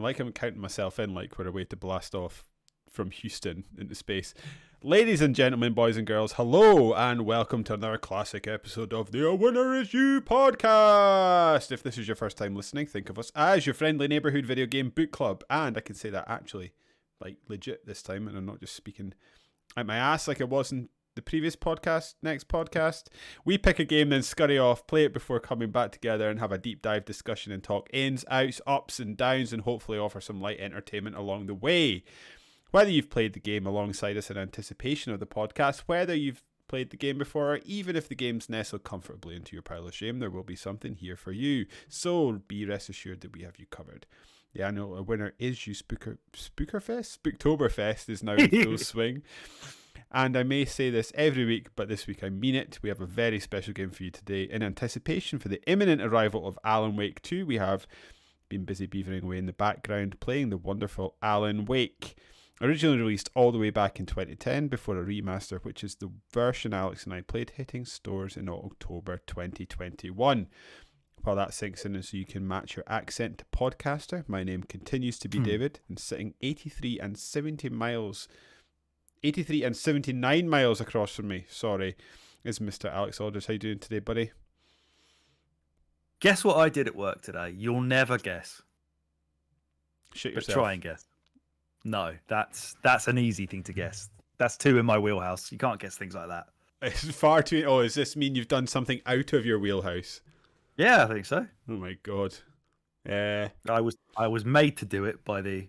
like I'm counting myself in like we're away to blast off from Houston into space. Ladies and gentlemen, boys and girls, hello and welcome to another classic episode of the A Winner Is You podcast. If this is your first time listening, think of us as your friendly neighborhood video game book club. And I can say that actually, like legit this time, and I'm not just speaking out my ass like it was in the previous podcast, next podcast. We pick a game, then scurry off, play it before coming back together and have a deep dive discussion and talk ins, outs, ups and downs, and hopefully offer some light entertainment along the way. Whether you've played the game alongside us in anticipation of the podcast, whether you've played the game before, or even if the game's nestled comfortably into your pile of shame, there will be something here for you. So be rest assured that we have you covered. The annual winner is you SPOOKTOBERFEST? SPOOKTOBERFEST is now in full swing. And I may say this every week, but this week I mean it. We have a very special game for you today. In anticipation for the imminent arrival of Alan Wake 2, we have been busy beavering away in the background playing the wonderful Alan Wake. Originally released all the way back in 2010 before a remaster, which is the version Alex and I played, hitting stores in October 2021. While that sinks in so you can match your accent to podcaster, my name continues to be David, and sitting 83 and 79 miles across from me, is Mr. Alex Alders. How you doing today, buddy? Guess what I did at work today? You'll never guess. Shit but yourself. Try and guess. No, that's an easy thing to guess. That's two in my wheelhouse. You can't guess things like that. It's far too... Oh, does this mean you've done something out of your wheelhouse? Yeah, I think so. Oh my god. I was made to do it by the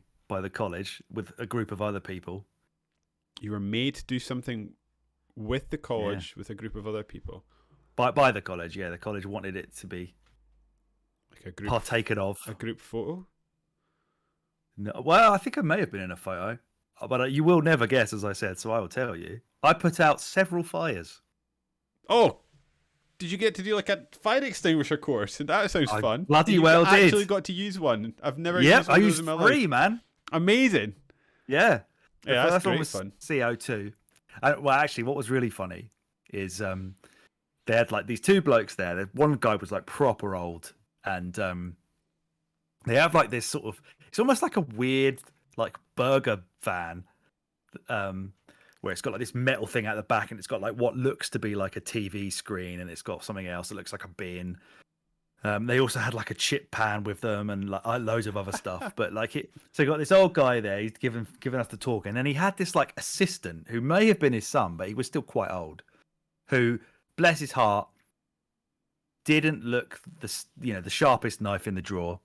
college with a group of other people. You were made to do something with the college with a group of other people. By the college, yeah. The college wanted it to be like a group partaken of. A group photo? No, well, I think I may have been in a photo, but you will never guess, as I said. So I will tell you. I put out several fires. Oh, did you get to do like a fire extinguisher course? That sounds fun. Bloody well did. Actually got to use one. I've never used one of those in my life. Three, man. Amazing. Yeah. Yeah, the that's first great one was fun. CO2. Well, actually, what was really funny is they had like these two blokes there. One guy was like proper old, and they have like this sort of, it's almost like a weird like burger van, where it's got like this metal thing at the back, and it's got like what looks to be like a TV screen, and it's got something else that looks like a bin. They also had like a chip pan with them and like loads of other stuff. But like so you got this old guy there. He's giving us the talk, and then he had this like assistant who may have been his son, but he was still quite old. Who, bless his heart, didn't look the sharpest knife in the drawer.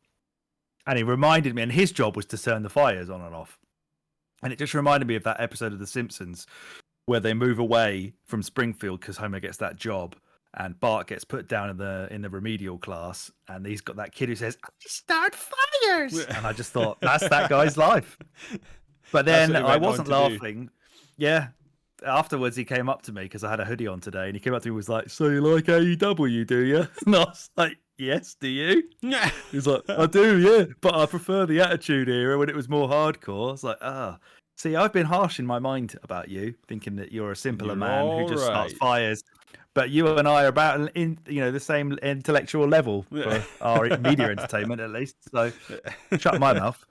And he reminded me, and his job was to turn the fires on and off. And it just reminded me of that episode of The Simpsons where they move away from Springfield because Homer gets that job. And Bart gets put down in the remedial class, and he's got that kid who says, "Start fires!" And I just thought, that's that guy's life. But then I wasn't laughing. Yeah. Afterwards, he came up to me because I had a hoodie on today, and he came up to me and was like, "So you like AEW, do you?" And I was like, "Yes, do you?" He's like, "I do, yeah, but I prefer the Attitude Era when it was more hardcore." I was like, see, I've been harsh in my mind about you, thinking that you're a simpler man who just starts fires. But you and I are about the same intellectual level for our media entertainment, at least. So shut my mouth.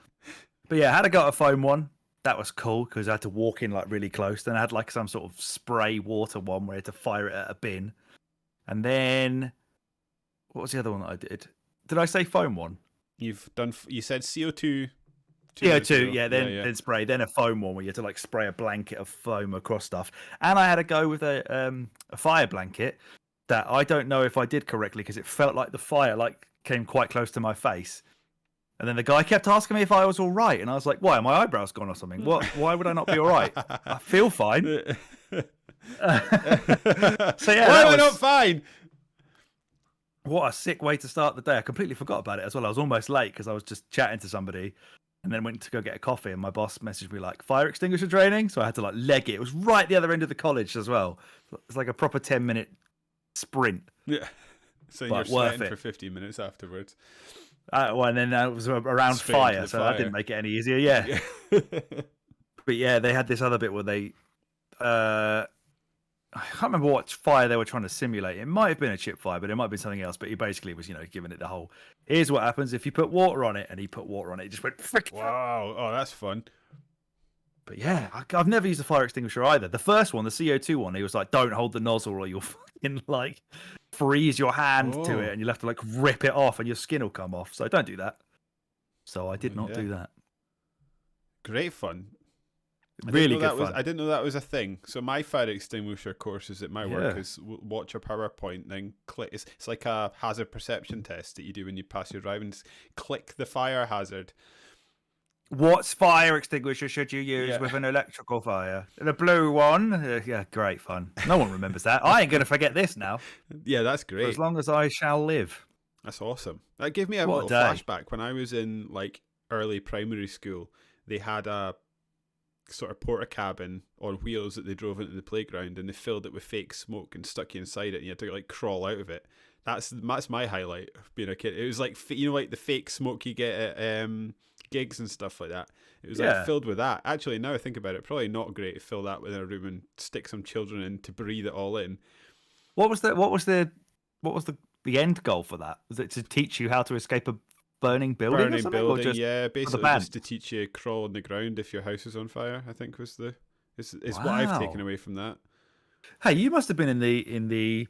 But yeah, I had to go to phone one. That was cool because I had to walk in like really close. Then I had like some sort of spray water one where I had to fire it at a bin. And then what was the other one that I did? Did I say foam one? You said CO2. CO2, yeah, then spray, then a foam one where you had to like spray a blanket of foam across stuff. And I had to go with a fire blanket that I don't know if I did correctly because it felt like the fire like came quite close to my face. And then the guy kept asking me if I was all right, and I was like, "Why? Are my eyebrows gone or something? What? Why would I not be all right? I feel fine." So yeah, why am I not fine? What a sick way to start the day. I completely forgot about it as well. I was almost late because I was just chatting to somebody. And then went to go get a coffee, and my boss messaged me like, "Fire extinguisher training." So I had to like leg it. It was right at the other end of the college as well. It's like a proper 10-minute sprint. Yeah. So you're sweating for 15 minutes afterwards. Well, and then it was around fire, so that didn't make it any easier. Yeah. But yeah, they had this other bit where they I can't remember what fire they were trying to simulate. It might have been a chip fire, but it might have been something else. But he basically was, giving it the whole, here's what happens if you put water on it. And he put water on it. It just went, frick. Wow. Oh, that's fun. But yeah, I've never used a fire extinguisher either. The first one, the CO2 one, he was like, don't hold the nozzle or you'll fucking like freeze your hand to it and you'll have to like rip it off and your skin will come off. So don't do that. So I did not do that. Great fun. Really good fun. I didn't know that was a thing. So my fire extinguisher courses at my work is watch a PowerPoint, then click. It's like a hazard perception test that you do when you pass your driving. Click the fire hazard. What fire extinguisher should you use with an electrical fire? The blue one? Yeah, great fun. No one remembers that. I ain't going to forget this now. Yeah, that's great. For as long as I shall live. That's awesome. That gave me a little flashback. When I was in like early primary school, they had a sort of porta cabin on wheels that they drove into the playground and they filled it with fake smoke and stuck you inside it and you had to like crawl out of it. That's my highlight of being a kid. It was like, like the fake smoke you get at gigs and stuff like that. It was like filled with that. Actually, now I think about it, probably not great to fill that within a room and stick some children in to breathe it all in. What was the end goal for that? Was it to teach you how to escape a burning building? Basically just to teach you crawl on the ground if your house is on fire. I think was is what I've taken away from that. Hey, you must have been in the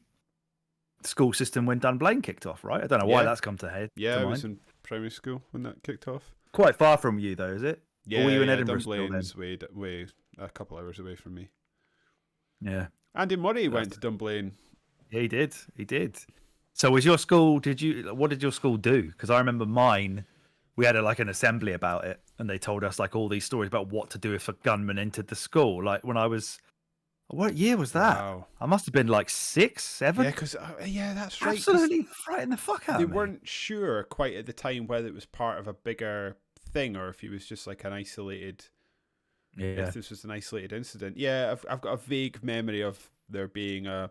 school system when Dunblane kicked off, right? I don't know why that's come to head. Yeah, I was in primary school when that kicked off. Quite far from you, though, is it? Yeah, or were you in Edinburgh Dunblane's way a couple hours away from me. Yeah. Andy Murray went to Dunblane. Yeah, he did. So was your school, what did your school do? Because I remember mine, we had an assembly about it, and they told us like all these stories about what to do if a gunman entered the school. Like when I was, what year was that? Wow. I must have been like 6, 7. Yeah, because that's right. Absolutely frightened the fuck out of me. They weren't sure quite at the time whether it was part of a bigger thing or if he was just like an isolated. Yeah. If this was an isolated incident. Yeah, I've got a vague memory of there being an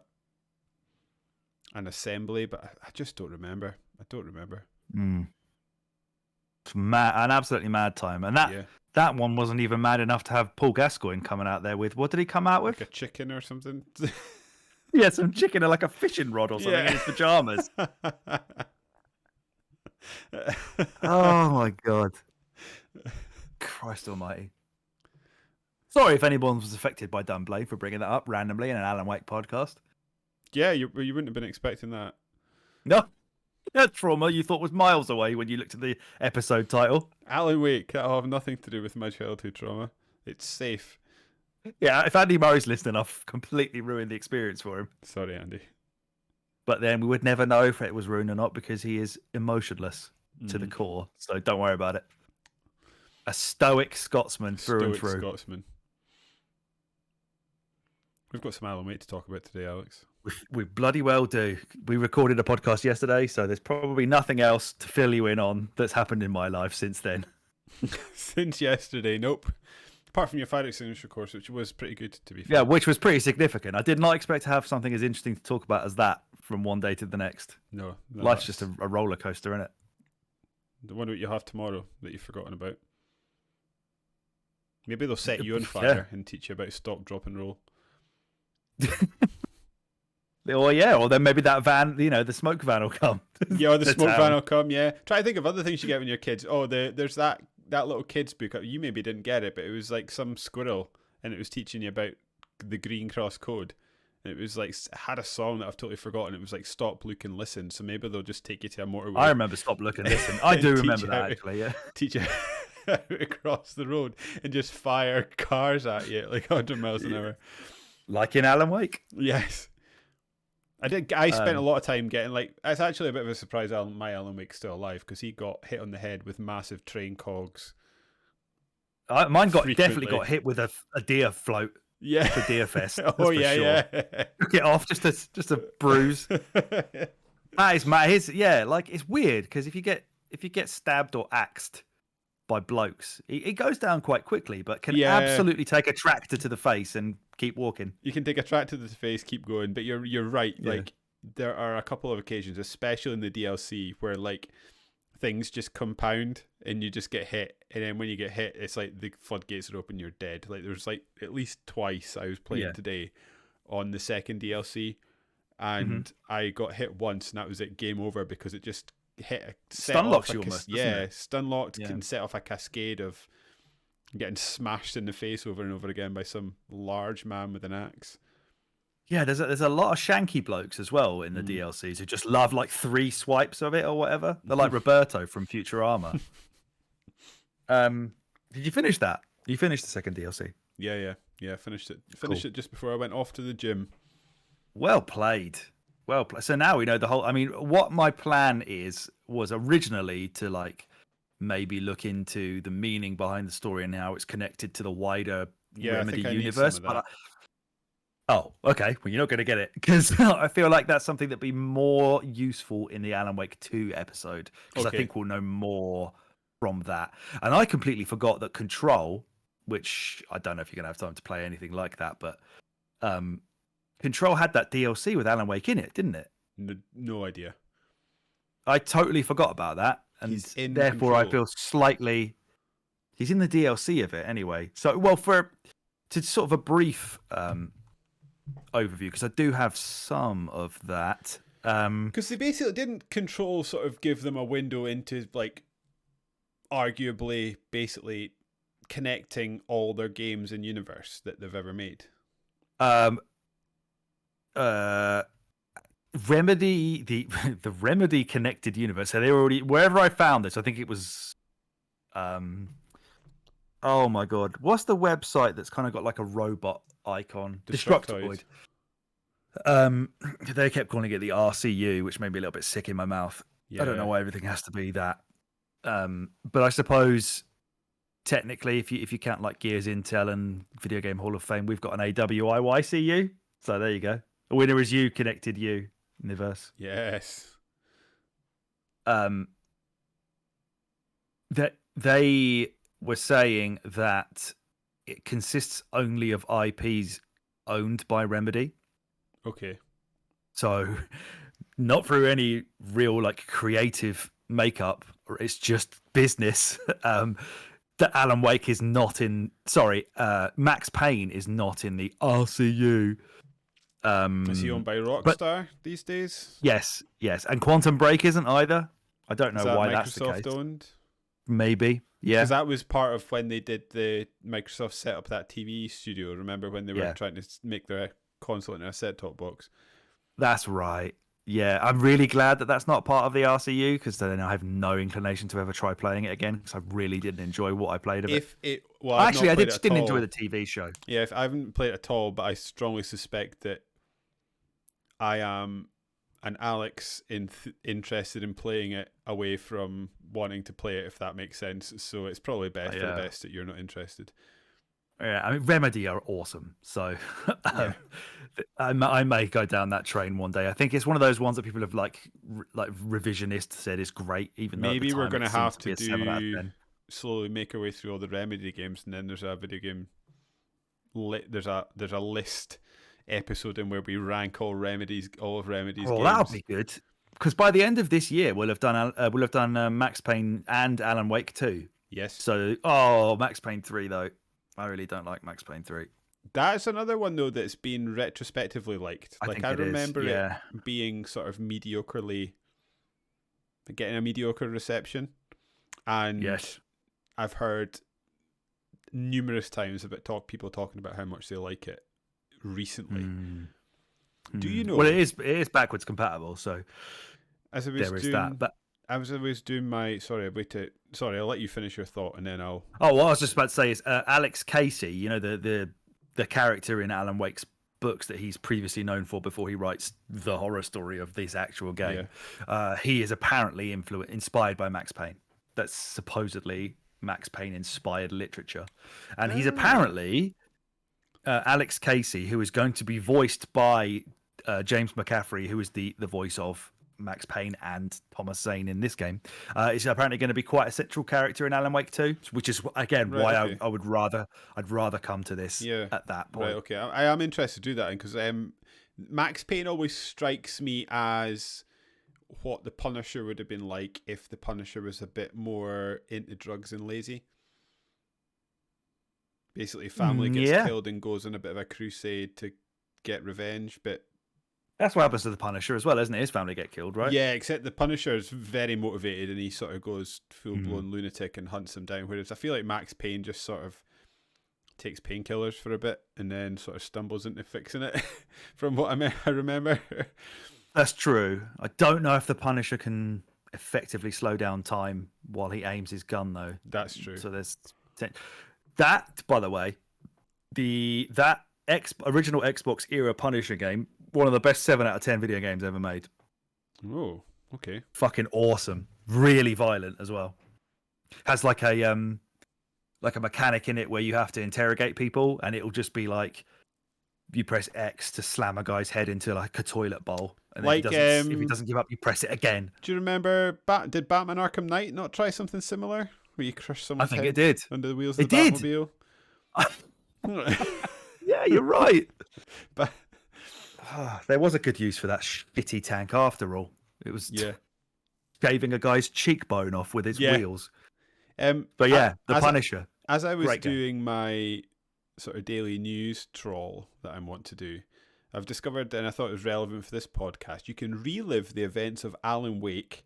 assembly, but I just don't remember. It's an absolutely mad time, and that one wasn't even mad enough to have Paul Gascoigne coming out there with. What did he come out with? Like a chicken or something. Yeah, some chicken or like a fishing rod or something in his pajamas. Oh my god! Christ Almighty! Sorry if anyone was affected by Dunblane for bringing that up randomly in an Alan Wake podcast. Yeah, you wouldn't have been expecting that. No. That trauma you thought was miles away when you looked at the episode title. Alan Wake, that'll have nothing to do with my childhood trauma. It's safe. Yeah, if Andy Murray's listening, I've completely ruined the experience for him. Sorry, Andy. But then we would never know if it was ruined or not because he is emotionless to the core. So don't worry about it. A stoic Scotsman through and through. Scotsman. We've got some Alan Wake to talk about today, Alex. We bloody well do. We recorded a podcast yesterday, so there's probably nothing else to fill you in on that's happened in my life since then. Since yesterday, nope. Apart from your fire extinguisher course, which was pretty good, to be fair. Yeah, which was pretty significant. I did not expect to have something as interesting to talk about as that from one day to the next. No Life's just a roller coaster, isn't it? The one that you have tomorrow that you've forgotten about. Maybe they'll set you on fire and teach you about stop, drop, and roll. Or then maybe that van, the smoke van will come. Yeah, the smoke van will come, yeah. Try to think of other things you get when you're kids. Oh, there's that little kids book. You maybe didn't get it, but it was like some squirrel, and it was teaching you about the Green Cross Code. And it was like, had a song that I've totally forgotten. It was like, Stop, Look, and Listen. So maybe they'll just take you to a motorway. I remember Stop, Look, and Listen. I do remember that, actually, yeah. Teach you how to cross the road and just fire cars at you at like 100 miles an hour. Like in Alan Wake? Yes. I spent a lot of time getting it's actually a bit of a surprise my Alan Wake's still alive because he got hit on the head with massive train cogs. Mine definitely got hit with a deer float. Yeah. For Deer Fest. Oh yeah, sure. Yeah. Took it off, just a bruise. That is mad. It's weird because if you get stabbed or axed by blokes, it goes down quite quickly, but can absolutely take a tractor to the face and keep walking. You can take a tractor to the face, keep going, but you're right. Yeah. Like there are a couple of occasions, especially in the DLC, where like things just compound and you just get hit, and then when you get hit, it's like the floodgates are open, you're dead. Like there's like at least twice I was playing today on the second DLC, and I got hit once, and that was it, game over, because it just Stun locks you almost, doesn't it? stun locked, can set off a cascade of getting smashed in the face over and over again by some large man with an axe. Yeah, there's a lot of shanky blokes as well in the DLCs who just love like 3 swipes of it or whatever. They're like Roberto from Futurama. Did you finish that? You finished the second DLC? Yeah. Finished it. Finished it just before I went off to the gym. Well played. Well played. So now we know the whole. I mean, what my plan was originally to like maybe look into the meaning behind the story and how it's connected to the wider Remedy universe. But oh, okay. Well, you're not going to get it because I feel like that's something that'd be more useful in the Alan Wake 2 episode because I think we'll know more from that. And I completely forgot that Control, which I don't know if you're going to have time to play anything like that, but Control had that DLC with Alan Wake in it, didn't it? No idea. I totally forgot about that. And therefore I feel slightly... He's in the DLC of it anyway. So, well, to sort of a brief overview, because I do have some of that. Because they basically didn't Control sort of give them a window into, like, arguably, basically connecting all their games in universe that they've ever made. Remedy, the Remedy connected universe. So they already, wherever I found this, I think it was, oh my god, what's the website that's kind of got like a robot icon? Destructoid. They kept calling it the RCU, which made me a little bit sick in my mouth. Yeah. I don't know why everything has to be that. But I suppose technically, if you count like Gears Intel and Video Game Hall of Fame, we've got an AWIYCU. So there you go. A winner is you, connected you universe. Yes. That they were saying that it consists only of IPs owned by Remedy. Okay. So not through any real like creative makeup, it's just business. That Alan Wake is not in. Sorry, Max Payne is not in the RCU. Is he owned by Rockstar these days? Yes, and Quantum Break isn't either. I don't know why that's the case. Microsoft owned? Maybe, yeah. Because that was part of when they did the Microsoft set up that TV studio. Remember when they were trying to make their console into a set-top box? That's right. Yeah, I'm really glad that that's not part of the RCU because then I have no inclination to ever try playing it again because I really didn't enjoy what I played of it. I didn't enjoy the TV show. Yeah, I haven't played it at all, but I strongly suspect that I am an Alex interested in playing it away from wanting to play it, if that makes sense. So it's probably best for the best that you're not interested. Yeah, I mean, Remedy are awesome. So I may go down that train one day. I think it's one of those ones that people have like revisionist said is great. Even maybe we're going to have to do slowly make our way through all the Remedy games, and then there's a video game. There's a list episode in where we rank all of Remedy's games. That'll be good. Because by the end of this year, we'll have done Max Payne and Alan Wake 2. Yes. So Max Payne 3 though. I really don't like Max Payne 3. That's another one though that's been retrospectively liked. I remember it being sort of getting a mediocre reception, and I've heard numerous times about people talking about how much they like it recently. Do you know? Well, it is backwards compatible, so there is that. But as I was doing my sorry, I'll let you finish your thought and then I'll. Oh, what I was just about to say is Alex Casey. You know the character in Alan Wake's books that he's previously known for before he writes the horror story of this actual game. Yeah. He is apparently inspired by Max Payne. That's supposedly Max Payne inspired literature, and he's apparently Alex Casey, who is going to be voiced by James McCaffrey, who is the voice of Max Payne and Thomas Zane in this game, is apparently going to be quite a central character in Alan Wake 2, which is again why I'd rather come to this at that point. Right, okay. I am interested to do that because Max Payne always strikes me as what the Punisher would have been like if the Punisher was a bit more into drugs and lazy. Basically, family gets killed and goes on a bit of a crusade to get revenge, but That's what happens to the Punisher as well, isn't it? His family get killed, right? yeah, except the Punisher is very motivated and he sort of goes Mm-hmm. full-blown lunatic and hunts him down, whereas I feel like Max Payne just sort of takes painkillers for a bit and then sort of stumbles into fixing it from what I remember. That's true. I don't know if the Punisher can effectively slow down time while he aims his gun, though. That's true. So there's that. By the way, original Xbox era Punisher game, one of the best 7 out of 10 video games ever made. Oh, okay. Fucking awesome. Really violent as well. Has like a mechanic in it where you have to interrogate people, and it'll just be like you press X to slam a guy's head into like a toilet bowl, and then if he doesn't give up, you press it again. Do you remember did Batman Arkham Knight not try something similar where you crush someone's head it did under the wheels of the did. Batmobile? Yeah, you're right. But there was a good use for that shitty tank after all. It was shaving a guy's cheekbone off with its wheels. But yeah, the Punisher. As I was doing my sort of daily news trawl that I want to do, I've discovered, and I thought it was relevant for this podcast, you can relive the events of Alan Wake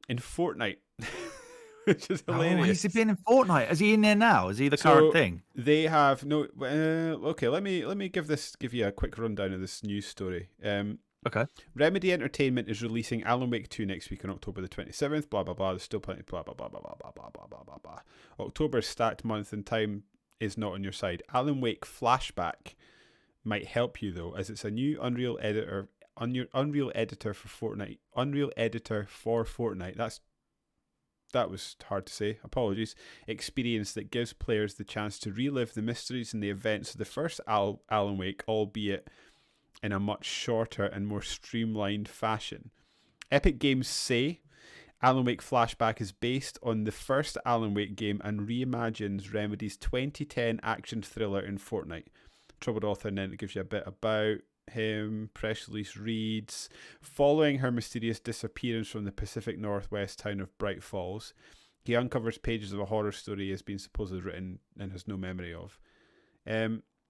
in Fortnite, which is hilarious. Oh, has he been in Fortnite? Is he in there now? Is he the current thing? They have no. Okay, let me give you a quick rundown of this news story. Okay. Remedy Entertainment is releasing Alan Wake 2 next week on October the 27th. Blah blah blah. There's still plenty. Blah blah blah blah blah blah blah blah blah blah blah. October's stacked month and time is not on your side. Alan Wake Flashback might help you though, as it's a new Unreal editor for Fortnite. Unreal editor for Fortnite. That was hard to say. Apologies. Experience that gives players the chance to relive the mysteries and the events of the first Alan Wake, albeit in a much shorter and more streamlined fashion. Epic Games say Alan Wake Flashback is based on the first Alan Wake game and reimagines Remedy's 2010 action thriller in Fortnite. Troubled author, and then it gives you a bit about him. Press release reads, following her mysterious disappearance from the Pacific Northwest town of Bright Falls, he uncovers pages of a horror story he has been supposedly written and has no memory of.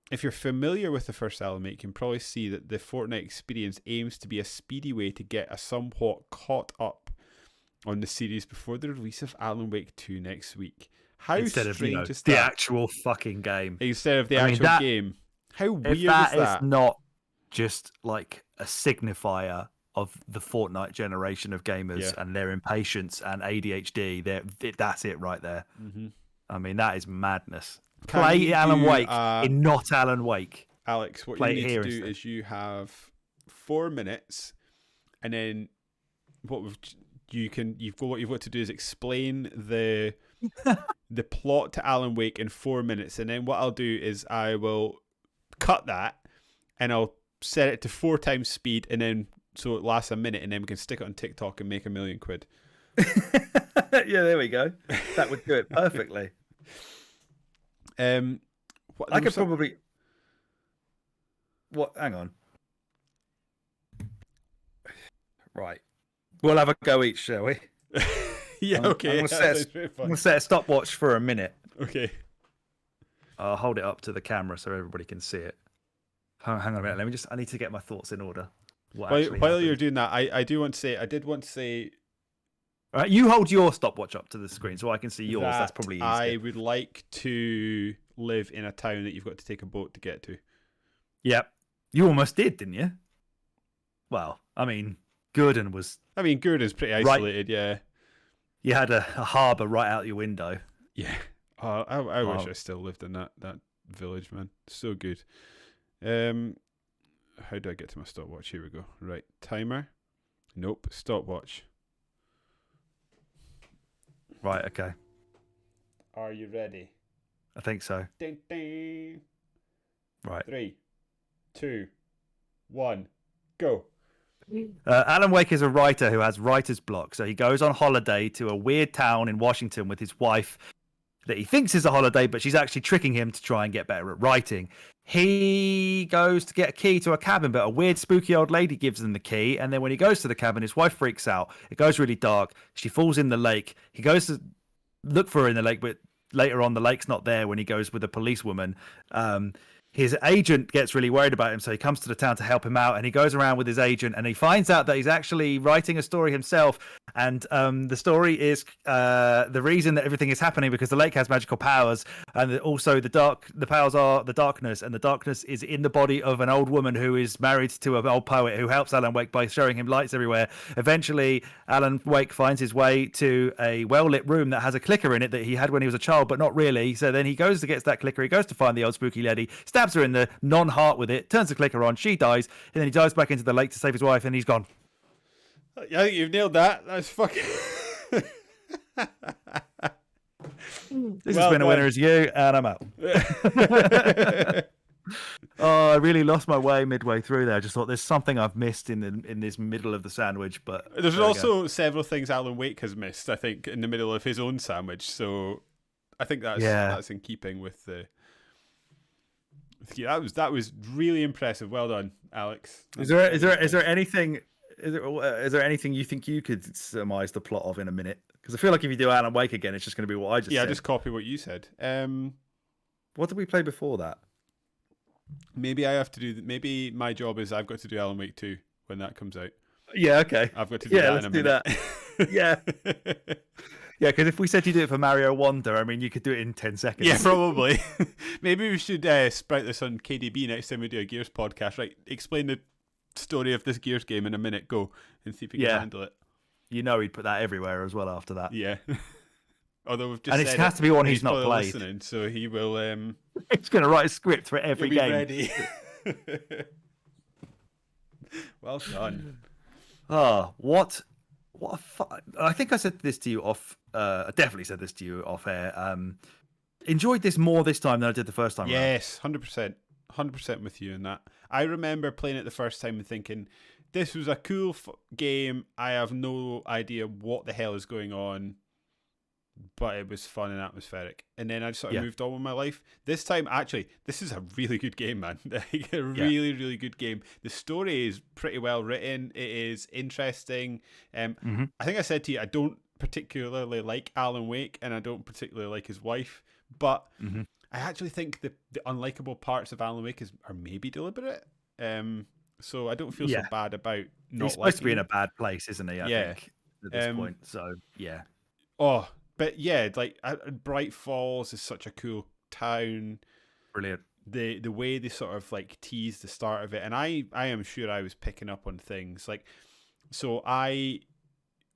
If you're familiar with the first Alan Wake, you can probably see that the Fortnite experience aims to be a speedy way to get a somewhat caught up on the series before the release of Alan Wake 2 next week. How Instead strange of is the that? actual fucking game. Instead of the actual game. How weird is that? that? Is not just like a signifier of the Fortnite generation of gamers and their impatience and ADHD. That's it right there. Mm-hmm. I mean, that is madness. Play Alan Wake in not Alan Wake. Alex, what you need to do is you have 4 minutes, and then what you've got to do is explain the plot to Alan Wake in 4 minutes, and then what I'll do is I will cut that and I'll set it to 4 times speed, and then so it lasts a minute, and then we can stick it on TikTok and make £1 million. Yeah, there we go. That would do it perfectly. I could probably. What? Hang on. Right. We'll have a go each, shall we? Yeah, okay. I'm going to set a stopwatch for a minute. Okay. I'll hold it up to the camera so everybody can see it. Hang on a minute. I need to get my thoughts in order. While you're doing that, I did want to say. All right, you hold your stopwatch up to the screen so I can see yours. That's probably easier. I would like to live in a town that you've got to take a boat to get to. Yep. You almost did, didn't you? Well, I mean, Gordon's pretty isolated, yeah. You had a harbour right out your window. Yeah. I wish I still lived in that village, man. So good. How do I get to my stopwatch? Here we go. Right. Timer. Nope. Stopwatch. Right, okay. Are you ready? I think so. Ding, ding. Right. 3, 2, 1, go. Alan Wake is a writer who has writer's block. So he goes on holiday to a weird town in Washington with his wife that he thinks is a holiday, but she's actually tricking him to try and get better at writing. He goes to get a key to a cabin, but a weird, spooky old lady gives him the key. And then when he goes to the cabin, his wife freaks out. It goes really dark. She falls in the lake. He goes to look for her in the lake, but later on, the lake's not there when he goes with a policewoman. his agent gets really worried about him, so he comes to the town to help him out, and he goes around with his agent, and he finds out that he's actually writing a story himself, and the story is the reason that everything is happening because the lake has magical powers, and also the powers are the darkness, and the darkness is in the body of an old woman who is married to an old poet who helps Alan Wake by showing him lights everywhere. Eventually, Alan Wake finds his way to a well-lit room that has a clicker in it that he had when he was a child, but not really. So then he goes to get that clicker, he goes to find the old spooky lady, stabs her in the non-heart with it, turns the clicker on, she dies, and then he dives back into the lake to save his wife, and he's gone. I think you've nailed that. That's fucking... This has been a winner is you, and I'm out. Oh, I really lost my way midway through there. I just thought there's something I've missed in this middle of the sandwich, but there's also several things Alan Wake has missed, I think, in the middle of his own sandwich. So I think that's in keeping with the... Yeah, that was really impressive. Well done, Alex. Is there anything you think you could surmise the plot of in a minute? Because I feel like if you do Alan Wake again, it's just going to be what I just said. Yeah, just copy what you said. What did we play before that? Maybe I have to do. Maybe my job is I've got to do Alan Wake 2 when that comes out. Yeah, okay. I've got to do that in a minute. That. Yeah. Yeah, because if we said you do it for Mario Wonder, I mean, you could do it in 10 seconds. Yeah, probably. Maybe we should sprout this on KDB next time we do a Gears podcast. Right, explain the story of this Gears game in a minute. Go and see if you can handle it. You know, he'd put that everywhere as well after that. Yeah. Although we've just and it has to be one he's not played. Listening, so he will. He's going to write a script for every game. Ready. Well done. Oh, what a fun! I think I said this to you off. I definitely said this to you off air. Enjoyed this more this time than I did the first time. Yes, 100%, 100% with you in that. I remember playing it the first time and thinking, "This was a cool game. I have no idea what the hell is going on, but it was fun and atmospheric." And then I just sort of moved on with my life. This time, actually, this is a really good game, man. A really, really good game. The story is pretty well written. It is interesting. I think I said to you, I don't particularly like Alan Wake, and I don't particularly like his wife, but I actually think the unlikable parts of Alan Wake are maybe deliberate. So I don't feel so bad about not. He's supposed to be in a bad place, isn't he? I think at this point. So yeah. Oh. But yeah, like Bright Falls is such a cool town. Brilliant. The way they sort of like tease the start of it, and I am sure I was picking up on things like, so I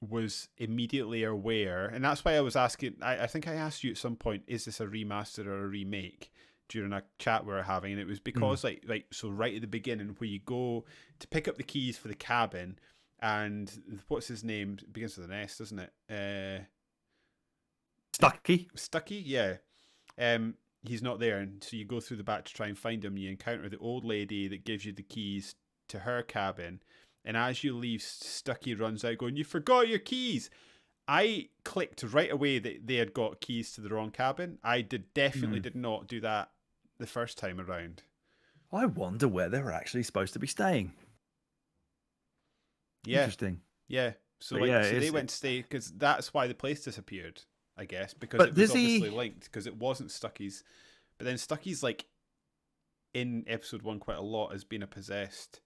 was immediately aware, and that's why I was asking. I think I asked you at some point, is this a remaster or a remake? During a chat we were having, and it was because like so right at the beginning where you go to pick up the keys for the cabin, and what's his name? It begins with an S, doesn't it? Stucky, yeah. He's not there, and so you go through the back to try and find him. You encounter the old lady that gives you the keys to her cabin, and as you leave, Stucky runs out going, "You forgot your keys." I clicked right away that they had got keys to the wrong cabin. I definitely did not do that the first time around. I wonder where they were actually supposed to be staying. Yeah. Interesting. Yeah. So they went to stay because that's why the place disappeared. I guess, because it was obviously linked, because it wasn't Stucky's. But then Stucky's, like, in episode 1 quite a lot as being a possessed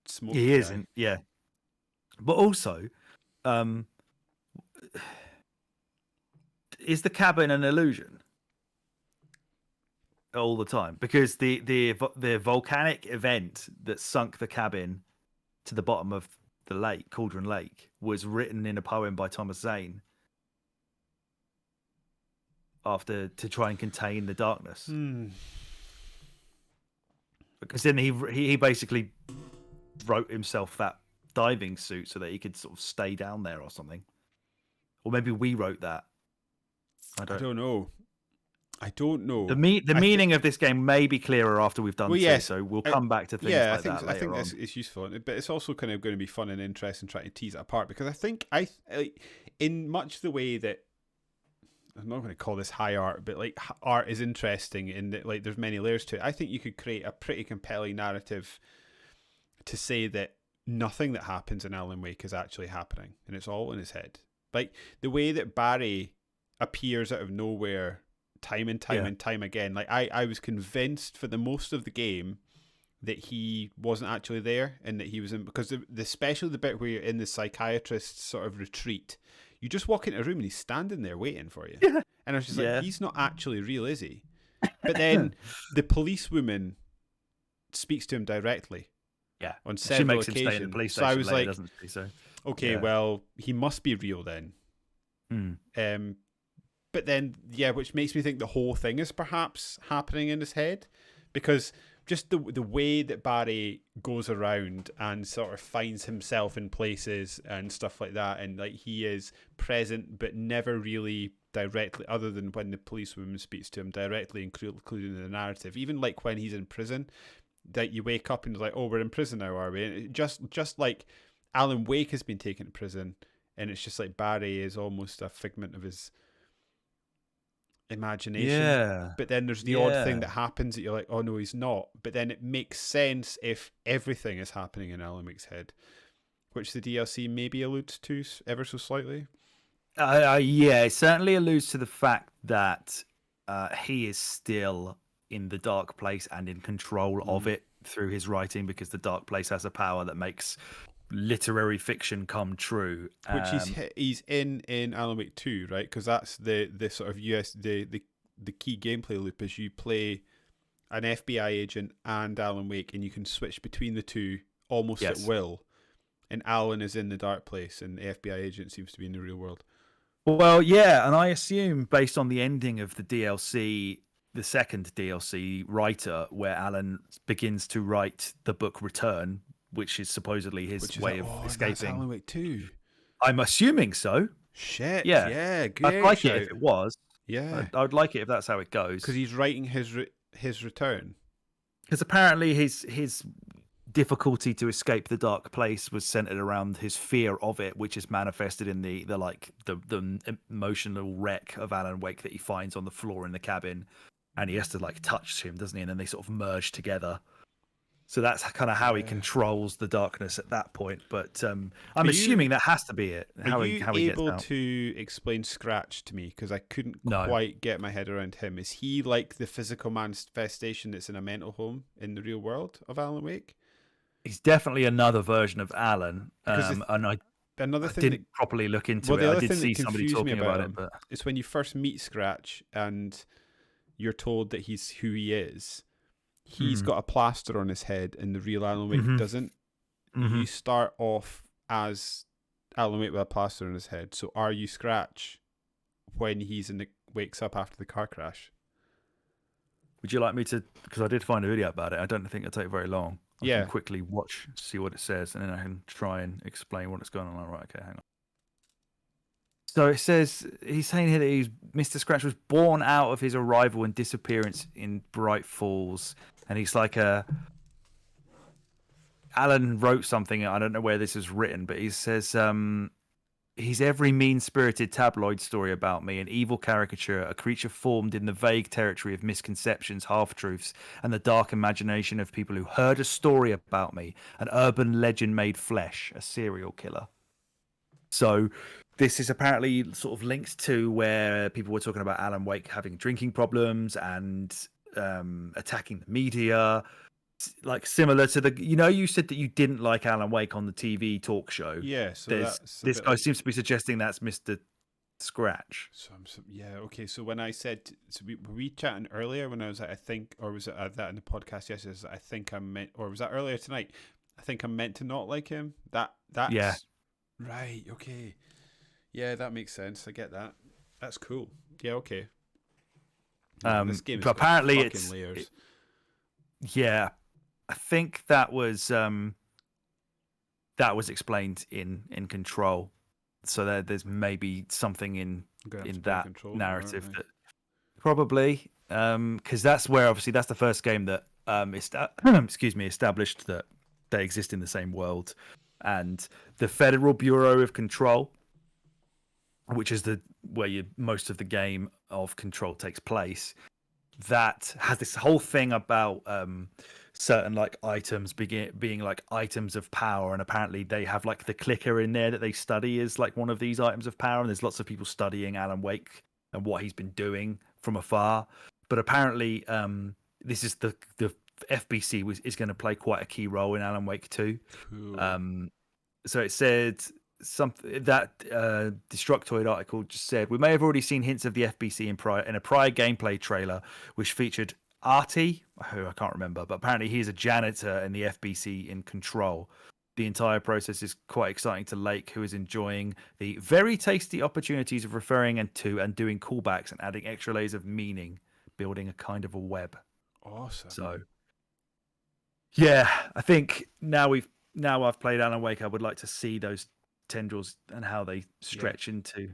smoke He guy. isn't, yeah. But also, is the cabin an illusion? All the time? Because the volcanic event that sunk the cabin to the bottom of the lake, Cauldron Lake, was written in a poem by Thomas Zane. After to try and contain the darkness, because then he basically wrote himself that diving suit so that he could sort of stay down there or something, or maybe we wrote that. I don't know. The meaning of this game may be clearer after we've done two, so we'll come back to things like that later I think on. it's useful, but it's also kind of going to be fun and interesting trying to tease it apart, because I think in much the way that, I'm not going to call this high art, but like art is interesting in that, like, there's many layers to it. I think you could create a pretty compelling narrative to say that nothing that happens in Alan Wake is actually happening, and it's all in his head. Like the way that Barry appears out of nowhere time and time and time again. Like I was convinced for the most of the game that he wasn't actually there and that he was in, because especially the bit where you're in the psychiatrist's sort of retreat, you just walk into a room and he's standing there waiting for you. And I was just like, he's not actually real, is he? But then the policewoman speaks to him directly. Yeah, on several occasions. Him stay in the police so I was later, like, doesn't she? So okay, well, he must be real then. But then, which makes me think the whole thing is perhaps happening in his head, because just the way that Barry goes around and sort of finds himself in places and stuff like that, and like he is present but never really directly, other than when the policewoman speaks to him directly, including in the narrative. Even like when he's in prison, that you wake up and it's like, oh, we're in prison now, are we? And it just like Alan Wake has been taken to prison, and it's just like Barry is almost a figment of his imagination. But then there's the odd thing that happens that you're like, oh no, he's not. But then it makes sense if everything is happening in Alan Wake's head, which the DLC maybe alludes to ever so slightly. It certainly alludes to the fact that he is still in the dark place and in control of it through his writing, because the dark place has a power that makes literary fiction come true, which he's in Alan Wake 2, right? Because that's the sort of the key gameplay loop is you play an FBI agent and Alan Wake, and you can switch between the two almost at will. And Alan is in the dark place, and the FBI agent seems to be in the real world. Well, and I assume based on the ending of the DLC, the second DLC writer, where Alan begins to write the book Return, which is supposedly his way of escaping. That's Alan Wake 2. I'm assuming so. Shit. Yeah. Good. I'd like it if it was. Yeah. I would like it if that's how it goes. Because he's writing his return. Because apparently his difficulty to escape the dark place was centered around his fear of it, which is manifested in the emotional wreck of Alan Wake that he finds on the floor in the cabin, and he has to like touch him, doesn't he? And then they sort of merge together. So that's kind of how he controls the darkness at that point. But I'm assuming that has to be it. Are you able to explain Scratch to me? Because I couldn't quite get my head around him. Is he like the physical manifestation that's in a mental home in the real world of Alan Wake? He's definitely another version of Alan. And I didn't properly look into it. I did see somebody talking about it. But it's when you first meet Scratch and you're told that he's who he is. He's got a plaster on his head, and the real Alan Wake doesn't. You start off as Alan Wake with a plaster on his head. So are you Scratch when wakes up after the car crash? Would you like me to? Because I did find a video about it. I don't think it'll take very long. I can quickly watch, see what it says, and then I can try and explain what is going on. Right, okay, hang on. So it says, he's saying here that Mr. Scratch was born out of his arrival and disappearance in Bright Falls. And he's like Alan wrote something, I don't know where this is written, but he says, he's every mean-spirited tabloid story about me, an evil caricature, a creature formed in the vague territory of misconceptions, half-truths, and the dark imagination of people who heard a story about me, an urban legend made flesh, a serial killer. So this is apparently sort of linked to where people were talking about Alan Wake having drinking problems and attacking the media, like similar to you said that you didn't like Alan Wake on the TV talk show. Yeah, so this guy seems to be suggesting that's Mr. Scratch. Okay. So when I said, were we chatting earlier when I was like, I think, or was it that in the podcast yesterday? I think I meant, or was that earlier tonight? I think I'm meant to not like him. That's right. Okay. Yeah, that makes sense. I get that. That's cool. Yeah. Okay. This game is apparently it's layers. I think that was explained in Control. So there's maybe something in that narrative that probably because that's where obviously that's the first game that established that they exist in the same world, and the Federal Bureau of Control, which is where most of the game of Control takes place, that has this whole thing about certain like items being like items of power, and apparently they have like the clicker in there that they study is like one of these items of power, and there's lots of people studying Alan Wake and what he's been doing from afar. But apparently, this is the FBC is going to play quite a key role in Alan Wake 2. Cool. So it said something that Destructoid article just said, we may have already seen hints of the FBC in a prior gameplay trailer, which featured Artie, who I can't remember, but apparently he's a janitor in the FBC in control. The entire process is quite exciting to Lake, who is enjoying the very tasty opportunities of referring and doing callbacks and adding extra layers of meaning, building a kind of a web. Awesome. So, yeah, I think now I've played Alan Wake, I would like to see those tendrils and how they stretch into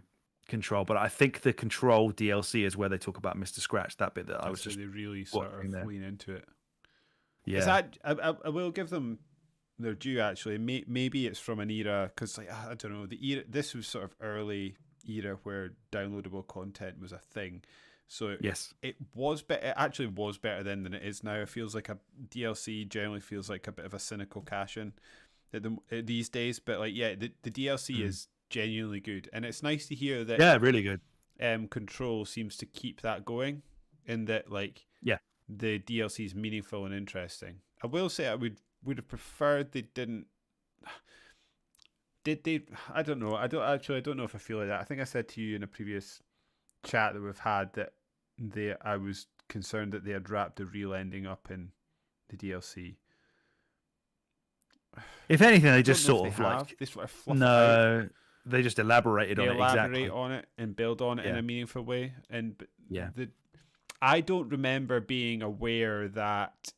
Control. But I think the Control DLC is where they talk about Mr. Scratch, that bit that I was just they really sort of there. lean into it. Yeah, I will give them their due, actually. Maybe it's from an era, because like, I don't know, the era, this was sort of early era where downloadable content was a thing. So yes, it actually was better then than it is now. It feels like a DLC generally feels like a bit of a cynical cash-in these days. But like, yeah, the DLC is genuinely good, and it's nice to hear that. really good. Control seems to keep that going, in that like the DLC is meaningful and interesting. I will say I would have preferred they didn't. Did they? I don't know. I don't know if I feel like that. I think I said to you in a previous chat that we've had that I was concerned that they had wrapped the real ending up in the DLC. If anything, they just sort of fluff it out. They just elaborated on it exactly. On it and build on it in a meaningful way. I don't remember being aware that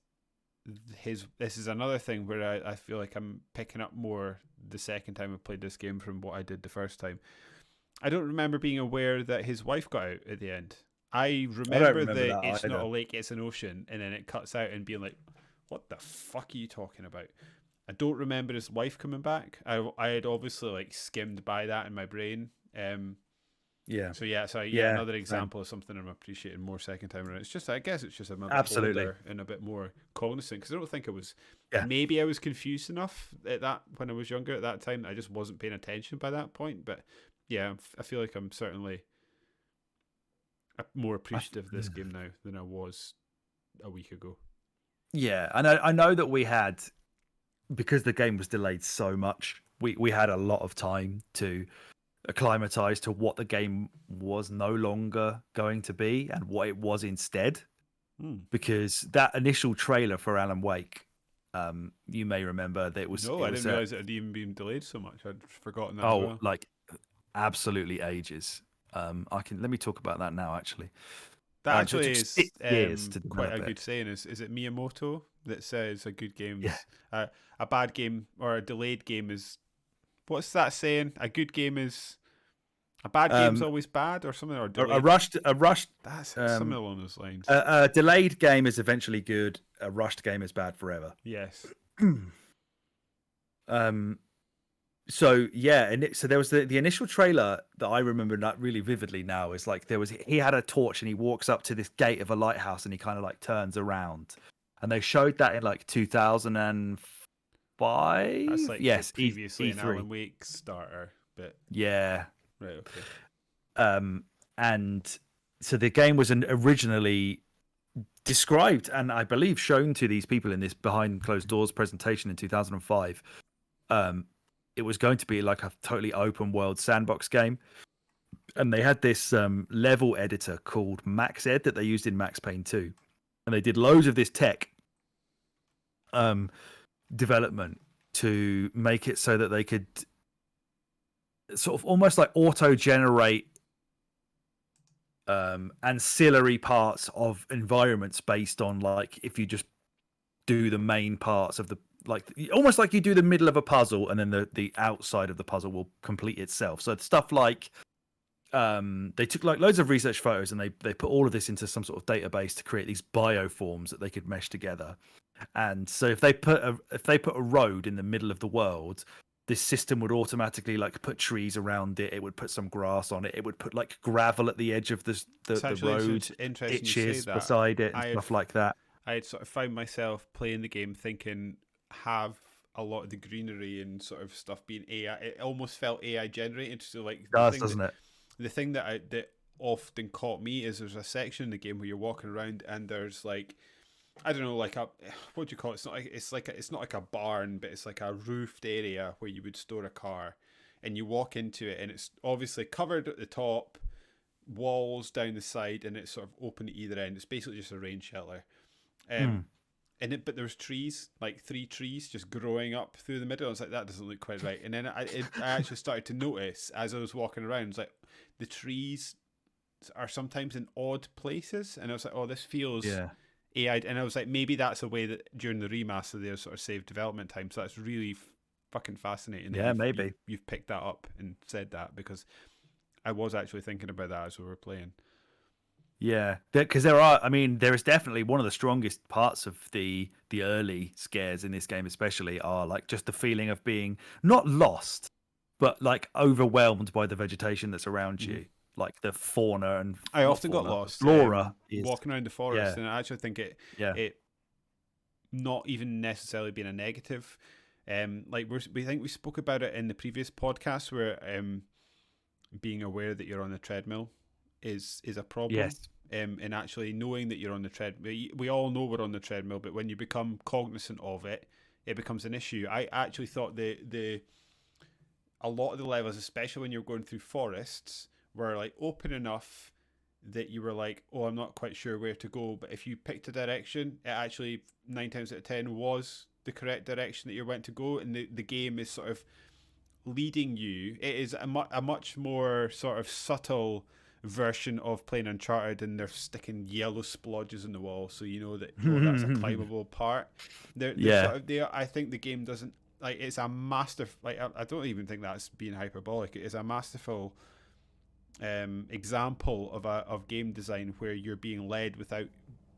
this is another thing where I feel like I'm picking up more the second time I played this game from what I did the first time. I don't remember being aware that his wife got out at the end. I remember that it's not a lake, it's an ocean, and then it cuts out and being like, what the fuck are you talking about? I don't remember his wife coming back. I had obviously like skimmed by that in my brain. Another example of something I'm appreciating more second time around. It's just, I guess it's just a bit older and a bit more cognizant, because I don't think it was. Maybe I was confused enough at that when I was younger at that time. I just wasn't paying attention by that point. But yeah, I feel like I'm certainly more appreciative of this game now than I was a week ago. Yeah, I know that we had, because the game was delayed so much, we had a lot of time to acclimatize to what the game was no longer going to be and what it was instead. Because that initial trailer for Alan Wake, you may remember that it was. No, I didn't realize it had even been delayed so much. I'd forgotten that. Oh, like absolutely ages. Let me talk about that now. Actually, that actually is quite a good saying. Is it Miyamoto that says a good game, a bad game or a delayed game is, what's that saying? A good game is, a bad game's always bad, or something, or delayed. A rushed. That's something along those lines. A delayed game is eventually good. A rushed game is bad forever. Yes. So yeah, so there was the initial trailer that I remember really vividly now. Is like he had a torch and he walks up to this gate of a lighthouse and he kind of like turns around, and they showed that in like 2005. That's like previously E3. an Alan Wake starter, but yeah, right, okay. And so the game was originally described and I believe shown to these people in this behind closed doors presentation in 2005. It was going to be like a totally open world sandbox game, and they had this level editor called MaxEd that they used in Max Payne 2, and they did loads of this tech development to make it so that they could sort of almost like auto-generate ancillary parts of environments based on, like, if you just do the main parts of the, like, almost like you do the middle of a puzzle and then the outside of the puzzle will complete itself. So stuff like they took like loads of research photos and they put all of this into some sort of database to create these bioforms that they could mesh together. And so if they put a road in the middle of the world, this system would automatically like put trees around it. It would put some grass on it. It would put like gravel at the edge of the road, ditches beside it, and stuff like that. I had sort of found myself playing the game thinking, have a lot of the greenery and sort of stuff being AI. It almost felt AI generated. So like, doesn't it? The thing that often caught me is there's a section in the game where you're walking around and there's like, I don't know, like a, what do you call it? It's not like a barn, but it's like a roofed area where you would store a car, and you walk into it and it's obviously covered at the top, walls down the side, and it's sort of open at either end. It's basically just a rain shelter. But there's trees, like 3 trees just growing up through the middle. I was like, that doesn't look quite right. And then I actually started to notice as I was walking around, it's like the trees are sometimes in odd places, and I was like, oh, this feels AI. And I was like, maybe that's a way that during the remaster they sort of saved development time. So that's really fucking fascinating. Yeah, maybe you've picked that up and said that, because I was actually thinking about that as we were playing. Yeah, because there is definitely one of the strongest parts of the early scares in this game, especially, are like just the feeling of being not lost, but like overwhelmed by the vegetation that's around you, like the fauna and. I often got lost. Flora walking around the forest, and I actually think it not even necessarily being a negative. Like we think we spoke about it in the previous podcast, where being aware that you're on the treadmill is a problem. Yes. And actually knowing that you're on the treadmill, we all know we're on the treadmill, but when you become cognizant of it, it becomes an issue. I actually thought a lot of the levels, especially when you're going through forests, were like open enough that you were like, oh, I'm not quite sure where to go. But if you picked a direction, it actually 9 times out of 10 was the correct direction that you went to go, and the game is sort of leading you. It is a much more sort of subtle version of playing Uncharted, and they're sticking yellow splodges in the wall, so you know that that's a climbable part. I think the game doesn't, like, it's a master, like, I don't even think that's being hyperbolic. It is a masterful example of game design where you're being led without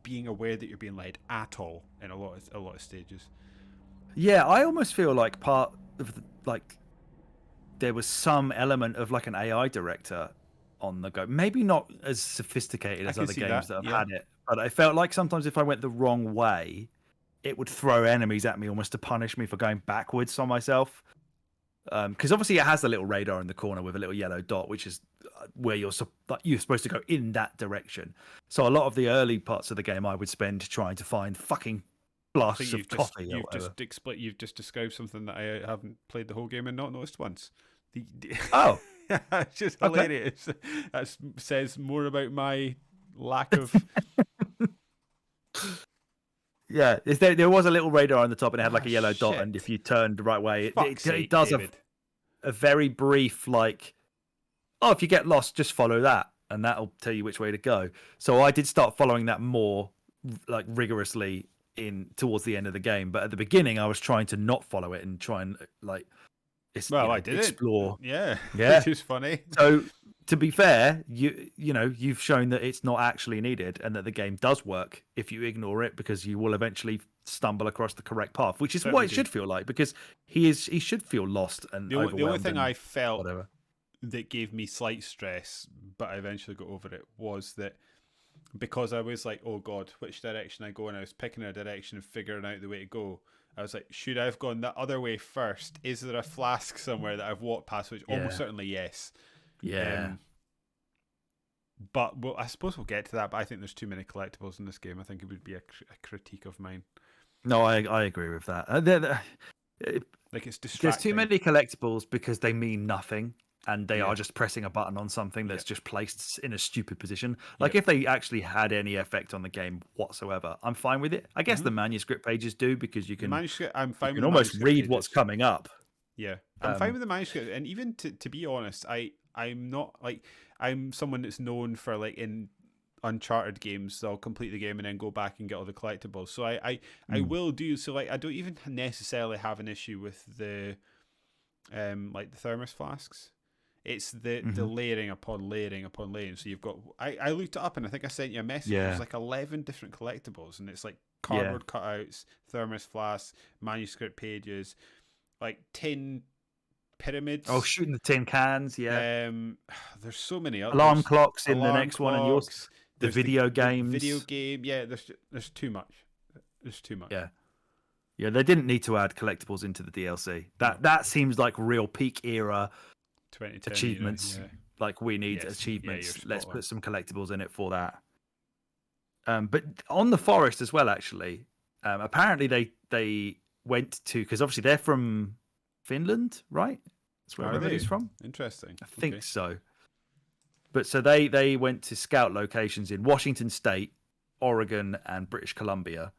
being aware that you're being led at all in a lot of stages. Yeah, I almost feel like part of there was some element of like an AI director on the go. Maybe not as sophisticated as other games that have had it, but I felt like sometimes if I went the wrong way, it would throw enemies at me almost to punish me for going backwards on myself. Because obviously it has the little radar in the corner with a little yellow dot, which is where you're supposed to go in that direction. So a lot of the early parts of the game I would spend trying to find fucking flasks of coffee. You've just described something that I haven't played the whole game and not noticed once. Oh. It's just hilarious. That says more about my lack of. Yeah, there was a little radar on the top, and it had like a yellow dot, and if you turned the right way, it does a very brief, like, oh, if you get lost, just follow that, and that'll tell you which way to go. So I did start following that more, like, rigorously towards the end of the game. But at the beginning, I was trying to not follow it and try and like. I did explore. Yeah, which is funny. So to be fair, you've shown that it's not actually needed, and that the game does work if you ignore it, because you will eventually stumble across the correct path, which is what it should feel like, because he should feel lost and overwhelmed. The only thing I felt that gave me slight stress, but I eventually got over it, was that because I was like, oh God, which direction I go, and I was picking a direction and figuring out the way to go. I was like, should I have gone that other way first? Is there a flask somewhere that I've walked past? Which almost certainly yes. Yeah. But I suppose we'll get to that. But I think there's too many collectibles in this game. I think it would be a critique of mine. No, I agree with that. Like, it's distracting. There's too many collectibles because they mean nothing. And they are just pressing a button on something that's just placed in a stupid position. Like, if they actually had any effect on the game whatsoever, I'm fine with it. I guess the manuscript pages do, because you can, I'm fine. You can almost read what's coming up. Yeah, I'm fine with the manuscript. And even to be honest, I'm not like, I'm someone that's known for, like, in Uncharted games, so I'll complete the game and then go back and get all the collectibles. So I will do so. Like, I don't even necessarily have an issue with the like the thermos flasks. It's the layering upon layering upon layering. So you've got, I looked it up, and I think I sent you a message. There's like 11 different collectibles, and it's like cardboard cutouts, thermos flasks, manuscript pages, like tin pyramids. Oh, shooting the tin cans, There's so many others. Alarm clocks in the next one, and yours. The video games. Video game, there's too much. There's too much. Yeah, they didn't need to add collectibles into the DLC. That seems like real peak era 2010, achievements. Like, we need Yes. achievements. Yeah, Let's spot on. put some collectibles in it for that. But on the forest as well, actually, apparently they went to, because obviously they're from Finland, right? That's where Are Remedy's they? from. Interesting. I think Okay. so. But so they went to scout locations in Washington State, Oregon, and British Columbia.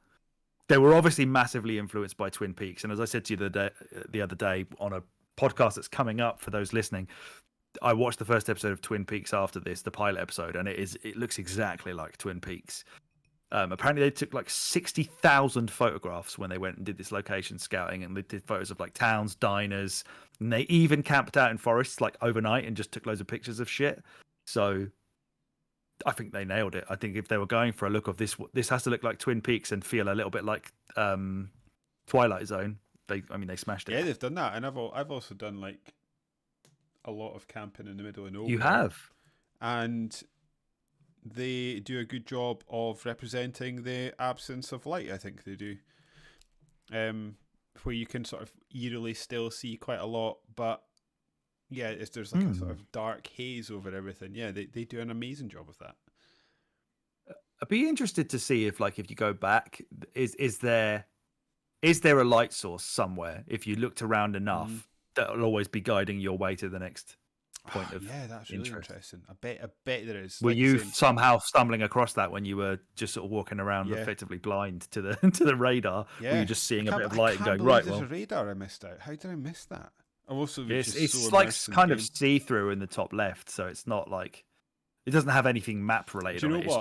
They were obviously massively influenced by Twin Peaks, and as I said to you the other day on a podcast that's coming up for those listening, I watched the first episode of Twin Peaks after this, the pilot episode, and it looks exactly like Twin Peaks. Apparently, they took like 60,000 photographs when they went and did this location scouting, and they did photos of like towns, diners, and they even camped out in forests like overnight and just took loads of pictures of shit. So I think they nailed it. I think if they were going for a look of this has to look like Twin Peaks and feel a little bit like Twilight Zone. They smashed it. Yeah, they've done that, and I've also done like a lot of camping in the middle of nowhere. You have, and they do a good job of representing the absence of light. I think they do, where you can sort of eerily still see quite a lot, but yeah, there's like a sort of dark haze over everything. Yeah, they do an amazing job of that. I'd be interested to see if you go back, is there a light source somewhere? If you looked around enough, that'll always be guiding your way to the next point of yeah, that's really interesting. I bet there is. Were you somehow stumbling across that when you were just sort of walking around effectively blind to the to the radar? Yeah. Were you just seeing a bit of light and going, right, there's a radar I missed out. How did I miss that? Also, it's so like kind of see-through in the top left, so it's not like it doesn't have anything map related on it. It's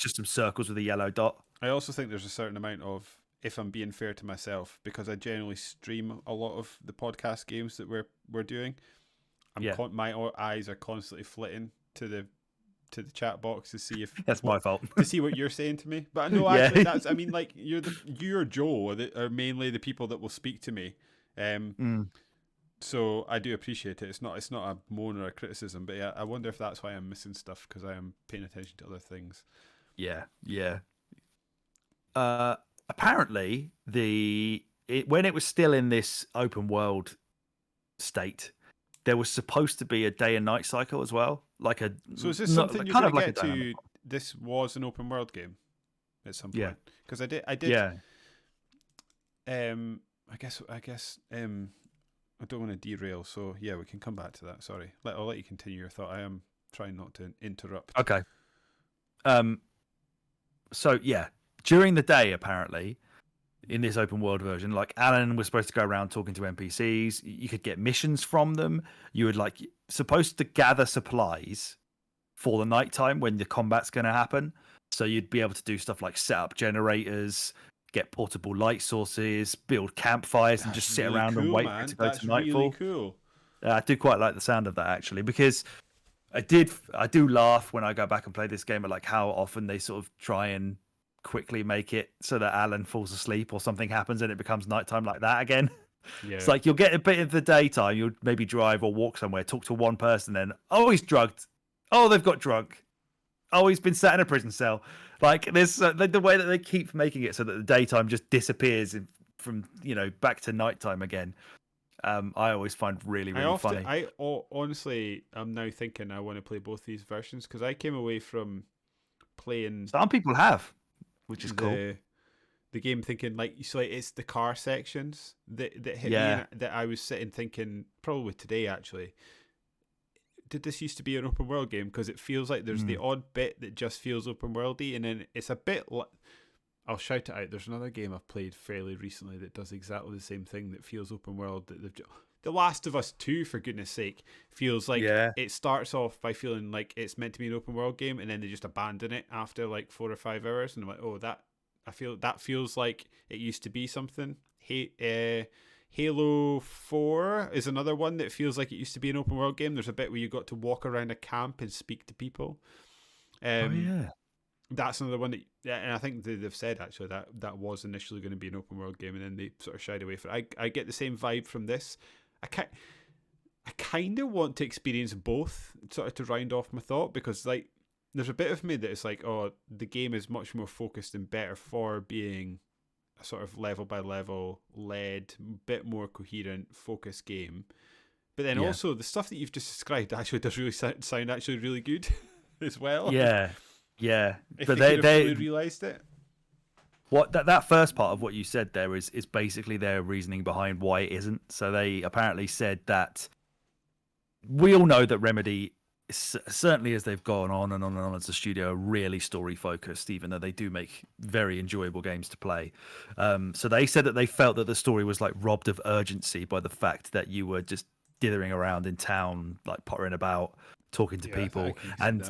just some circles with a yellow dot. I also think there's a certain amount of, if I'm being fair to myself, because I generally stream a lot of the podcast games that we're doing. My eyes are constantly flitting to the chat box to see if that's my fault, to see what you're saying to me. But no, actually, like you're Joe are mainly the people that will speak to me. So I do appreciate it. It's not a moan or a criticism, but yeah, I wonder if that's why I'm missing stuff, because I am paying attention to other things. Yeah. Apparently, when it was still in this open world state, there was supposed to be a day and night cycle as well. So is this something you're going to get to? This was an open world game at some point. Because I did. Yeah. I guess. I don't want to derail, so yeah, we can come back to that. Sorry, I'll let you continue your thought. I am trying not to interrupt. Okay. So yeah, during the day, apparently, in this open world version, like Alan was supposed to go around talking to NPCs. You could get missions from them. You would supposed to gather supplies for the nighttime when the combat's going to happen. So you'd be able to do stuff like set up generators, get portable light sources, build campfires, and just sit around and wait for it to go to nightfall. Really cool. I do quite like the sound of that, actually, because I do laugh when I go back and play this game at like how often they sort of try and quickly make it so that Alan falls asleep or something happens and it becomes nighttime like that again. Yeah. It's like you'll get a bit of the daytime, you'll maybe drive or walk somewhere, talk to one person, then he's drugged. Oh, they've got drunk. Oh, he's been sat in a prison cell. Like there's the way that they keep making it so that the daytime just disappears from back to nighttime again. I always find really funny. I honestly, I'm now thinking I want to play both these versions, because I came away from playing. Some people have, which is cool. The game thinking it's the car sections that hit me, that I was sitting thinking probably today actually. Did this used to be an open world game? Because it feels like there's the odd bit that just feels open worldy, and then it's a bit. I'll shout it out. There's another game I've played fairly recently that does exactly the same thing, that feels open world. The Last of Us 2, for goodness sake, feels like it starts off by feeling like it's meant to be an open world game, and then they just abandon it after like 4 or 5 hours, and I'm like, that feels like it used to be something. Halo 4 is another one that feels like it used to be an open world game. There's a bit where you got to walk around a camp and speak to people. That's another one and I think they've said actually that was initially going to be an open world game, and then they sort of shied away from it. I get the same vibe from this. I kind of want to experience both, sort of to round off my thought, because like there's a bit of me that is like, the game is much more focused and better for being a sort of level by level led, bit more coherent, focused game. But then Yeah. also the stuff that you've just described actually does really sound actually really good as well. Yeah, If but they could have they fully realised it. what that first part of what you said there is basically their reasoning behind why it isn't. So they apparently said that we all know that Remedy, certainly as they've gone on and on and on as a studio, are really story focused, even though they do make very enjoyable games to play. So they said that they felt that the story was like robbed of urgency by the fact that you were just dithering around in town, like pottering about, talking to Yeah, I people, can see and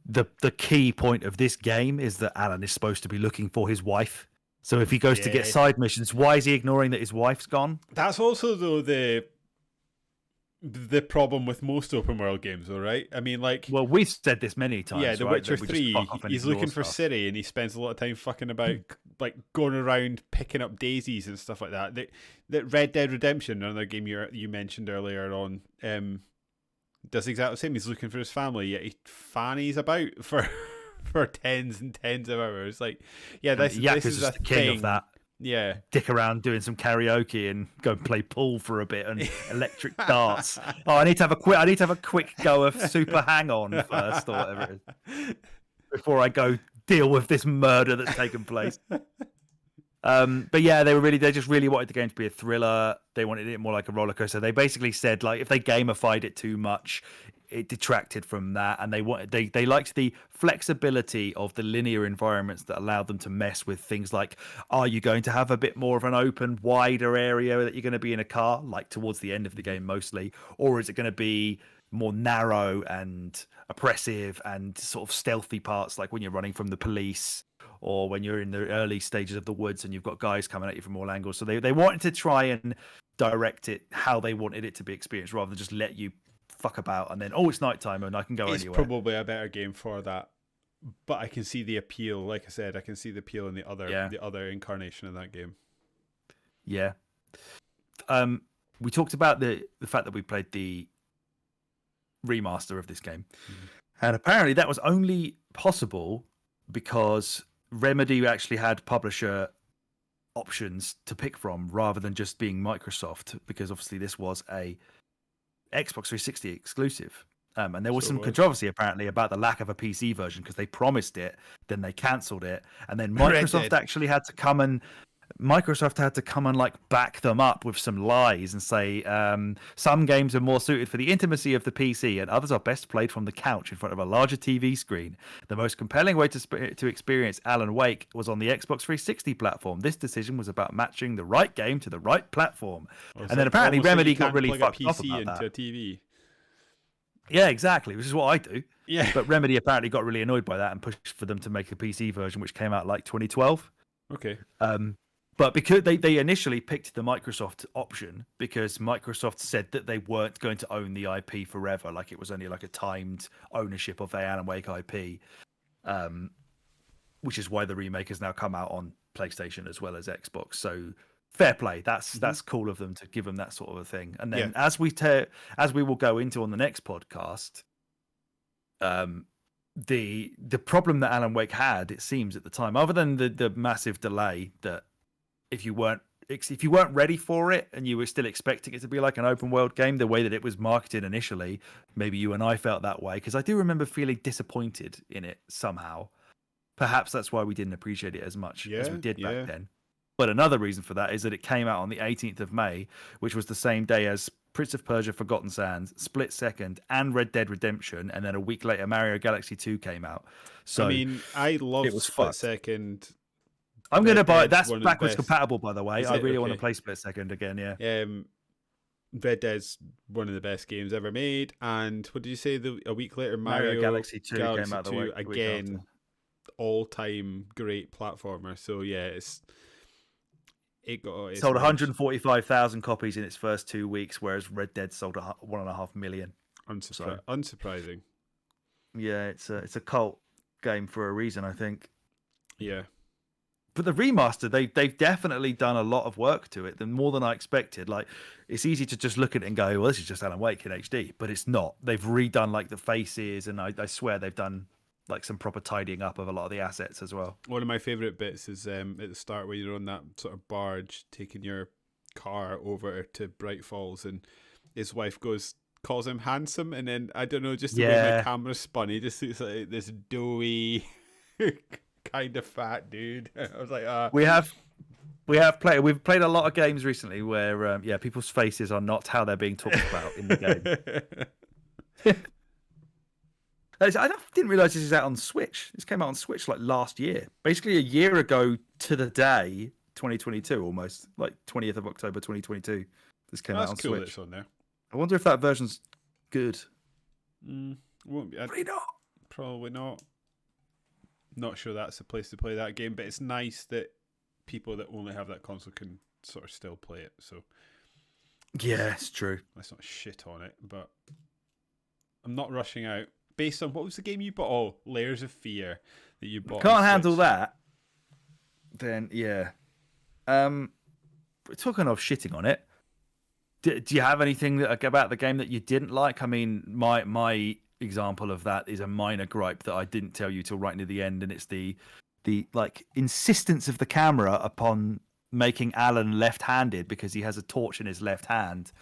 that. the key point of this game is that Alan is supposed to be looking for his wife. So if he goes to get Yeah. side missions, why is he ignoring that his wife's gone? That's also though the problem with most open world games, all right. I mean, like, Well, we've said this many times. yeah, The right? Witcher That we just 3, fuck off and he's ignore looking for stuff. Ciri, and he spends a lot of time fucking about, like, going around picking up daisies and stuff like that. That Red Dead Redemption, another game you mentioned earlier on, does exactly the same. He's looking for his family, yet he fannies about for tens and tens of hours. Like, yeah, this is Yakuza's a the king thing. of that. Yeah. Dick around doing some karaoke and go and play pool for a bit and electric darts. Oh, I need to have a quick go of Super Hang On first, or whatever it is, before I go deal with this murder that's taken place. But yeah, they just really wanted the game to be a thriller. They wanted it more like a roller coaster. They basically said, like, if they gamified it too much, it detracted from that, and they liked the flexibility of the linear environments that allowed them to mess with things like, are you going to have a bit more of an open, wider area that you're going to be in a car, like towards the end of the game mostly, or is it going to be more narrow and oppressive and sort of stealthy parts, like when you're running from the police or when you're in the early stages of the woods and you've got guys coming at you from all angles. So they wanted to try and direct it how they wanted it to be experienced, rather than just let you fuck about and then, oh, it's nighttime and I can go It's anywhere. probably a better game for that, but I can see the appeal. Like I said, I can see the appeal in the other incarnation of that game. Yeah. We talked about the fact that we played the remaster of this game, and apparently that was only possible because Remedy actually had publisher options to pick from rather than just being Microsoft, because obviously this was a Xbox 360 exclusive. And there was some controversy apparently about the lack of a PC version, because they promised it, then they cancelled it, and then Microsoft actually had to come and like back them up with some lies and say some games are more suited for the intimacy of the PC and others are best played from the couch in front of a larger TV screen. The most compelling way to experience Alan Wake was on the Xbox 360 platform. This decision was about matching the right game to the right platform. And then apparently Remedy got really fucked off about that. Into a TV. Yeah, exactly, which is what I do. Yeah. But Remedy apparently got really annoyed by that and pushed for them to make a PC version, which came out like 2012. Okay. But because they initially picked the Microsoft option because Microsoft said that they weren't going to own the IP forever, like it was only like a timed ownership of their Alan Wake IP, which is why the remake has now come out on PlayStation as well as Xbox. So fair play. That's cool of them to give them that sort of a thing. And then as we will go into on the next podcast, the problem that Alan Wake had, it seems at the time, other than the massive delay, that if you weren't ready for it and you were still expecting it to be like an open world game, the way that it was marketed initially, maybe you and I felt that way, because I do remember feeling disappointed in it somehow. Perhaps that's why we didn't appreciate it as much as we did back then. But another reason for that is that it came out on the 18th of May, which was the same day as Prince of Persia Forgotten Sands, Split Second, and Red Dead Redemption, and then a week later Mario Galaxy 2 came out. So I mean, I love Split Second. I'm going to buy it. That's backwards compatible, by the way. I really want to play Split Second again, yeah. Red Dead's one of the best games ever made. And what did you say? A week later, Mario Galaxy 2 came out again, all-time great platformer. So yeah, it sold 145,000 copies in its first 2 weeks, whereas Red Dead sold 1.5 million. Unsurprising. Yeah, it's a cult game for a reason, I think. Yeah. But the remaster, they've definitely done a lot of work to it, more than I expected. Like, it's easy to just look at it and go, well, this is just Alan Wake in HD, but it's not. They've redone like the faces, and I swear they've done like some proper tidying up of a lot of the assets as well. One of my favourite bits is at the start where you're on that sort of barge taking your car over to Bright Falls, and his wife calls him handsome, and then I don't know, just the way my camera spun, he just looks like this doughy, kind of fat dude. I was like, we've played a lot of games recently where people's faces are not how they're being talked about in the game. I didn't realize this is out on Switch. This came out on Switch like last year, basically a year ago to the day, 2022, almost like 20th of October 2022. This came out on cool. Switch. It's on there. I wonder if that version's good. Won't be. Probably not. Probably not. Not sure that's the place to play that game, but it's nice that people that only have that console can sort of still play it. So yeah, it's true. Let's not shit on it, but I'm not rushing out. Based on what was the game you bought? Oh, Layers of Fear that you bought. Can't handle that. Then yeah. Talking of shitting on it, do you have anything about the game that you didn't like? I mean, my example of that is a minor gripe that I didn't tell you till right near the end, and it's the like insistence of the camera upon making Alan left-handed because he has a torch in his left hand.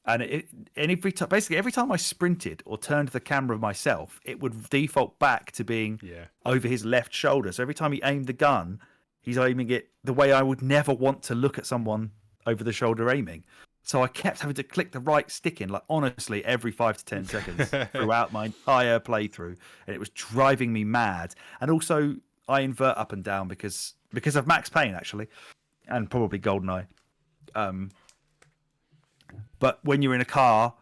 And every time I sprinted or turned the camera myself, it would default back to being over his left shoulder. So every time he aimed the gun, he's aiming it the way I would never want to look at someone over the shoulder aiming. So I kept having to click the right stick in, like honestly, every 5 to 10 seconds throughout my entire playthrough. And it was driving me mad. And also, I invert up and down because of Max Payne, actually, and probably GoldenEye. But when you're in a car,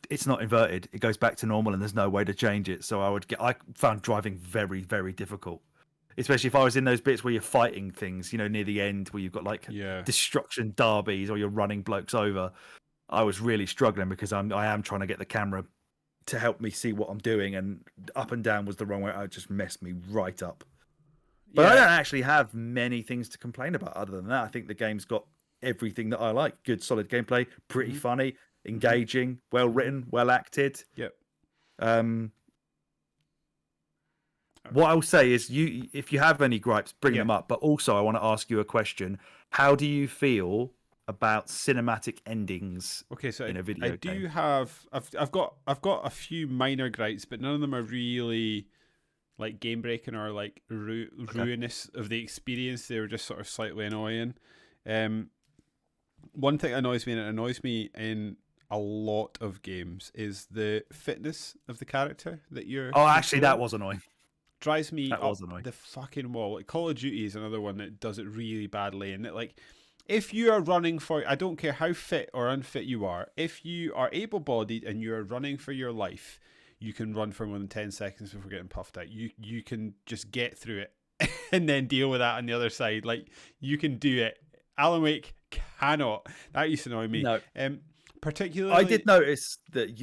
it's not inverted. It goes back to normal, and there's no way to change it. So I found driving very, very difficult, especially if I was in those bits where you're fighting things, you know, near the end where you've got like destruction derbies or you're running blokes over. I was really struggling because I am trying to get the camera to help me see what I'm doing, and up and down was the wrong way. It just messed me right up. But I don't actually have many things to complain about other than that. I think the game's got everything that I like. Good, solid gameplay, pretty funny, engaging, well written, well acted. Yep. What I'll say is, if you have any gripes, bring them up. But also, I want to ask you a question. How do you feel about cinematic endings? Okay, so in a video I game? do have. I've got a few minor gripes, but none of them are really like game breaking or like ruinous of the experience. They were just sort of slightly annoying. One thing annoys me, and it annoys me in a lot of games, is the fitness of the character that you're. Oh, actually, that was annoying. Drives me up the fucking wall. Like Call of Duty is another one that does it really badly, and that like, if you are running for, I don't care how fit or unfit you are, if you are able-bodied and you are running for your life, you can run for more than 10 seconds before getting puffed out. You can just get through it and then deal with that on the other side. Like, you can do it. Alan Wake cannot. That used to annoy me. No. Particularly, I did notice that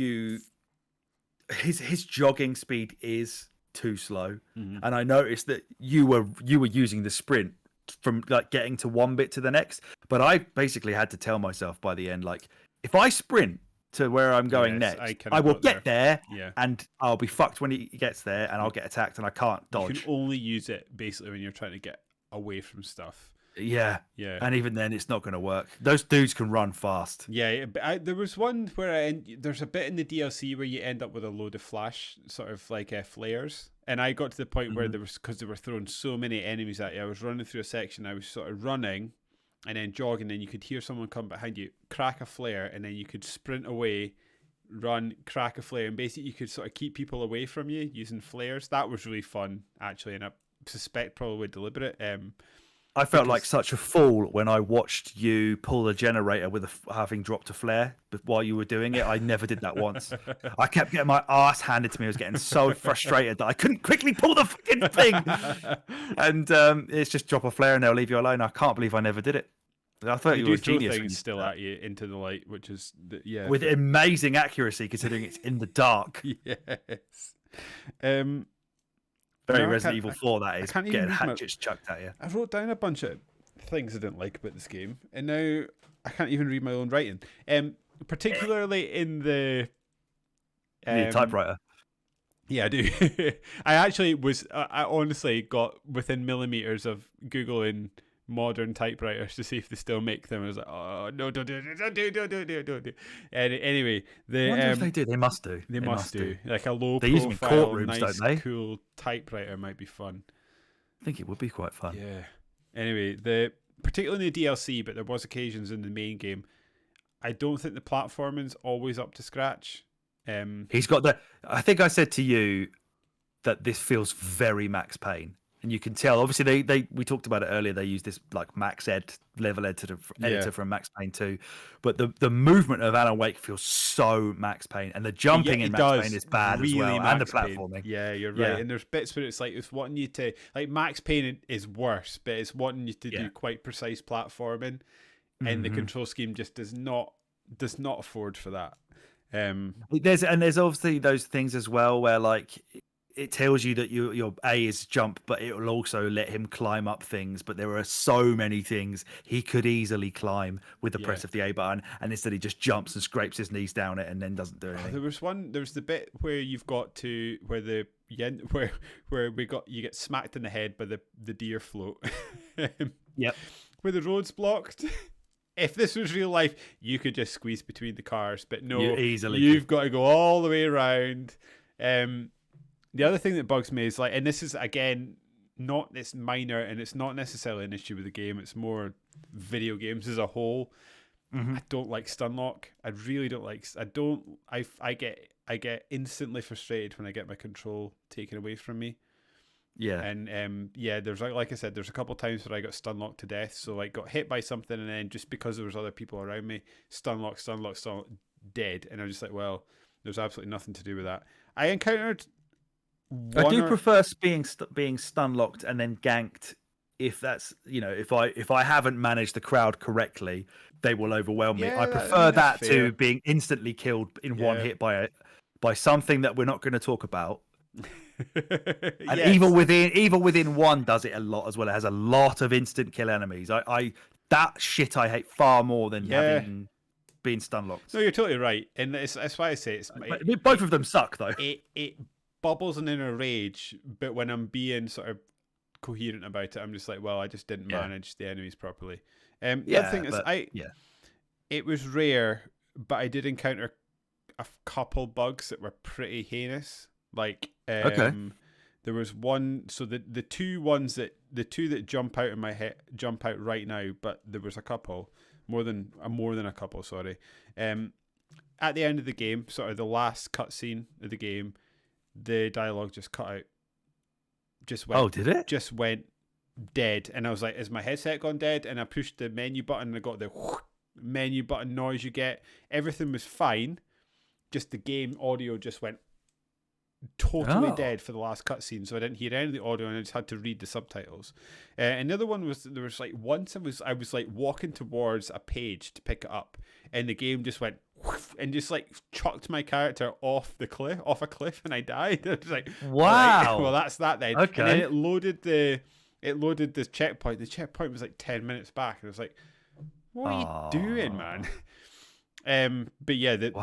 his jogging speed is too slow, and I noticed that you were using the sprint from like getting to one bit to the next. But I basically had to tell myself by the end, like, if I sprint to where I'm going next, I will get there, and I'll be fucked when he gets there, and I'll get attacked, and I can't dodge. You can only use it basically when you're trying to get away from stuff. Yeah. And even then, it's not going to work. Those dudes can run fast. Yeah, but there was one where there's a bit in the DLC where you end up with a load of flash, sort of like flares. And I got to the point where because they were throwing so many enemies at you, I was running through a section, I was sort of running and then jogging, and you could hear someone come behind you, crack a flare, and then you could sprint away, run, crack a flare, and basically you could sort of keep people away from you using flares. That was really fun, actually, and I suspect probably deliberate. I felt like such a fool when I watched you pull the generator with having dropped a flare while you were doing it. I never did that once. I kept getting my ass handed to me. I was getting so frustrated that I couldn't quickly pull the fucking thing. And it's just drop a flare and they'll leave you alone. I can't believe I never did it. I thought you were a genius. Things still at you into the light, which is with amazing accuracy considering it's in the dark. Yes. Very Resident Evil 4, that is. Getting hatchets chucked at you. I wrote down a bunch of things I didn't like about this game, and now I can't even read my own writing. Particularly in the typewriter. Yeah, I do. I honestly got within millimeters of Googling modern typewriters to see if they still make them. I was like, oh no, don't do it, don't do it. Anyway, I wonder if they do. They must do. They must do. Like a low They use them in profile, courtrooms, nice, don't they? cool typewriter might be fun. I think it would be quite fun. Yeah. Anyway, particularly in the DLC, but there was occasions in the main game. I don't think the platforming's always up to scratch. He's got the. I think I said to you that this feels very Max Payne, and you can tell. Obviously, we talked about it earlier. They use this like Max Ed level editor from Max Payne 2, but the movement of Alan Wake feels so Max Payne, and the jumping in Max Payne is bad as well, and the platforming. Yeah, you're right. And there's bits where it's like it's wanting you to like Max Payne is worse, but it's wanting you to do quite precise platforming, and the control scheme just does not afford for that. There's obviously those things as well where like it tells you that your A is jump, but it will also let him climb up things. But there are so many things he could easily climb with the press of the A button, and instead he just jumps and scrapes his knees down it and then doesn't do anything. There's the bit where you've got to where you get smacked in the head by the deer float. Yep. Where the road's blocked. If this was real life, you could just squeeze between the cars, but no, you've got to go all the way around. The other thing that bugs me is like, and this is again not this minor, and it's not necessarily an issue with the game. It's more video games as a whole. I don't like stun lock. I really don't like. I get instantly frustrated when I get my control taken away from me. Yeah, and there's like I said, there's a couple of times where I got stun locked to death. So like got hit by something, and then just because there was other people around me, stun lock, dead. And I was just like, well, there's absolutely nothing to do with that. I encountered. I do prefer being stun locked and then ganked. If that's if I haven't managed the crowd correctly, they will overwhelm me. I prefer that to being instantly killed in one hit by something that we're not going to talk about. And Evil Within 1 does it a lot as well. It has a lot of instant kill enemies. That shit I hate far more than having been stun locked. No, you're totally right, and that's why I say both of them suck though. It bubbles an inner rage, but when I'm being sort of coherent about it, I'm just like, well, I just didn't manage the enemies properly. The other thing is, it was rare, but I did encounter a couple bugs that were pretty heinous. Like, there was one. So the two that jump out in my head jump out right now, but there was a couple, more than a couple. Sorry. At the end of the game, sort of the last cutscene of the game, the dialogue just cut out. Just went. Oh, did it? Just went dead, and I was like, "Is my headset gone dead?" And I pushed the menu button, and I got the menu button noise you get. Everything was fine. Just the game audio just went totally dead for the last cutscene, so I didn't hear any of the audio, and I just had to read the subtitles. And the other one was there was like once I was like walking towards a page to pick it up, and the game just went and just like chucked my character off a cliff, and I died. I was like, wow, right, well that's that then. Okay. And then it loaded the checkpoint. The checkpoint was like 10 minutes back, and I was like, what are you doing, man? But yeah, the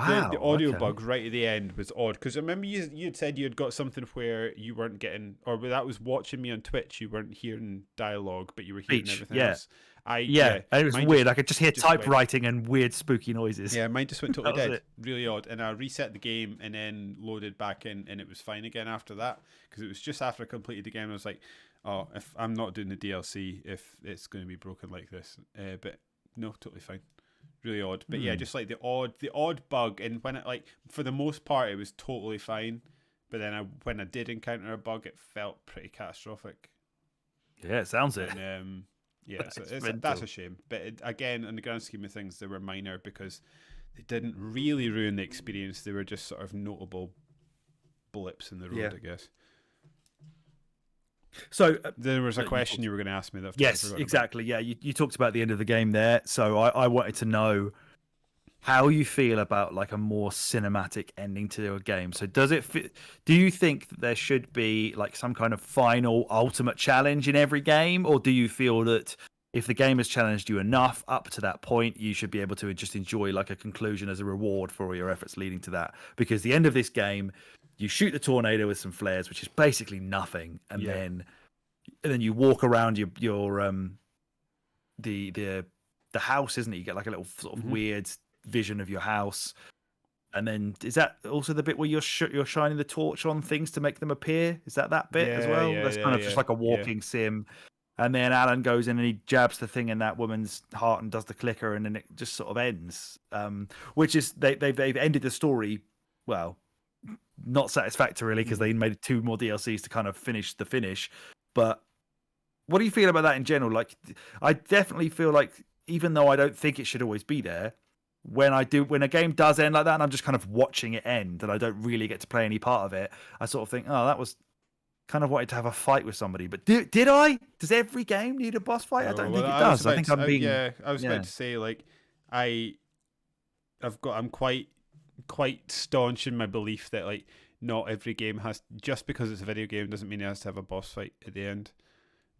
audio bug right at the end was odd, because I remember you'd said you had got something where you weren't getting, or that was watching me on Twitch, you weren't hearing dialogue, but you were hearing everything else. And it was weird. I could just hear typewriting and weird spooky noises. Yeah, mine just went totally dead. Really odd. And I reset the game and then loaded back in, and it was fine again after that, because it was just after I completed the game. I was like, oh, if I'm not doing the DLC, if it's going to be broken like this. But no, totally fine. Really odd. But yeah, just like the odd bug, and when it, like, for the most part it was totally fine, but then when I did encounter a bug, it felt pretty catastrophic. Yeah, it sounds it. And that's a shame. But again, in the grand scheme of things, they were minor because they didn't really ruin the experience. They were just sort of notable blips in the road, I guess. So there was a question you were going to ask me. Yes, exactly. Yeah, you talked about the end of the game there. So I wanted to know how you feel about like a more cinematic ending to a game. So do you think that there should be like some kind of final ultimate challenge in every game, or do you feel that if the game has challenged you enough up to that point, you should be able to just enjoy like a conclusion as a reward for all your efforts leading to that? Because the end of this game, you shoot the tornado with some flares, which is basically nothing, and then you walk around your the house, isn't it? You get like a little sort of weird vision of your house. And then is that also the bit where you're shining the torch on things to make them appear? Is that bit as well? That's kind of just like a walking sim. And then Alan goes in and he jabs the thing in that woman's heart and does the clicker, and then it just sort of ends. Which is they've ended the story, well, not satisfactorily, because they made 2 more DLCs to kind of finish the finish. But what do you feel about that in general? Like, I definitely feel like, even though I don't think it should always be there, when a game does end like that and I'm just kind of watching it end and I don't really get to play any part of it, I sort of think, oh, that was kind of wanted to have a fight with somebody. But did I? Does every game need a boss fight? I don't think it does. I think I'm being... I was about to say, like, I'm quite staunch in my belief that, like, not every game has, just because it's a video game doesn't mean it has to have a boss fight at the end.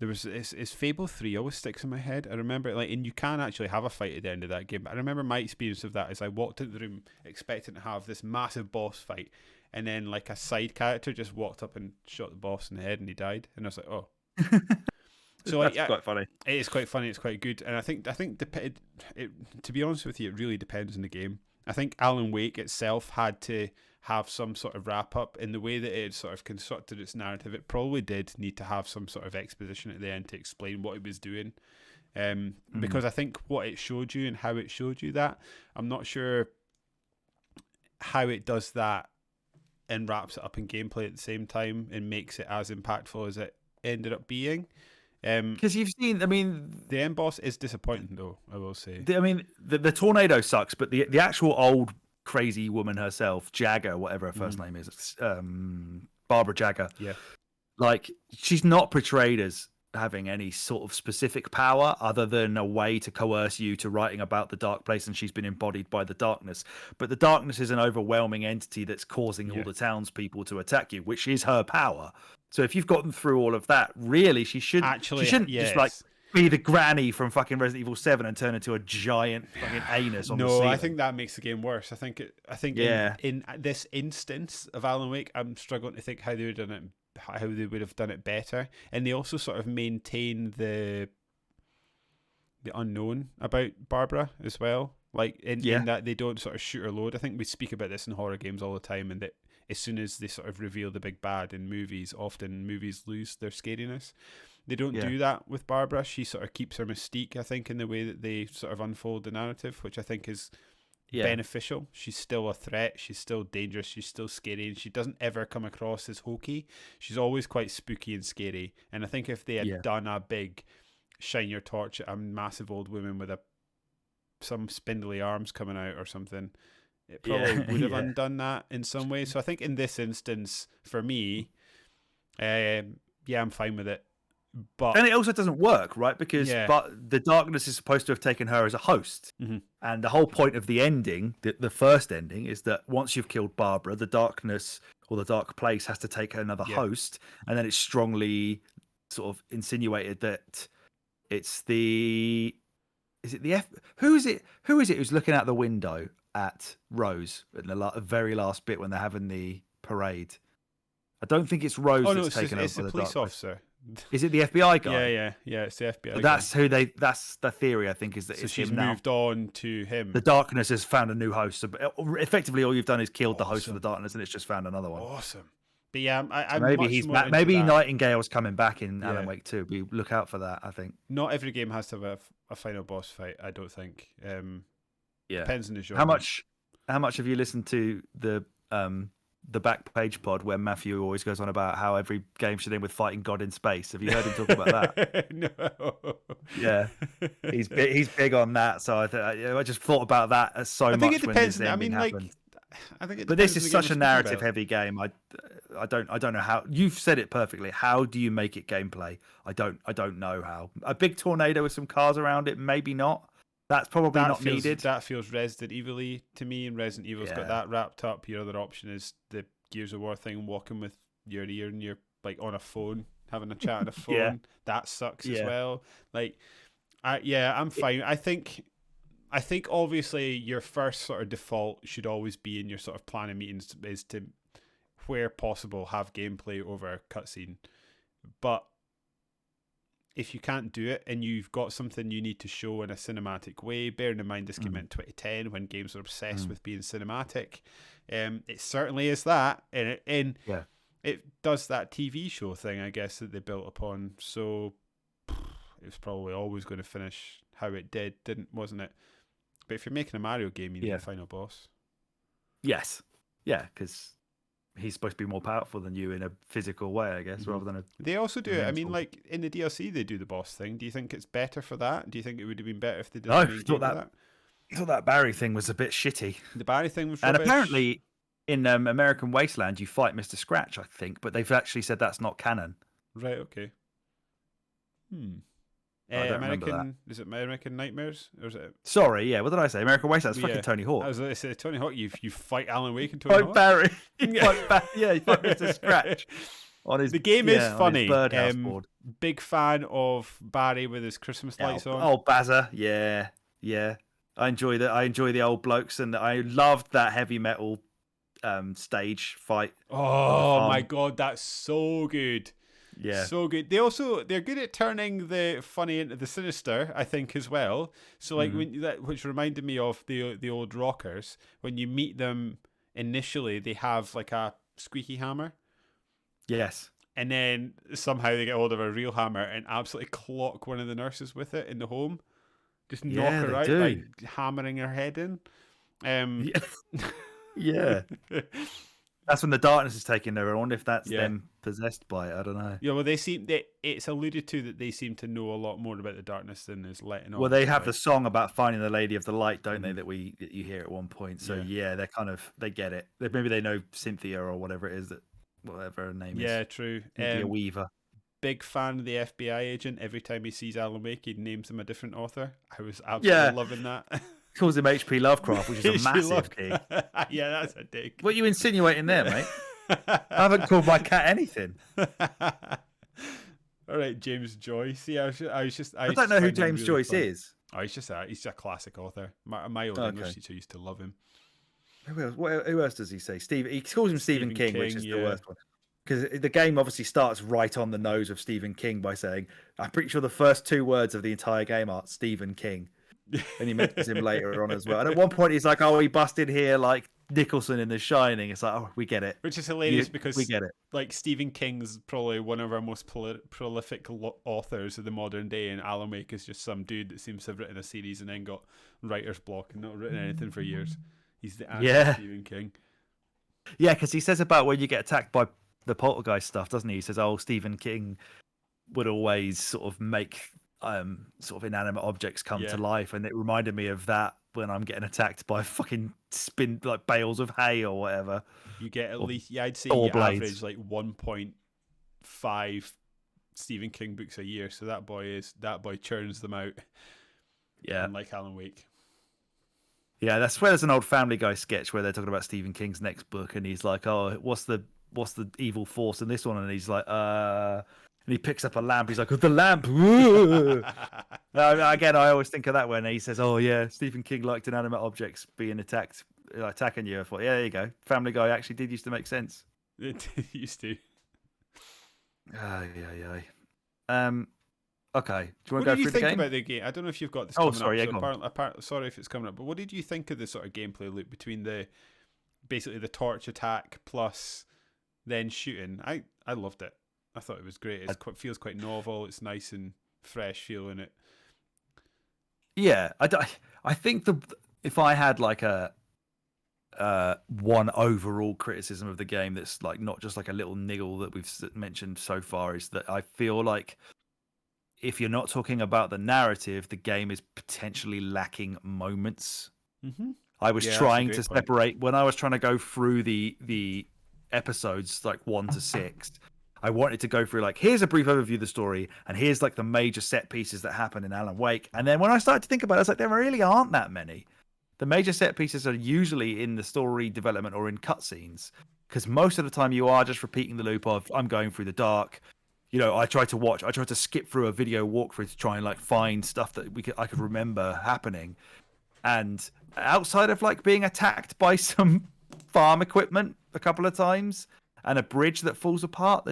It's Fable 3 always sticks in my head. I remember, like, and you can actually have a fight at the end of that game, but I remember my experience of that is I walked into the room expecting to have this massive boss fight, and then, like, a side character just walked up and shot the boss in the head and he died, and I was like, oh. So, like, that's quite funny. It is quite funny, it's quite good, and I think to be honest with you, it really depends on the game. I think Alan Wake itself had to have some sort of wrap up in the way that it had sort of constructed its narrative. It probably did need to have some sort of exposition at the end to explain what it was doing, because I think what it showed you and how it showed you that, I'm not sure how it does that and wraps it up in gameplay at the same time and makes it as impactful as it ended up being. Because you've seen, I mean, the end boss is disappointing, though, I will say. The tornado sucks, but the actual old crazy woman herself, Jagger, whatever her first name is, Barbara Jagger. Yeah, like, she's not portrayed as having any sort of specific power other than a way to coerce you to writing about the dark place, and she's been embodied by the darkness. But the darkness is an overwhelming entity that's causing all the townspeople to attack you, which is her power. So if you've gotten through all of that, really, she shouldn't just like be the granny from fucking Resident Evil 7 and turn into a giant fucking anus on the ceiling. No, I think that makes the game worse. I think in this instance of Alan Wake, I'm struggling to think how they would have done it better. And they also sort of maintain the unknown about Barbara as well. Like in that they don't sort of shoot her load. I think we speak about this in horror games all the time, and that as soon as they sort of reveal the big bad in movies, often movies lose their scariness. They don't do that with Barbara. She sort of keeps her mystique, I think, in the way that they sort of unfold the narrative, which I think is beneficial. She's still a threat. She's still dangerous. She's still scary, and she doesn't ever come across as hokey. She's always quite spooky and scary. And I think if they had done a big shine your torch at a massive old woman with some spindly arms coming out or something, it probably would have undone that in some way. So I think in this instance, for me, I'm fine with it. But and it also doesn't work, right? Because the darkness is supposed to have taken her as a host. And the whole point of the ending, the first ending, is that once you've killed Barbara, the darkness or the dark place has to take another host. And then it's strongly sort of insinuated that it's who is it who's looking out the window at Rose in the very last bit when they're having the parade? I don't think it's Rose that's taken over. It's the police officer. Is it the FBI guy? Yeah. It's the FBI. But that's guy. That's the theory. I think is that it's she's him now. moved on to him. The darkness has found a new host. So effectively, all you've done is killed the host of the darkness, and it's just found another one. Awesome. But yeah, maybe Nightingale's coming back in Alan Wake 2. We look out for that. I think not every game has to have a final boss fight. I don't think. Depends on the genre. How much have you listened to the back page pod where Matthew always goes on about how every game should end with fighting God in space? Have you heard him talk about that? No. Yeah, he's big on that. So I just thought about that as so much. I think it depends. When this ending happened. I think it. But this is such a narrative heavy game. I don't know how. You've said it perfectly. How do you make it gameplay? I don't know how. A big tornado with some cars around it, maybe not. That's probably not needed. That feels Resident Evil-y to me, and Resident Evil's got that wrapped up. Your other option is the Gears of War thing, walking with your ear and you're like on a phone, having a chat on a phone. That sucks as well. Like, I'm fine. I think obviously your first sort of default should always be in your sort of planning meetings is to, where possible, have gameplay over a cutscene. But if you can't do it and you've got something you need to show in a cinematic way, bearing in mind this came out in 2010 when games were obsessed with being cinematic, it certainly is that, and it does that TV show thing, I guess, that they built upon. So it was probably always going to finish how it wasn't it? But if you're making a Mario game, you need a final boss. Yes. Yeah, because he's supposed to be more powerful than you in a physical way, I guess, rather than a... They also do it. I mean, like, in the DLC, they do the boss thing. Do you think it's better for that? Do you think it would have been better if they did I that? thought that Barry thing was a bit shitty. The Barry thing was rubbish. And apparently, in American Wasteland, you fight Mr. Scratch, I think, but they've actually said that's not canon. Right, okay. I don't remember that. Is it American Nightmares? Or is it... Sorry, yeah. What did I say? American Wasteland. That's fucking Tony Hawk. I was going to say Tony Hawk. You fight Alan Wake and Tony Hawk. Barry. You fight Mr. Scratch. The game is funny. Big fan of Barry with his Christmas lights on. Oh, Bazza. Yeah. I enjoy the old blokes, and I loved that heavy metal stage fight. Oh my god, that's so good. Yeah, so good. They're good at turning the funny into the sinister, I think, as well. So like which reminded me of the old rockers. When you meet them initially, they have like a squeaky hammer. Yes. And then somehow they get hold of a real hammer and absolutely clock one of the nurses with it in the home. Just knock her out by hammering her head in. Yeah. That's when the darkness is taking over. I wonder if that's them possessed by it. I don't know. Yeah, well, it's alluded to that they seem to know a lot more about the darkness than is letting on. Well, they have the song about finding the Lady of the Light, don't they? That you hear at one point. So they're they get it. Maybe they know Cynthia or whatever it is whatever her name is. Yeah, true. Cynthia Weaver. Big fan of the FBI agent. Every time he sees Alan Wake, he names him a different author. I was absolutely loving that. Calls him H.P. Lovecraft, which is a massive key. Yeah, that's a dig. What are you insinuating there, mate? I haven't called my cat anything. All right, James Joyce. Yeah, I don't know who James Joyce is. Oh, he's a classic author. My old English teacher used to love him. Who else does he say? He calls him Stephen King, which is the worst one. Because the game obviously starts right on the nose of Stephen King by saying, I'm pretty sure the first two words of the entire game are Stephen King. And he mentions him later on as well. And at one point he's like, oh, he busted here like Nicholson in The Shining. It's like, oh, we get it. Which is hilarious because we get it. Like Stephen King's probably one of our most prolific authors of the modern day, and Alan Wake is just some dude that seems to have written a series and then got writer's block and not written anything for years. He's the Stephen King. Yeah, because he says about when you get attacked by the poltergeist stuff, doesn't he? He says, oh, Stephen King would always sort of make sort of inanimate objects come to life, and it reminded me of that when I'm getting attacked by fucking like bales of hay or whatever. You get at least, I'd say you average like 1.5 Stephen King books a year, so that boy churns them out. Yeah, like Alan Wake. Yeah, that's where there's an old Family Guy sketch where they're talking about Stephen King's next book, and he's like, "Oh, what's the evil force in this one?" And he's like, and he picks up a lamp. He's like, the lamp. Again, I always think of that when he says, oh, yeah, Stephen King liked inanimate objects being attacking you. I thought, yeah, there you go. Family Guy actually did used to make sense. It used to. Okay. Do you want to go through the game? What did you think about the game? I don't know if you've got this coming up. Sorry if it's coming up, but what did you think of the sort of gameplay loop between basically the torch attack plus then shooting? I loved it. I thought it was great. It feels quite novel. It's nice and fresh feeling it. Yeah, I think if I had like a one overall criticism of the game that's like not just like a little niggle that we've mentioned so far, is that I feel like if you're not talking about the narrative, the game is potentially lacking moments. Mm-hmm. I was trying to separate when I was trying to go through the episodes like 1 to 6. I wanted to go through like, here's a brief overview of the story, and here's like the major set pieces that happen in Alan Wake. And then when I started to think about it, I was like, there really aren't that many. The major set pieces are usually in the story development or in cutscenes, because most of the time you are just repeating the loop of, I'm going through the dark. You know, I tried to skip through a video walkthrough to try and like find stuff that I could remember happening. And outside of like being attacked by some farm equipment a couple of times and a bridge that falls apart,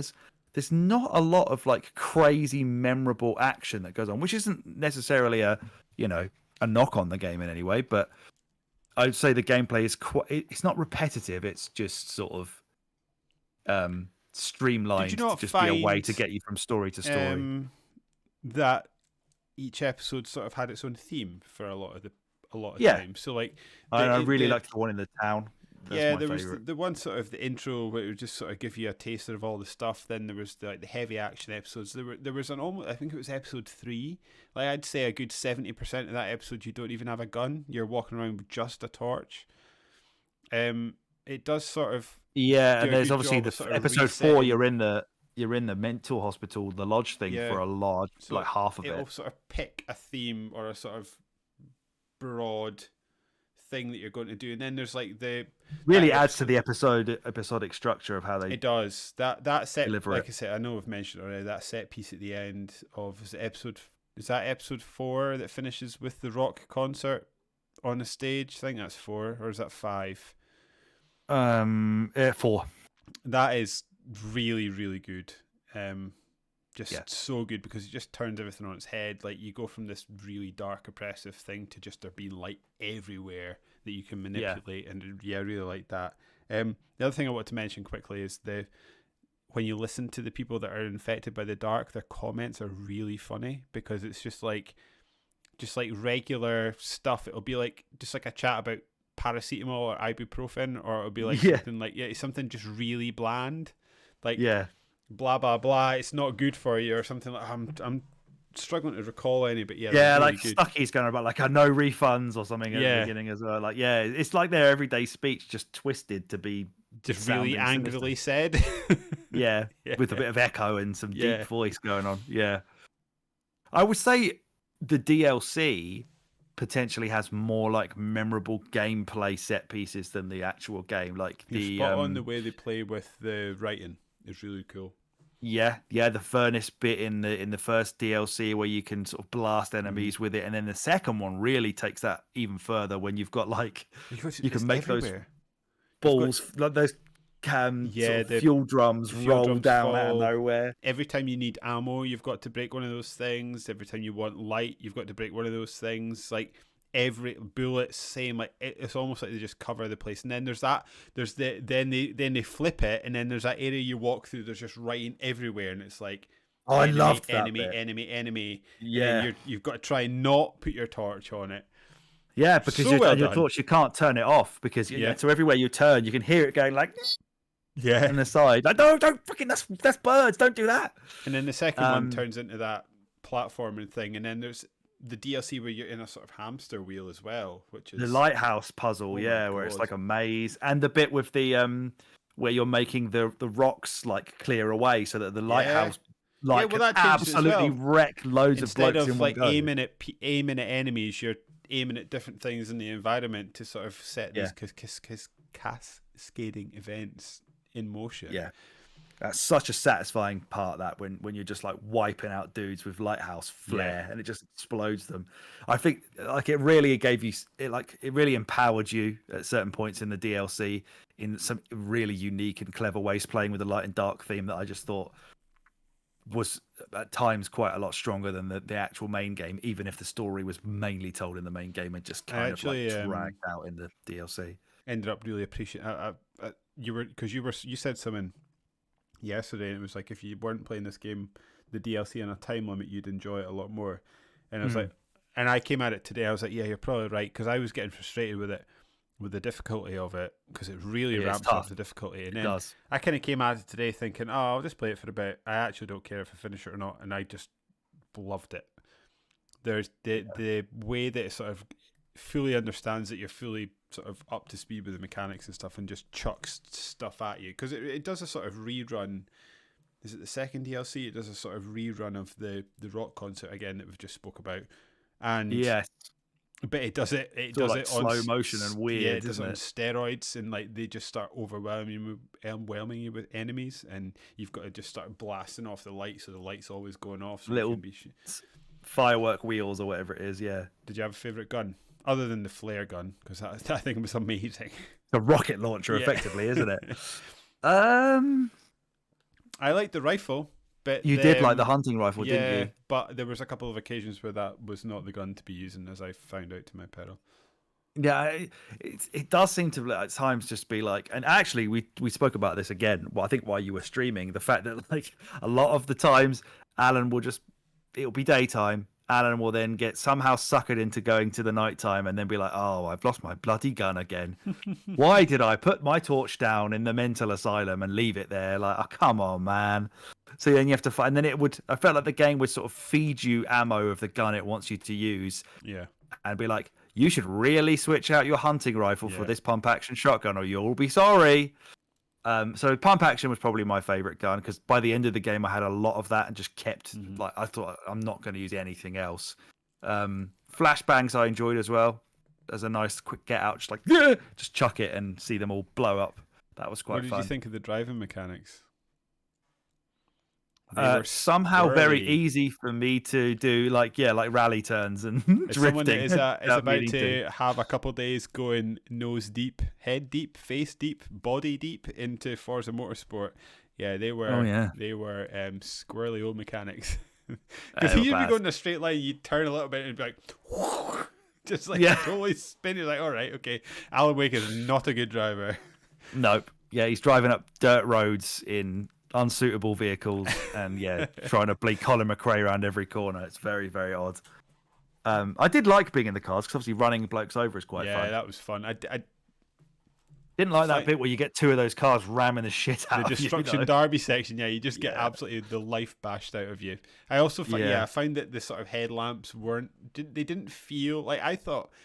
there's not a lot of like crazy memorable action that goes on, which isn't necessarily a knock on the game in any way, but I'd say the gameplay is it's not repetitive. It's just sort of streamlined Did you to not just be a way find to get you from story to story. That each episode sort of had its own theme for a lot of Yeah. time? So like, I really liked the one in the town. That's there my was favorite. the one sort of the intro where it would just sort of give you a taster of all the stuff. Then there was the heavy action episodes. There was an almost, I think it was episode 3. Like I'd say a good 70% of that episode you don't even have a gun. You're walking around with just a torch. It does sort of and there's obviously the episode 4. You're in the mental hospital, the lodge thing for a large half of it. It'll sort of pick a theme or a sort of broad thing that you're going to do, and then there's like really adds to the episodic structure of how they. It does that set. Like it. I said, I know I've mentioned already that set piece at the end of episode 4 that finishes with the rock concert on a stage. I think that's 4, or is that 5? 4. That is really, really good. So good, because it just turns everything on its head. Like you go from this really dark, oppressive thing to just there being light everywhere that you can manipulate, and I really like that. The other thing I want to mention quickly is when you listen to the people that are infected by the dark, their comments are really funny, because it's just like regular stuff. It'll be like just like a chat about paracetamol or ibuprofen, or it'll be like something just really bland, like blah blah blah, it's not good for you, or something like. I'm struggling to recall any, but really like good. Stucky's going about like no refunds or something at the beginning as well. Like it's like their everyday speech just twisted to be just really angrily said. With a bit of echo and some deep voice going on. I would say the DLC potentially has more like memorable gameplay set pieces than the actual game. Like the spot on the way they play with the writing is really cool. The furnace bit in the first DLC where you can sort of blast enemies with it, and then the second one really takes that even further when you've got like you can make everywhere. Those balls, like those fuel drums roll down out of nowhere. Every time you need ammo, you've got to break one of those things. Every time you want light, you've got to break one of those things. Like every bullet, same. Like it's almost like they just cover the place. And then then they flip it, and then there's that area you walk through. There's just writing everywhere, and it's like I love that enemy. Yeah, and you've got to try and not put your torch on it. Yeah, because your torch, you can't turn it off, because so everywhere you turn, you can hear it going like. On the side, like don't freaking that's birds, don't do that. And then the second one turns into that platforming thing, and then there's the DLC where you're in a sort of hamster wheel as well, which is the lighthouse puzzle, where it's like a maze, and the bit with the where you're making the rocks like clear away so that the lighthouse can absolutely wreck loads of blokes instead of like aiming at enemies, you're aiming at different things in the environment to sort of set these cascading events in motion. That's such a satisfying part, that when you're just like wiping out dudes with lighthouse flare and it just explodes them. I think like it really gave you it really empowered you at certain points in the DLC in some really unique and clever ways, playing with the light and dark theme that I just thought was at times quite a lot stronger than the actual main game, even if the story was mainly told in the main game and just kind of dragged out in the DLC. Ended up really appreciating you said something yesterday, and it was like if you weren't playing this game, the DLC on a time limit, you'd enjoy it a lot more. And I was like, and I came at it today, I was like, yeah, you're probably right, because I was getting frustrated with it, with the difficulty of it, because it really ramps up the difficulty. And then I kind of came at it today thinking, I'll just play it for a bit. I actually don't care if I finish it or not, and I just loved it. There's the way that it sort of fully understands that you're fully sort of up to speed with the mechanics and stuff, and just chucks stuff at you, because it does a sort of rerun. Is it the second DLC? It does a sort of rerun of the rock concert again that we've just spoke about, and but it does it does like it on slow motion and weird. It does it on steroids, and like they just start overwhelming you with enemies, and you've got to just start blasting off the lights, so the light's always going off. So little firework wheels or whatever it is. Yeah. Did you have a favorite gun other than the flare gun? Because I think it was amazing. The rocket launcher, effectively, isn't it? I liked the rifle, but You did like the hunting rifle, yeah, didn't you? but there was a couple of occasions where that was not the gun to be using, as I found out to my peril. Yeah, it does seem to at times just be like, and actually we spoke about this again. Well, I think while you were streaming, the fact that like a lot of the times Alan will it'll be daytime. Alan will then get somehow suckered into going to the nighttime and then be like, oh, I've lost my bloody gun again. Why did I put my torch down in the mental asylum and leave it there? Like, oh, come on, man. So then you have to find, and then I felt like the game would sort of feed you ammo of the gun it wants you to use. Yeah. And be like, you should really switch out your hunting rifle for Yeah. this pump action shotgun or you'll be sorry. So pump action was probably my favorite gun because by the end of the game I had a lot of that and just kept like I thought I'm not going to use anything else. Flashbangs I enjoyed as well. As a nice quick get out, just like just chuck it and see them all blow up. That was quite What did fun. you think of the driving mechanics? Somehow very squirrely. easy for me to do, like rally turns and As drifting. someone that is about meaning to have a couple of days going nose deep, head deep, face deep, body deep into Forza Motorsport, yeah, they were squirrely old mechanics. Because you'd be going in a straight line, you'd turn a little bit and be like, just like totally spin. You're like, all right, okay. Alan Wake is not a good driver. Nope. Yeah, he's driving up dirt roads in unsuitable vehicles and trying to bleed Colin McRae around every corner. It's very, very odd. I did like being in the cars because obviously running blokes over is quite fun. Yeah, that was fun. I didn't like that bit where you get two of those cars ramming the shit out of the Destruction Derby section. Yeah, you just get absolutely the life bashed out of you. I also I found that the sort of headlamps didn't feel like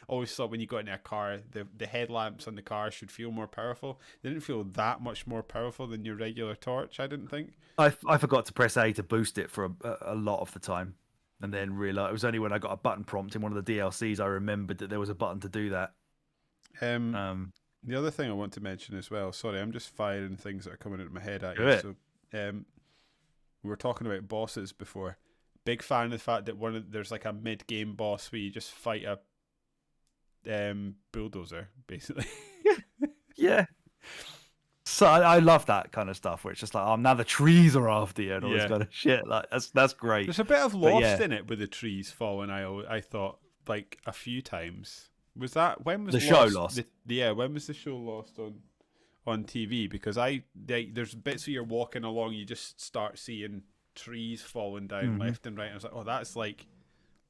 always thought when you got in a car the headlamps on the car should feel more powerful. They didn't feel that much more powerful than your regular torch, I didn't think. I forgot to press A to boost it for a lot of the time, and then realized it was only when I got a button prompt in one of the DLCs I remembered that there was a button to do that. The other thing I want to mention as well, sorry, I'm just firing things that are coming into my head at Do you. it. So, we were talking about bosses before. Big fan of the fact that there's like a mid-game boss where you just fight a bulldozer, basically. Yeah. So I love that kind of stuff where it's just like, oh, now the trees are after you and all this kind of shit. Like that's great. There's a bit of Lost in it with the trees falling. I thought like a few times. Was that when was the show Lost? When was the show Lost on TV? Because there's bits where you're walking along, you just start seeing trees falling down left and right. And I was like, oh, that's like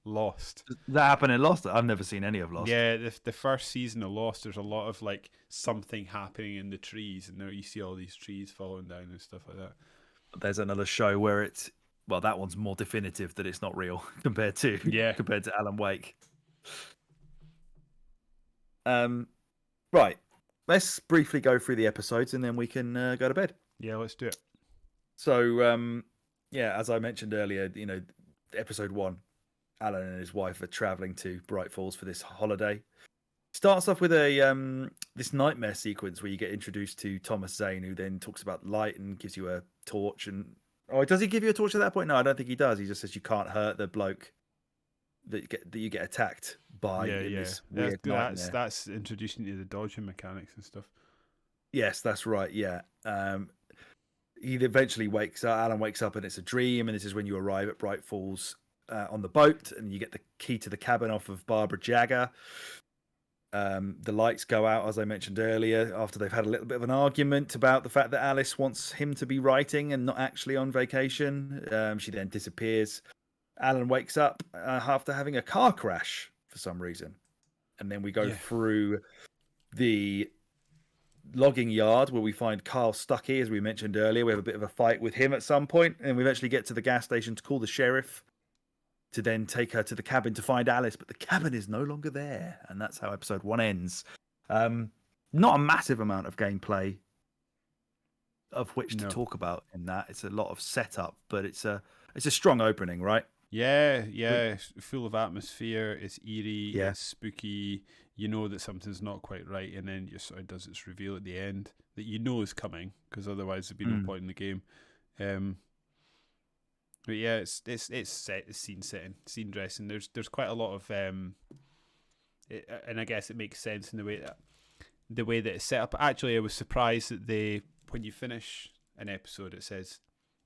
Lost. Does that happen in Lost? I've never seen any of Lost. Yeah, the first season of Lost, there's a lot of like something happening in the trees, and there you see all these trees falling down and stuff like that. There's another show where that one's more definitive that it's not real compared to Alan Wake. Right. Let's briefly go through the episodes and then we can go to bed. Yeah, let's do it. So, as I mentioned earlier, episode 1, Alan and his wife are traveling to Bright Falls for this holiday. Starts off with this nightmare sequence where you get introduced to Thomas Zane, who then talks about light and gives you a torch. And does he give you a torch at that point? No, I don't think he does. He just says you can't hurt the bloke that you get attacked by. This weird nightmare. That's introducing you to the dodging mechanics and stuff. Yes, that's right. Yeah. He eventually Alan wakes up and it's a dream, and this is when you arrive at Bright Falls on the boat, and you get the key to the cabin off of Barbara Jagger. The lights go out, as I mentioned earlier, after they've had a little bit of an argument about the fact that Alice wants him to be writing and not actually on vacation. She then disappears. Alan wakes up after having a car crash for some reason. And then we go through the logging yard where we find Carl Stuckey, as we mentioned earlier. We have a bit of a fight with him at some point, and we eventually get to the gas station to call the sheriff to then take her to the cabin to find Alice, but the cabin is no longer there, and that's how episode 1 ends. Not a massive amount of gameplay of which to talk about in that. It's a lot of setup, but it's a strong opening, right? Yeah, full of atmosphere. It's eerie, Yeah. It's spooky. You know that something's not quite right, and then it just sort of does its reveal at the end that you know is coming, because otherwise there'd be no point in the game. But yeah, it's set, it's scene setting, scene dressing. There's quite a lot of and I guess it makes sense in the way that it's set up. Actually, I was surprised that when you finish an episode, it says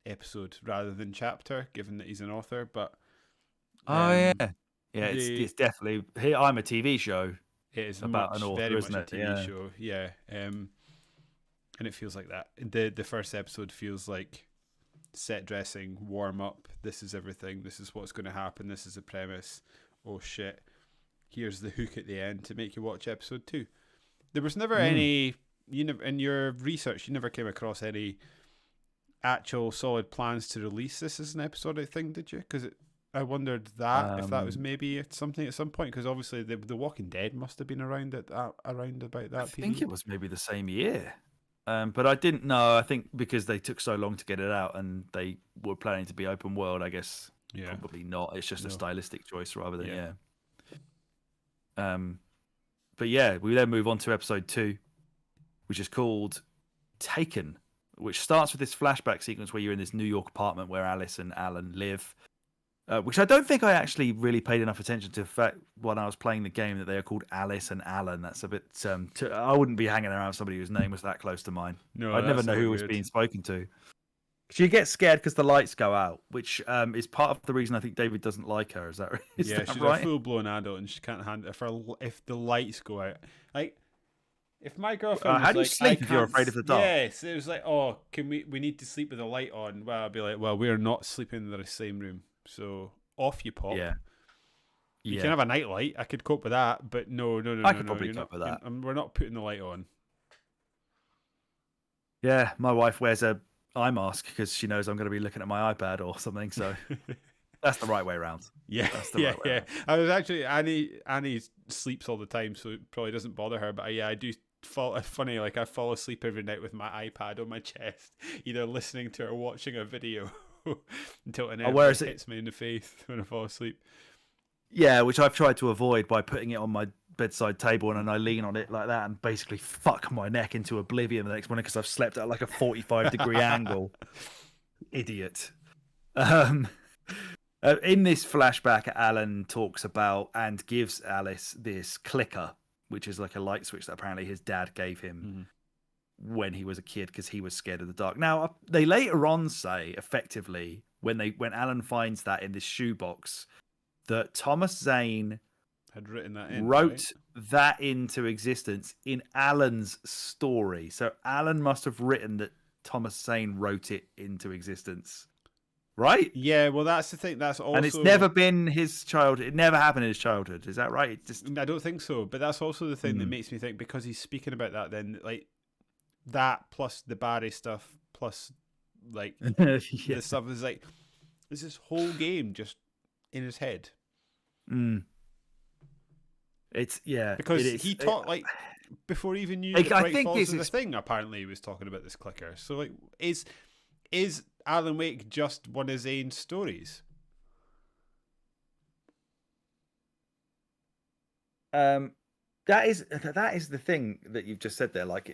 episode rather than chapter, given that he's an author. But yeah, it's definitely here. I'm a TV show. It is about an author, very isn't much it? a TV show, yeah. And it feels like that. The first episode feels like set dressing, warm up. This is everything. This is what's going to happen. This is the premise. Oh shit! Here's the hook at the end to make you watch episode 2. There was never any. In your research, you never came across any actual solid plans to release this as an episodic thing, did you? Because I wondered that if that was maybe something at some point, because obviously the Walking Dead must have been around around about that. I think it was maybe the same year, but I didn't know. I think because they took so long to get it out and they were planning to be open world, I guess probably not. It's just a stylistic choice rather than But yeah, we then move on to episode 2, which is called Taken, which starts with this flashback sequence where you're in this New York apartment where Alice and Alan live. Which I don't think I actually really paid enough attention to the fact when I was playing the game that they are called Alice and Alan. That's a bit. I wouldn't be hanging around with somebody whose name was that close to mine. No, I'd never know who was being spoken to. So you get scared because the lights go out, which is part of the reason I think David doesn't like her. Is that right? She's a full-blown adult and she can't handle if the lights go out. Like, if my girlfriend how was do you like, sleep if you're afraid of the dark? Yes, it was like, oh, we need to sleep with the light on. Well, I'd be like, well, we're not sleeping in the same room, so off you pop. Yeah. You can have a night light. I could cope with that, but no. I could probably cope with that. We're not putting the light on. Yeah, my wife wears a eye mask because she knows I'm going to be looking at my iPad or something. So that's the right way around. Yeah, that's the right way around. I was actually Annie sleeps all the time, so it probably doesn't bother her. But I do fall. Funny, like I fall asleep every night with my iPad on my chest, either listening to or watching a video until an hits me in the face when I fall asleep. Yeah, which I've tried to avoid by putting it on my bedside table and then I lean on it like that and basically fuck my neck into oblivion the next morning because I've slept at like a 45-degree angle. Idiot. In this flashback, Alan talks about and gives Alice this clicker, which is like a light switch that apparently his dad gave him when he was a kid because he was scared of the dark. Now, they later on say, effectively, when Alan finds that in this shoebox, that Thomas Zane had written that in, wrote that into existence in Alan's story. So Alan must have written that Thomas Zane wrote it into existence, right? Yeah, well, that's the thing. That's also, and it's never been his childhood. It never happened in his childhood. Is that right? I don't think so. But that's also the thing that makes me think, because he's speaking about that. Then like that plus the Barry stuff plus like the stuff is like there's this whole game just in his head. It's because he taught like before he even knew that I Bright think Falls this was is a thing. Apparently, he was talking about this clicker. So like, is Alan Wake just one of Zane's stories? That is the thing that you've just said there. Like,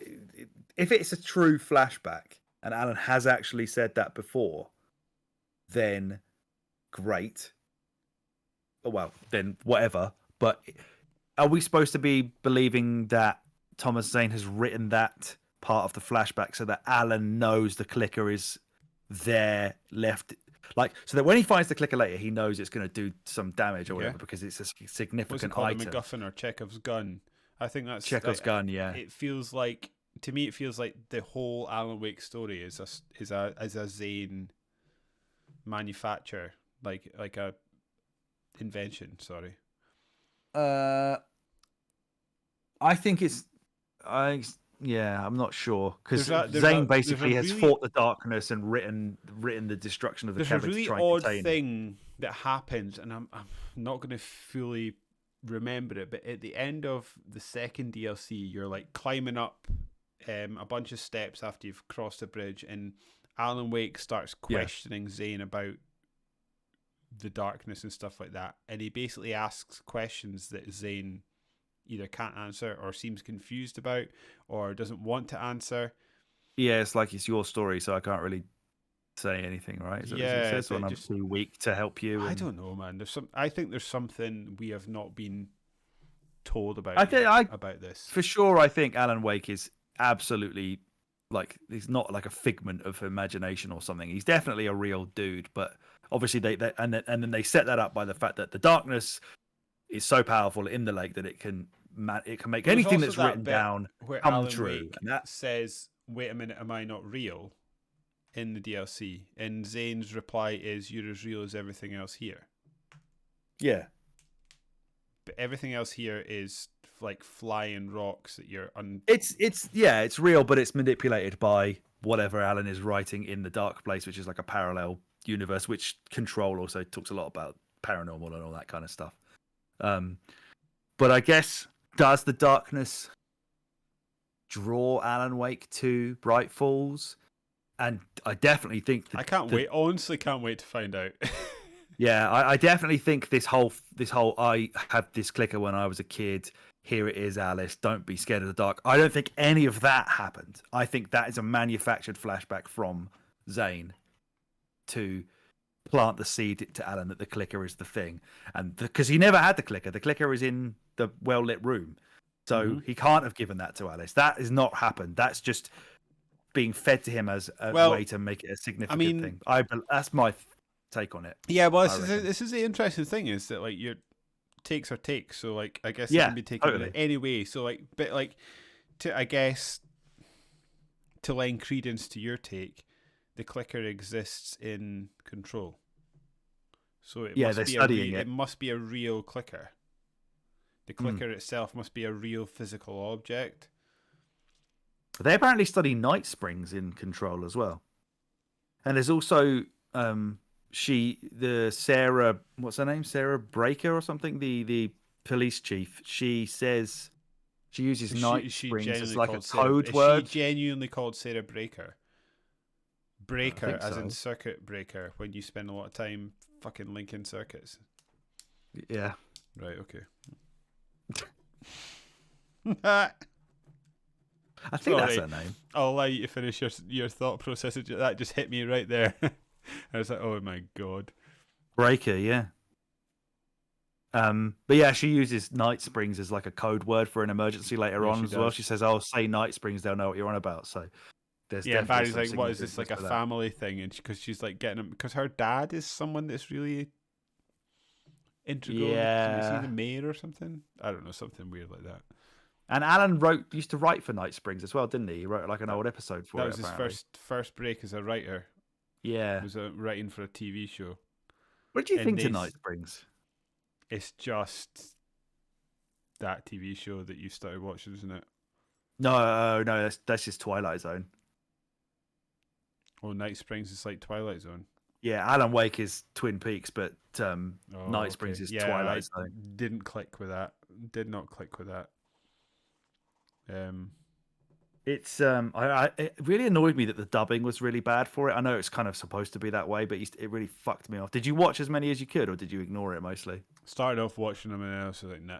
if it's a true flashback and Alan has actually said that before, then great. Well, then whatever. But are we supposed to be believing that Thomas Zane has written that part of the flashback so that Alan knows the clicker is there left? Like, so that when he finds the clicker later, he knows it's going to do some damage or whatever because it's a significant item. What's it called? A MacGuffin or Chekhov's gun? I think that's Chekhov's gun. Yeah. It feels like, to me, it feels like the whole Alan Wake story is a Zane manufacture, like a invention. Sorry. I think it's. I'm not sure because Zane basically has fought the darkness and written the destruction of the There's cabin. a really odd thing that happens, and I'm not going to fully remember it, but at the end of the second DLC, you're like climbing up a bunch of steps after you've crossed a bridge, and Alan Wake starts questioning Zane about the darkness and stuff like that, and he basically asks questions that Zane either can't answer or seems confused about or doesn't want to answer. Yeah, it's like it's your story, so I can't really say anything, right? So I'm too weak to help you. I don't know, man. I think there's something we have not been told about. About this for sure. I think Alan Wake is absolutely he's not like a figment of imagination or something. He's definitely a real dude. But obviously and then they set that up by the fact that the darkness is so powerful in the lake that it can make anything that's written down where come Alan true. Wake And that says, "Wait a minute, am I not real?" in the DLC, and Zane's reply is, "You're as real as everything else here." yeah. But everything else here is like flying rocks that you're It's real, but it's manipulated by whatever Alan is writing in the Dark Place, which is like a parallel universe, which Control also talks a lot about paranormal and all that kind of stuff. But I guess, does the darkness draw Alan Wake to Bright Falls? And I definitely think I can't wait. Honestly, can't wait to find out. Yeah, I definitely think this whole I had this clicker when I was a kid. Here it is, Alice. Don't be scared of the dark. I don't think any of that happened. I think that is a manufactured flashback from Zane to plant the seed to Alan that the clicker is the thing, and because he never had the clicker. The clicker is in the well lit room, so he can't have given that to Alice. That has not happened. That's just being fed to him as a way to make it a significant thing. That's my take on it. Yeah, well, this is the interesting thing, is that like your takes are takes, so like I guess it can be taken in any way. So like, but like to lend credence to your take, the clicker exists in Control. So it must be a real clicker. The clicker itself must be a real physical object. They apparently study night springs in Control as well, and there's also Sarah, what's her name? Sarah Breaker or something? The police chief. She says she uses night springs as like a code word. Is she genuinely called Sarah Breaker? Breaker, as in circuit breaker, when you spend a lot of time fucking linking circuits. Yeah. Right, okay. I think that's her name. I'll allow you to finish your thought process. That just hit me right there. I was like, oh my god. Breaker, yeah. But yeah, she uses night springs as like a code word for an emergency later on as well. She says, "Oh, say night springs, they'll know what you're on about." So there's Barry's like, "What is this, like a family thing?" And because she's like getting him, because her dad is someone that's really integral. Yeah, is he the mayor or something? I don't know, something weird like that. And Alan used to write for Night Springs as well, didn't he? He wrote like an old episode for it. That was his first break as a writer. Yeah, he was writing for a TV show. What do you think to Night Springs? It's just that TV show that you started watching, isn't it? No, that's just Twilight Zone. Oh, Night Springs is like Twilight Zone. Yeah, Alan Wake is Twin Peaks, but Night Springs is Twilight Zone. Didn't click with that. Did not click with that. It's it really annoyed me that the dubbing was really bad for it. I know it's kind of supposed to be that way, but it really fucked me off. Did you watch as many as you could, or did you ignore it mostly? Started off watching them, and then I was like, nah,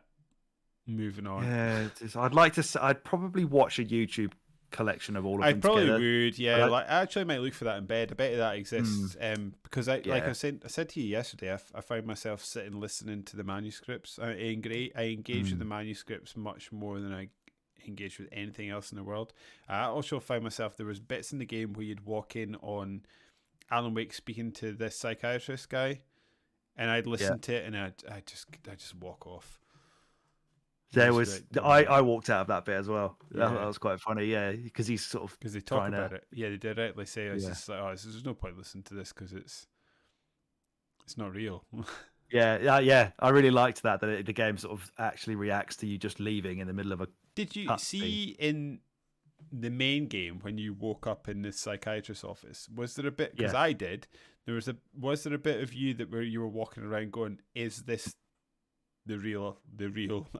moving on. Yeah, I'd probably watch a YouTube collection of all of them. I probably together. would, yeah. I actually might look for that in bed. I bet that exists. Because I said to you yesterday, I find myself sitting listening to the manuscripts. I engage with the manuscripts much more than I engage with anything else in the world. I also found myself, there was bits in the game where you'd walk in on Alan Wake speaking to this psychiatrist guy, and I'd listen to it, and I just walk off. I walked out of that bit as well. Yeah. That was quite funny, yeah, because he's sort of, because they talk about it. Yeah, they did it. They say it's just like, there's no point listening to this because it's not real. Yeah. I really liked that the game sort of actually reacts to you just leaving in the middle of a. Did you see in the main game when you woke up in the psychiatrist's office? Was there a bit? Because I did. Was there a bit of you where you were walking around going, "Is this the real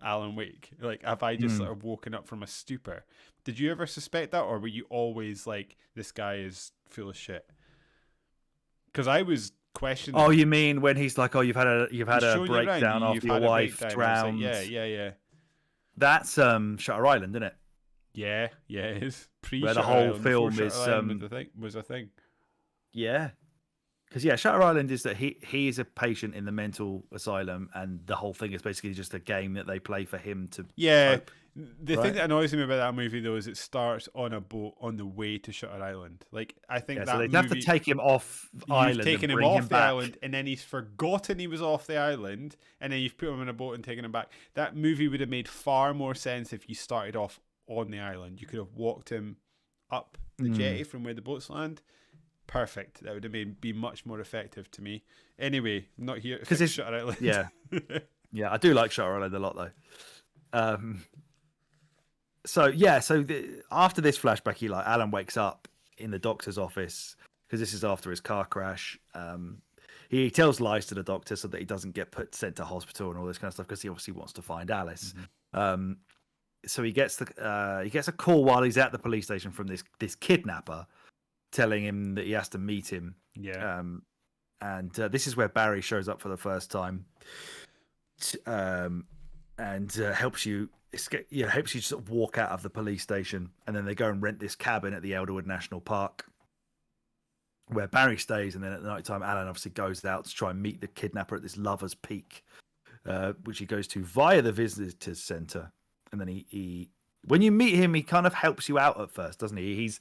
Alan Wake? Like, have I just sort of woken up from a stupor?" Did you ever suspect that, or were you always like, "This guy is full of shit"? Because I was questioning. Oh, you mean when he's like, "Oh, you've had a breakdown after your wife drowned"? Like, yeah. That's Shutter Island, isn't it? Yeah, it is. Where the whole film is was a thing. Yeah, because Shutter Island is that he is a patient in the mental asylum, and the whole thing is basically just a game that they play for him to. Yeah, cope. The thing that annoys me about that movie, though, is it starts on a boat on the way to Shutter Island. Like, I think Yeah, that so they'd movie, have to take him off the you've island taken and him bring off him the back. island, and then he's forgotten he was off the island, and then you've put him in a boat and taken him back. That movie would have made far more sense if you started off on the island. You could have walked him up the jetty from where the boats land. Perfect. That would have be much more effective to me. Anyway, I'm not here to fix Shutter Island. Yeah. Yeah, I do like Shutter Island a lot, though. After this flashback, Alan wakes up in the doctor's office because this is after his car crash. He tells lies to the doctor so that he doesn't get sent to hospital and all this kind of stuff because he obviously wants to find Alice. So he gets a call while he's at the police station from this kidnapper, telling him that he has to meet him. Yeah. And this is where Barry shows up for the first time, and helps you escape. Helps you sort of walk out of the police station, and then they go and rent this cabin at the Elderwood National Park, where Barry stays. And then at night time, Alan obviously goes out to try and meet the kidnapper at this Lovers Peak, which he goes to via the visitors center. And then he when you meet him, he kind of helps you out at first, doesn't he?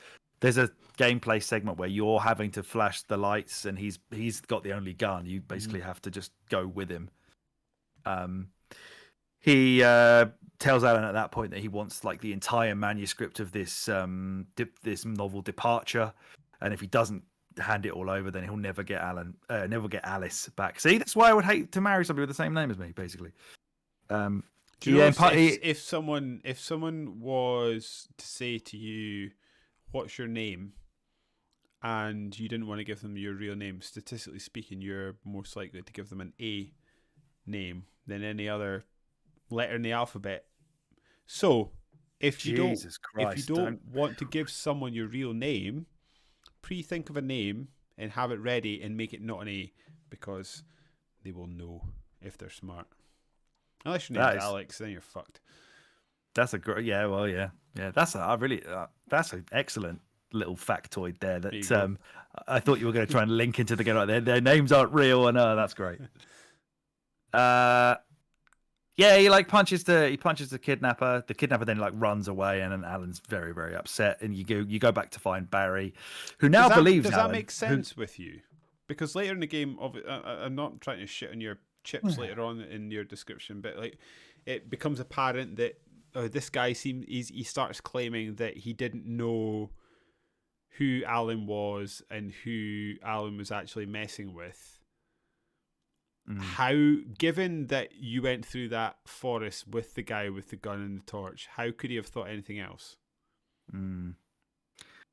There's a gameplay segment where you're having to flash the lights, and he's got the only gun. You basically have to just go with him. He tells Alan at that point that he wants like the entire manuscript of this this novel Departure, and if he doesn't hand it all over, then he'll never get Alice back. See, that's why I would hate to marry somebody with the same name as me, basically. Do you know if someone was to say to you, "What's your name?" and you didn't want to give them your real name, statistically speaking, you're most likely to give them an A name than any other letter in the alphabet. So, if you don't want to give someone your real name, pre-think of a name and have it ready and make it not an A, because they will know if they're smart. Unless your name's Alex, then you're fucked. That's a great, yeah. That's an excellent little factoid there. That I thought you were going to try and link into the game. Their names aren't real, and that's great. He punches the kidnapper. The kidnapper then runs away, and then Alan's very, very upset. And you go back to find Barry, who now believes. Does that make sense with you? Because later in the game, I'm not trying to shit on your chips later on in your description, but it becomes apparent that this guy he starts claiming that he didn't know who Alan was and who Alan was actually messing with. How, given that you went through that forest with the guy with the gun and the torch, how could he have thought anything else? Yeah,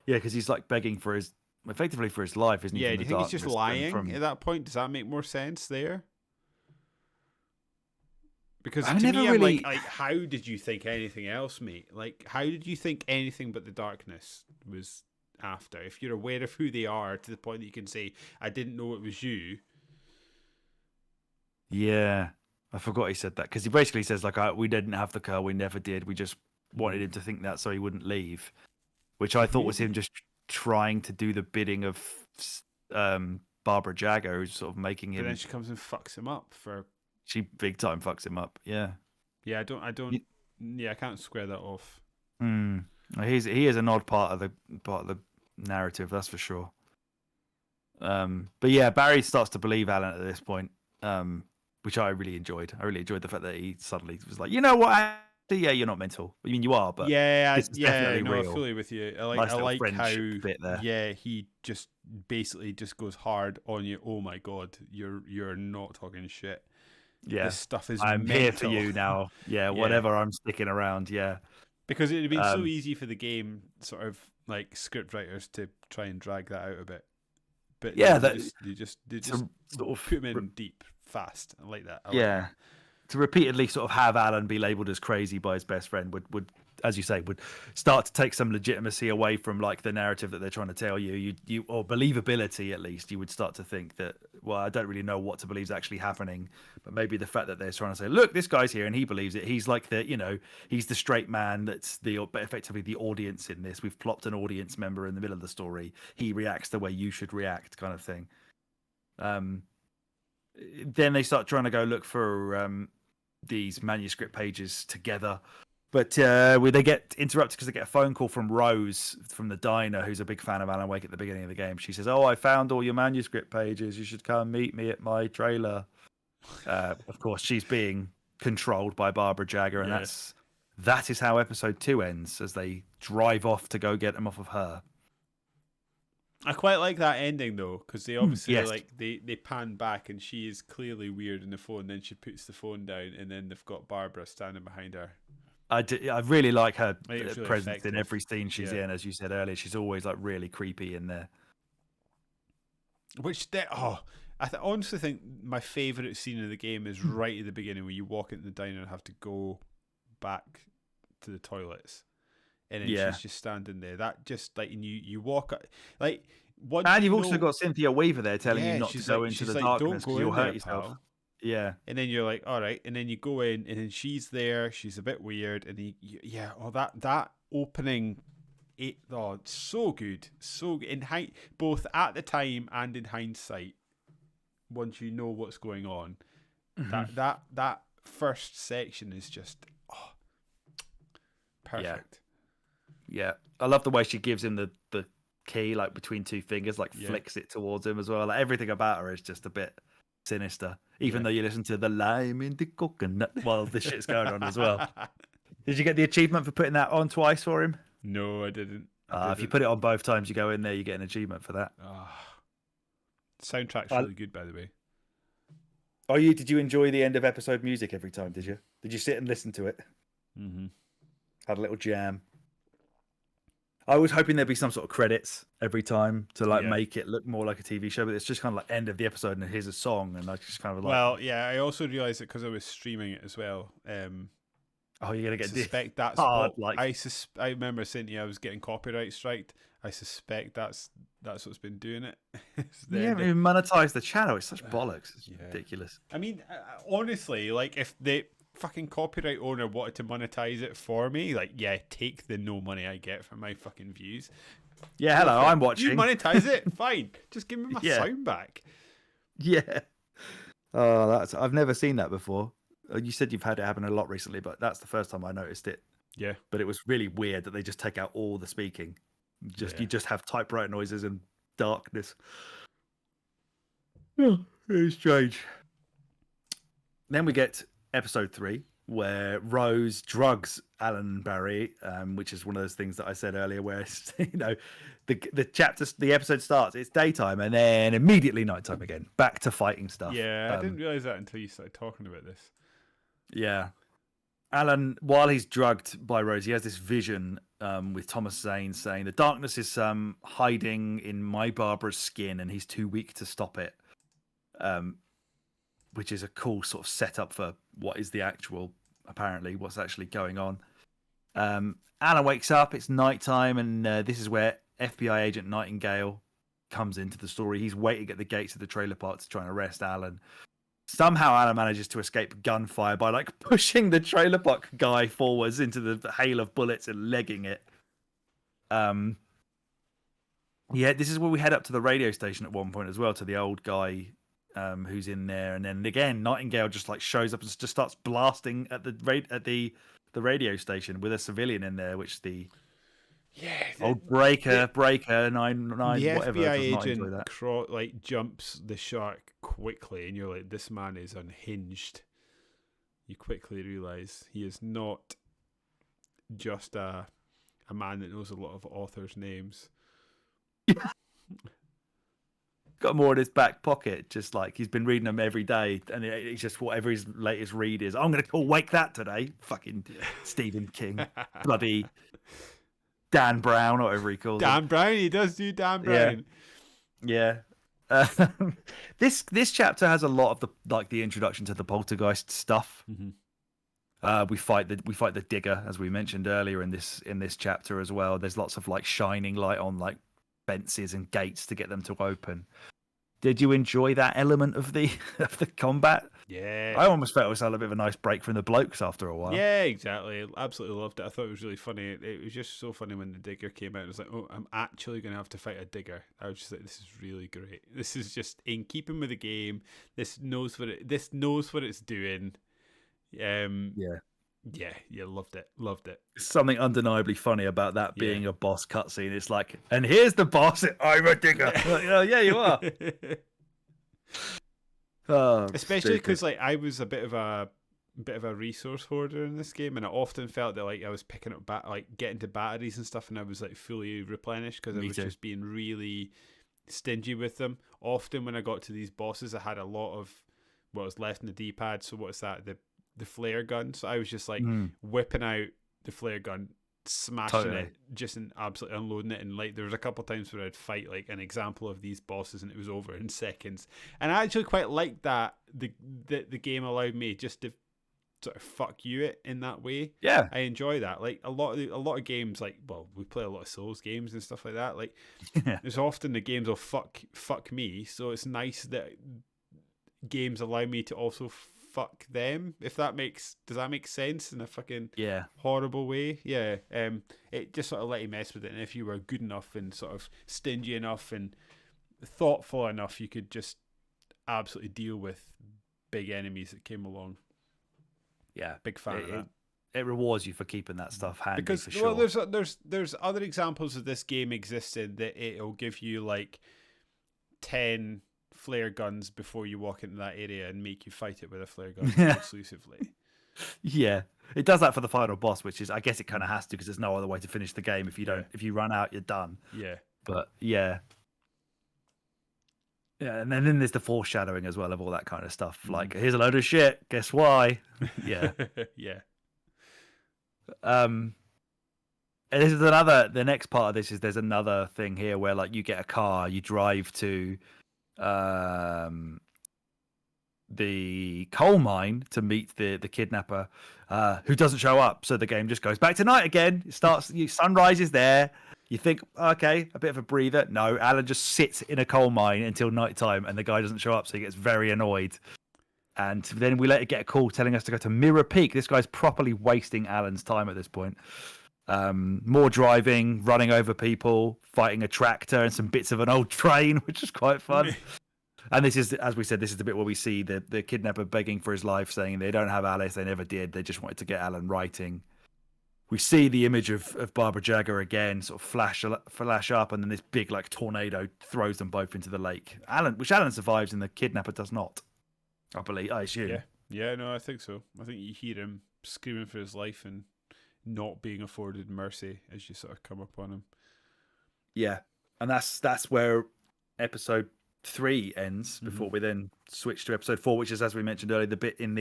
because he's begging effectively for his life, isn't he? Yeah, do you think he's just lying at that point? Does that make more sense there? Because to me, I'm like, how did you think anything else, mate? Like, how did you think anything but the darkness was after? If you're aware of who they are to the point that you can say, I didn't know it was you. Yeah, I forgot he said that, because he basically says we didn't have the car, we never did. We just wanted him to think that so he wouldn't leave, which I thought was him just trying to do the bidding of Barbara Jagger, who's sort of making him. But then she comes and fucks him up for. She big time fucks him up. Yeah. Yeah, I don't. Yeah, I can't square that off. He is an odd part of the narrative, that's for sure. But yeah, Barry starts to believe Alan at this point, which I really enjoyed. I really enjoyed the fact that he suddenly was like, you know what? Yeah, you're not mental. I mean, you are, but definitely real. I'm fully with you. I like how bit there. Yeah, he just basically just goes hard on you. Oh my god, you're not talking shit. Yeah, this stuff is. I'm mental. here for you now. Yeah, whatever. I'm sticking around. Yeah, because it would have been so easy for the game, sort of script writers, to try and drag that out a bit. But they just sort of put him in deep, fast. I like that. That. To repeatedly sort of have Alan be labelled as crazy by his best friend would, as you say, would start to take some legitimacy away from the narrative that they're trying to tell you. You or believability, at least. You would start to think that, well, I don't really know what to believe is actually happening, but maybe the fact that they're trying to say, look, this guy's here and he believes it. He's he's the straight man that's effectively the audience in this. We've plopped an audience member in the middle of the story. He reacts the way you should react, kind of thing. Then they start trying to go look for these manuscript pages together, But they get interrupted because they get a phone call from Rose from the diner, who's a big fan of Alan Wake at the beginning of the game. She says, "Oh, I found all your manuscript pages. You should come meet me at my trailer." Of course, she's being controlled by Barbara Jagger, and that is how episode 2 ends, as they drive off to go get them off of her. I quite like that ending though, because they obviously Yes. they pan back and she is clearly weird on the phone. Then she puts the phone down, and then they've got Barbara standing behind her. I really like her Really presence effective. in every scene she's in. As you said earlier, she's always like really creepy in there. I honestly think my favourite scene of the game is right at the beginning, where you walk into the diner and have to go back to the toilets, and then she's just standing there. That just like, and you walk like. And you've also got Cynthia Weaver there telling you not to go into the darkness because you'll hurt yourself. Pal. Yeah. And then you're like, all right. And then you go in, and then she's there. She's a bit weird. And that opening, so good. So good. Both at the time and in hindsight, once you know what's going on, that first section is just perfect. Yeah. I love the way she gives him the key, like between two fingers, like flicks it towards him as well. Like, everything about her is just a bit sinister, even though you listen to the lime in the coconut while this shit's going on as well. Did you get the achievement for putting that on twice for him? No, I didn't. If you put it on both times you go in there, you get an achievement for that. Soundtrack's really good, by the way. Did you enjoy the end of episode music every time? Did you sit and listen to it? Had a little jam. I was hoping there'd be some sort of credits every time to make it look more like a TV show, but it's just kind of like end of the episode and here's a song, and I just kind of like. Well, yeah, I also realised it because I was streaming it as well. You're gonna get. Suspect that's hard, what I remember saying to you, I was getting copyright striked. I suspect that's what's been doing it. You haven't even monetized the channel. It's such bollocks. It's ridiculous. I mean, honestly, like, if the fucking copyright owner wanted to monetize it for me, like, take the no money I get from my fucking views. Yeah, hello, I'm watching. You monetize it, fine. Just give me my sound back. Yeah. Oh, I've never seen that before. You said you've had it happen a lot recently, but that's the first time I noticed it. Yeah. But it was really weird that they just take out all the speaking. You just have typewriter noises and darkness. Oh, very strange. Then we get episode 3, where Rose drugs Alan Barry, which is one of those things that I said earlier, where the episode starts, it's daytime, and then immediately nighttime again, back to fighting stuff. Yeah, I didn't realize that until you started talking about this. Yeah, Alan, while he's drugged by Rose, he has this vision with Thomas Zane saying the darkness is hiding in my Barbara's skin, and he's too weak to stop it. Which is a cool sort of setup for what is what's actually going on. Alan wakes up, it's nighttime, and this is where FBI agent Nightingale comes into the story. He's waiting at the gates of the trailer park to try and arrest Alan. Somehow Alan manages to escape gunfire by like pushing the trailer park guy forwards into the hail of bullets and legging it. This is where we head up to the radio station at one point as well, to the old guy who's in there, and then again Nightingale just like shows up and just starts blasting at the radio station with a civilian in there, which old breaker 999 the whatever FBI agent jumps the shark quickly, and you're like, this man is unhinged. You quickly realize he is not just a man that knows a lot of authors' names. Got more in his back pocket, just like he's been reading them every day, and it's just whatever his latest read is. I'm going to call Wake that today. Fucking Stephen King. Bloody Dan Brown, or whatever he calls Dan Brown, he does do Dan Brown. Yeah. This chapter has a lot of the introduction to the poltergeist stuff. We fight the digger, as we mentioned earlier in this chapter as well. There's lots of like shining light on like fences and gates to get them to open. Did you enjoy that element of the combat? Yeah, I almost felt it was a bit of a nice break from the blokes after a while. Yeah, exactly. Absolutely loved it. I thought it was really funny. It was just so funny when the digger came out. It was like, oh, I'm actually going to have to fight a digger. I was just like, this is really great. This is just in keeping with the game. This knows what it's doing. Yeah. Yeah, loved it. Something undeniably funny about that Yeah. being a boss cutscene. It's like, and here's the boss. I'm a digger. Yeah, you are. Oh, Especially stupid. because like I was a bit of a resource hoarder in this game, and I often felt that like I was picking up like getting to batteries and stuff, and I was like fully replenished because I was just being really stingy with them. Often when I got to these bosses, I had a lot of what was left in the D-pad. So what's that? The flare gun. So I was just like whipping out the flare gun, smashing it, just in absolutely unloading it. And like there was a couple of times where I'd fight like an example of these bosses, and it was over in seconds. And I actually quite liked that the game allowed me just to sort of fuck you it in that way. Yeah, I enjoy that. Like a lot of games, like, well, we play a lot of Souls games and stuff like that. Like there's often the games will fuck me, so it's nice that games allow me to also fuck them. Does that make sense in a fucking horrible way? Yeah. It just sort of let you mess with it, and if you were good enough and sort of stingy enough and thoughtful enough, you could just absolutely deal with big enemies that came along. Yeah, big fan of that. It rewards you for keeping that stuff handy. Because for sure. Well, there's other examples of this game existed that it'll give you like 10 flare guns before you walk into that area and make you fight it with a flare gun exclusively. Yeah, it does that for the final boss, which is, I guess it kind of has to, because there's no other way to finish the game. If you run out, you're done. Yeah. But yeah, and then there's the foreshadowing as well of all that kind of stuff. Like, here's a load of shit. Guess why? Yeah. Yeah. And this is the next part of this is there's another thing here where like you get a car, you drive to the coal mine to meet the kidnapper, who doesn't show up. So the game just goes back to night again. It starts, sunrise is there. You think, okay, a bit of a breather. No, Alan just sits in a coal mine until nighttime, and the guy doesn't show up, so he gets very annoyed. And then we later get a call telling us to go to Mirror Peak. This guy's properly wasting Alan's time at this point. More driving, running over people, fighting a tractor, and some bits of an old train, which is quite fun. And this is, as we said, this is the bit where we see the kidnapper begging for his life, saying they don't have Alice, they never did, they just wanted to get Alan writing. We see the image of Barbara Jagger again, sort of flash up, and then this big like tornado throws them both into the lake. Alan survives, and the kidnapper does not. I believe, I assume. Yeah, no, I think so. I think you hear him screaming for his life and not being afforded mercy as you sort of come upon him. Yeah, and that's where episode 3 ends before we then switch to episode 4, which is, as we mentioned earlier, the bit in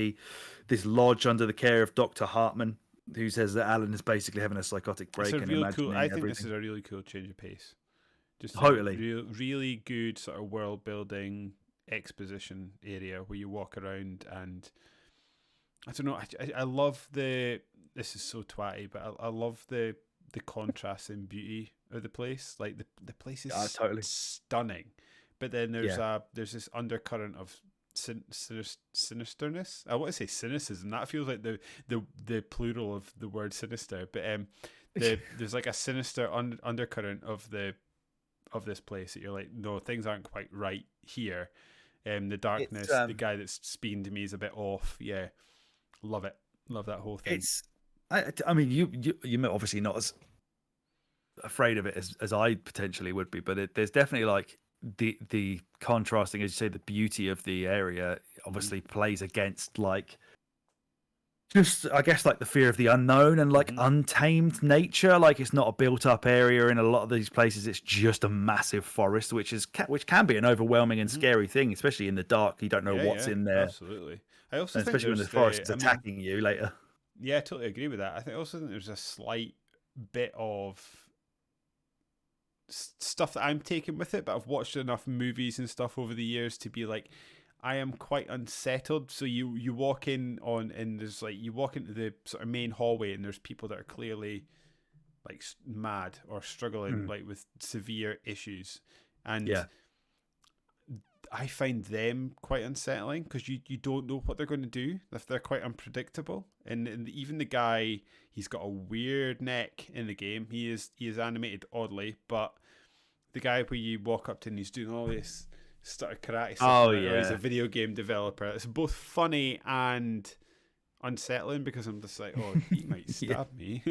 this lodge under the care of Dr. Hartman, who says that Alan is basically having a psychotic break. It's a and real cool. I think everything. this is a really cool change of pace. Just totally really good sort of world building exposition area where you walk around, and I don't know. I love this is so twatty, but I love the contrast and beauty of the place. Like the place is totally stunning, but then there's this undercurrent of sinisterness. I want to say cynicism. That feels like the plural of the word sinister. But there's like a sinister undercurrent of this place that you're like, no, things aren't quite right here. The darkness, the guy that's speaking to me is a bit off. Yeah, love it. Love that whole thing. I mean, you're obviously not as afraid of it as I potentially would be, but there's definitely like the contrasting, as you say, the beauty of the area obviously plays against like just, I guess, like the fear of the unknown and like untamed nature. Like, it's not a built up area in a lot of these places. It's just a massive forest, which can be an overwhelming and scary thing, especially in the dark. You don't know what's in there. Absolutely. I also think especially when the forest is attacking you later. Yeah, I totally agree with that. I also think there's a slight bit of stuff that I'm taking with it, but I've watched enough movies and stuff over the years to be like, I am quite unsettled. So you walk in and there's like, you walk into the sort of main hallway and there's people that are clearly like mad or struggling like with severe issues, and I find them quite unsettling because you don't know what they're going to do. If they're quite unpredictable, and even the guy, he's got a weird neck in the game. He is animated oddly, but the guy where you walk up to and he's doing all this sort of karate stuff. He's a video game developer. It's both funny and unsettling because I'm just like, oh, he might stab me.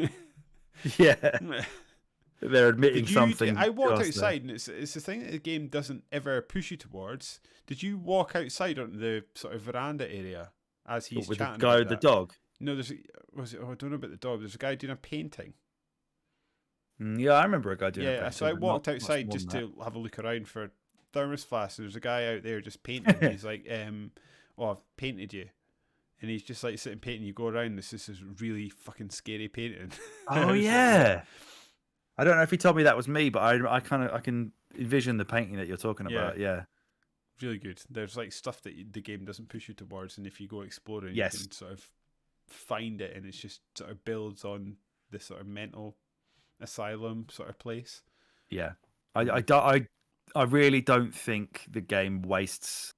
Yeah. They're admitting something. I walked ghastly. outside, and it's the thing that the game doesn't ever push you towards. Did you walk outside onto the sort of veranda area as he's With the chatting guy about with the that? dog. No, I don't know about the dog. There's a guy doing a painting. Yeah, I remember a guy doing a painting. So I but walked not much outside more just than to have a look around for thermos flasks. And there's a guy out there just painting. He's like, oh, I've painted you. And he's just like sitting painting. You go around. This is this really fucking scary painting. Oh yeah. I don't know if he told me that was me, but I can envision the painting that you're talking about. Yeah. Really good. There's like stuff that the game doesn't push you towards, and if you go exploring, Yes. you can sort of find it, and it's just sort of builds on this sort of mental asylum sort of place. Yeah. I really don't think the game wastes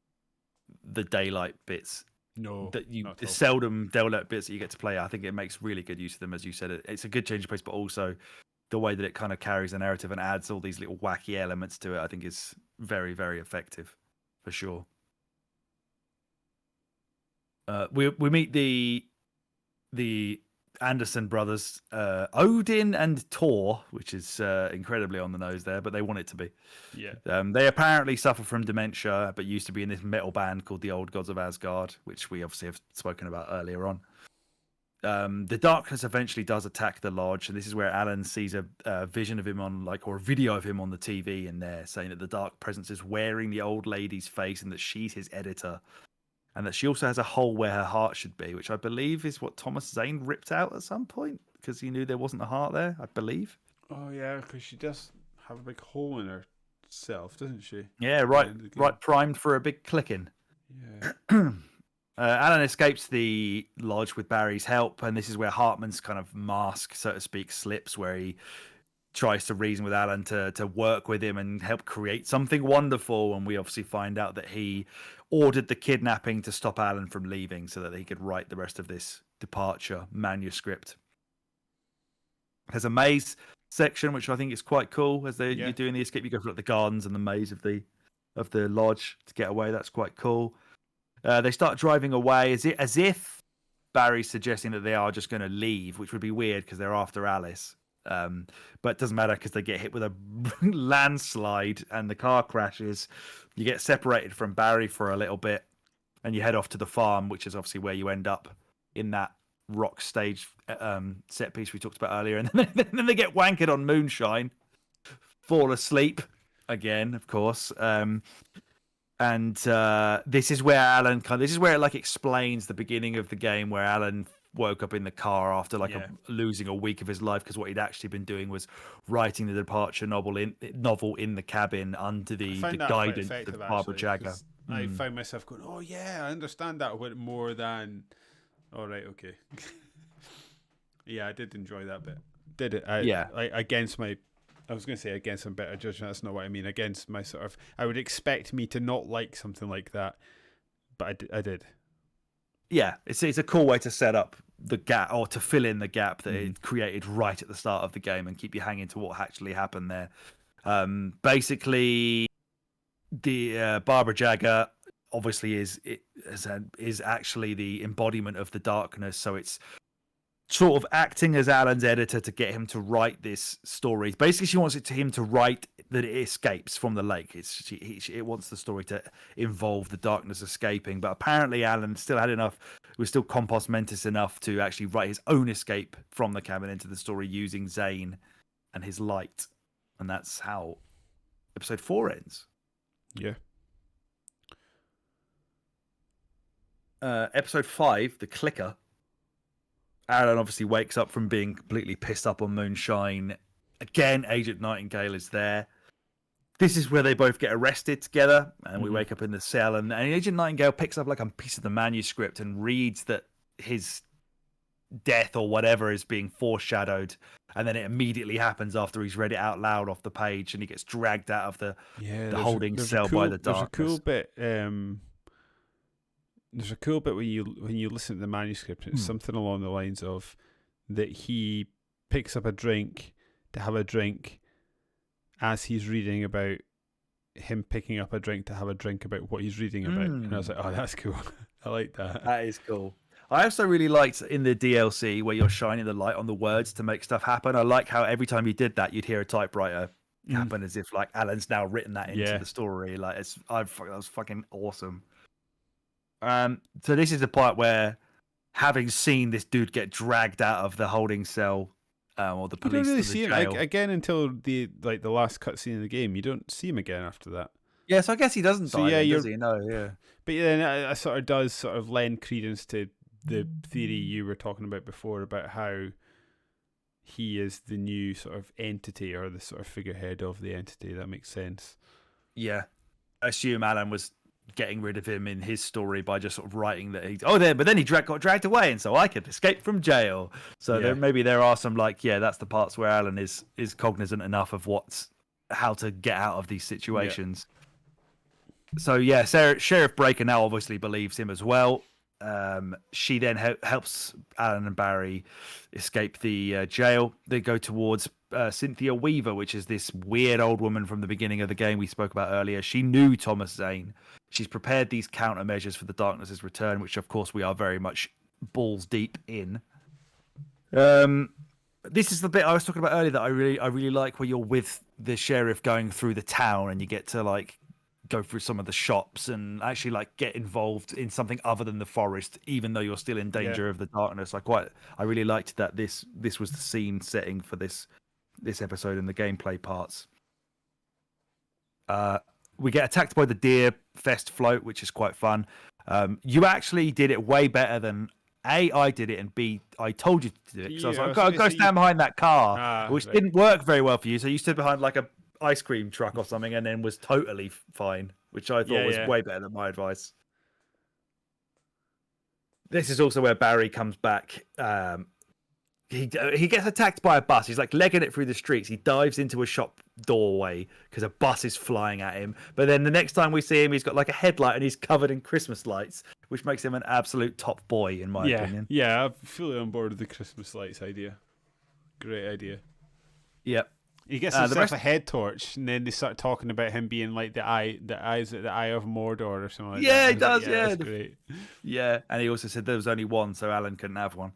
the daylight bits. No, That you not at all. seldom daylight bits that you get to play. I think it makes really good use of them, as you said. It's a good change of pace, but also the way that it kind of carries the narrative and adds all these little wacky elements to it, I think is very, very effective, for sure. We meet the Anderson brothers, Odin and Thor, which is incredibly on the nose there, but they want it to be. Yeah. They apparently suffer from dementia, but used to be in this metal band called the Old Gods of Asgard, which we obviously have spoken about earlier on. The darkness eventually does attack the lodge, and this is where Alan sees a vision of him or a video of him on the TV in there, saying that the dark presence is wearing the old lady's face and that she's his editor, and that she also has a hole where her heart should be, which I believe is what Thomas Zane ripped out at some point because he knew there wasn't a heart there, I believe. Oh yeah, because she does have a big hole in herself, doesn't she? Yeah, right primed for a big clicking. Yeah. Alan escapes the lodge with Barry's help, and this is where Hartman's kind of mask, so to speak, slips, where he tries to reason with Alan to work with him and help create something wonderful. And we obviously find out that he ordered the kidnapping to stop Alan from leaving so that he could write the rest of this departure manuscript. There's a maze section, which I think is quite cool. As you're doing the escape, you go through the gardens and the maze of the lodge to get away. That's quite cool. They start driving away as if Barry's suggesting that they are just going to leave, which would be weird because they're after Alice. But it doesn't matter because they get hit with a landslide and the car crashes. You get separated from Barry for a little bit and you head off to the farm, which is obviously where you end up in that rock stage set piece we talked about earlier. And then they get wankered on moonshine, fall asleep again, of course. And this is where Alan this is where it like explains the beginning of the game, where Alan woke up in the car after losing a week of his life, because what he'd actually been doing was writing the departure novel in the cabin under the guidance of Barbara Jagger. I found myself going, oh yeah, I understand that a bit more than, all right, okay. Yeah, I did enjoy that bit. Did it? I was going to say against some better judgment. That's not what I mean. Against my sort of, I would expect me to not like something like that, but I did. Yeah, it's a cool way to set up the gap, or to fill in the gap that it created right at the start of the game and keep you hanging to what actually happened there. Basically, the Barbara Jagger obviously is actually the embodiment of the darkness, so it's sort of acting as Alan's editor to get him to write this story. Basically, she wants him to write that it escapes from the lake. It wants the story to involve the darkness escaping. But apparently, Alan still had enough, was still compos mentis enough to actually write his own escape from the cabin into the story using Zane and his light. And that's how episode 4 ends. Yeah. Episode 5, The Clicker. Alan obviously wakes up from being completely pissed up on moonshine. Again, Agent Nightingale is there. This is where they both get arrested together, and we wake up in the cell, and Agent Nightingale picks up like a piece of the manuscript and reads that his death or whatever is being foreshadowed, and then it immediately happens after he's read it out loud off the page, and he gets dragged out of the holding cell by the darkness. There's a cool bit. There's a cool bit when you listen to the manuscript. It's something along the lines of that he picks up a drink to have a drink as he's reading about him picking up a drink to have a drink about what he's reading about. And I was like, oh, that's cool. I like that. That is cool. I also really liked in the DLC where you're shining the light on the words to make stuff happen. I like how every time you did that, you'd hear a typewriter happen as if like Alan's now written that into the story. Like that was fucking awesome. So this is the part where, having seen this dude get dragged out of the holding cell, or the police, you don't really to the see jail. him again until the last cutscene of the game. You don't see him again after that. Yeah, so I guess he doesn't die. Yeah, does he? No, yeah. But then it sort of does sort of lend credence to the theory you were talking about before about how he is the new sort of entity, or the sort of figurehead of the entity. That makes sense. Yeah, I assume Alan was getting rid of him in his story by just sort of writing that but then he got dragged away, and so I could escape from jail. So maybe there are some that's the parts where Alan is cognizant enough of how to get out of these situations. So Sheriff Breaker now obviously believes him as well. She then helps Alan and Barry escape the jail. They go towards Cynthia Weaver, which is this weird old woman from the beginning of the game we spoke about earlier. She knew Thomas Zane. She's prepared these countermeasures for the Darkness's return, which of course we are very much balls deep in. This is the bit I was talking about earlier that I really like, where you're with the sheriff going through the town and you get to like go through some of the shops and actually like get involved in something other than the forest, even though you're still in danger of the darkness. I really liked that this was the scene setting for this episode and the gameplay parts. We get attacked by the Deer Fest float, which is quite fun. You actually did it way better than A, I did it, and B, I told you to do it. So I was like, go stand behind that car, which didn't work very well for you. So you stood behind like a ice cream truck or something, and then was totally fine, which I thought was way better than my advice. This is also where Barry comes back. He gets attacked by a bus. He's like legging it through the streets. He dives into a shop doorway because a bus is flying at him. But then the next time we see him, he's got like a headlight and he's covered in Christmas lights, which makes him an absolute top boy, in my opinion. Yeah, I'm fully on board with the Christmas lights idea. Great idea. Yep. He gets himself a head torch, and then they start talking about him being like the eye of Mordor or something like that. Yeah, he does. Like, that's great. Yeah, and he also said there was only one, so Alan couldn't have one.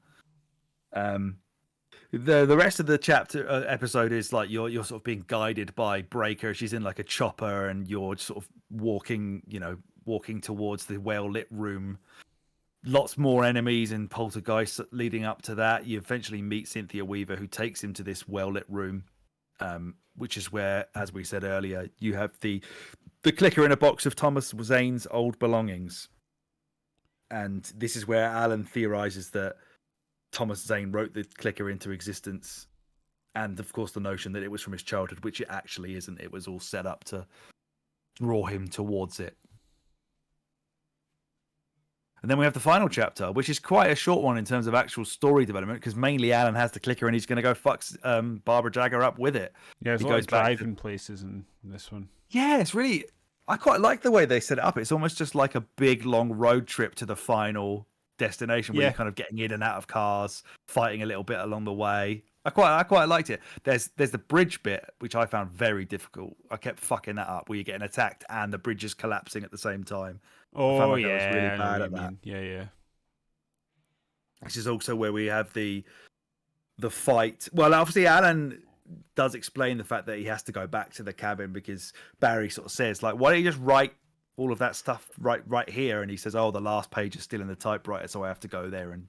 The rest of the episode is like you're sort of being guided by Breaker. She's in like a chopper, and you're sort of walking towards the well-lit room. Lots more enemies and poltergeists leading up to that. You eventually meet Cynthia Weaver, who takes him to this well-lit room, which is where, as we said earlier, you have the clicker in a box of Thomas Zane's old belongings. And this is where Alan theorizes that Thomas Zane wrote the clicker into existence, and of course the notion that it was from his childhood, which it actually isn't. It was all set up to draw him towards it. And then we have the final chapter, which is quite a short one in terms of actual story development, because mainly Alan has the clicker and he's going to go fuck Barbara Jagger up with it. Yeah, there's a lot of driving places in this one. Yeah, it's really... I quite like the way they set it up. It's almost just like a big, long road trip to the final destination where you're kind of getting in and out of cars, fighting a little bit along the way. I quite liked it. There's the bridge bit, which I found very difficult. I kept fucking that up, where you're getting attacked and the bridge is collapsing at the same time. Oh, I found like yeah. I was really bad at that. Yeah. This is also where we have the fight. Well, obviously Alan does explain the fact that he has to go back to the cabin because Barry sort of says, like, why don't you just write all of that stuff right here? And he says, oh, the last page is still in the typewriter, so I have to go there and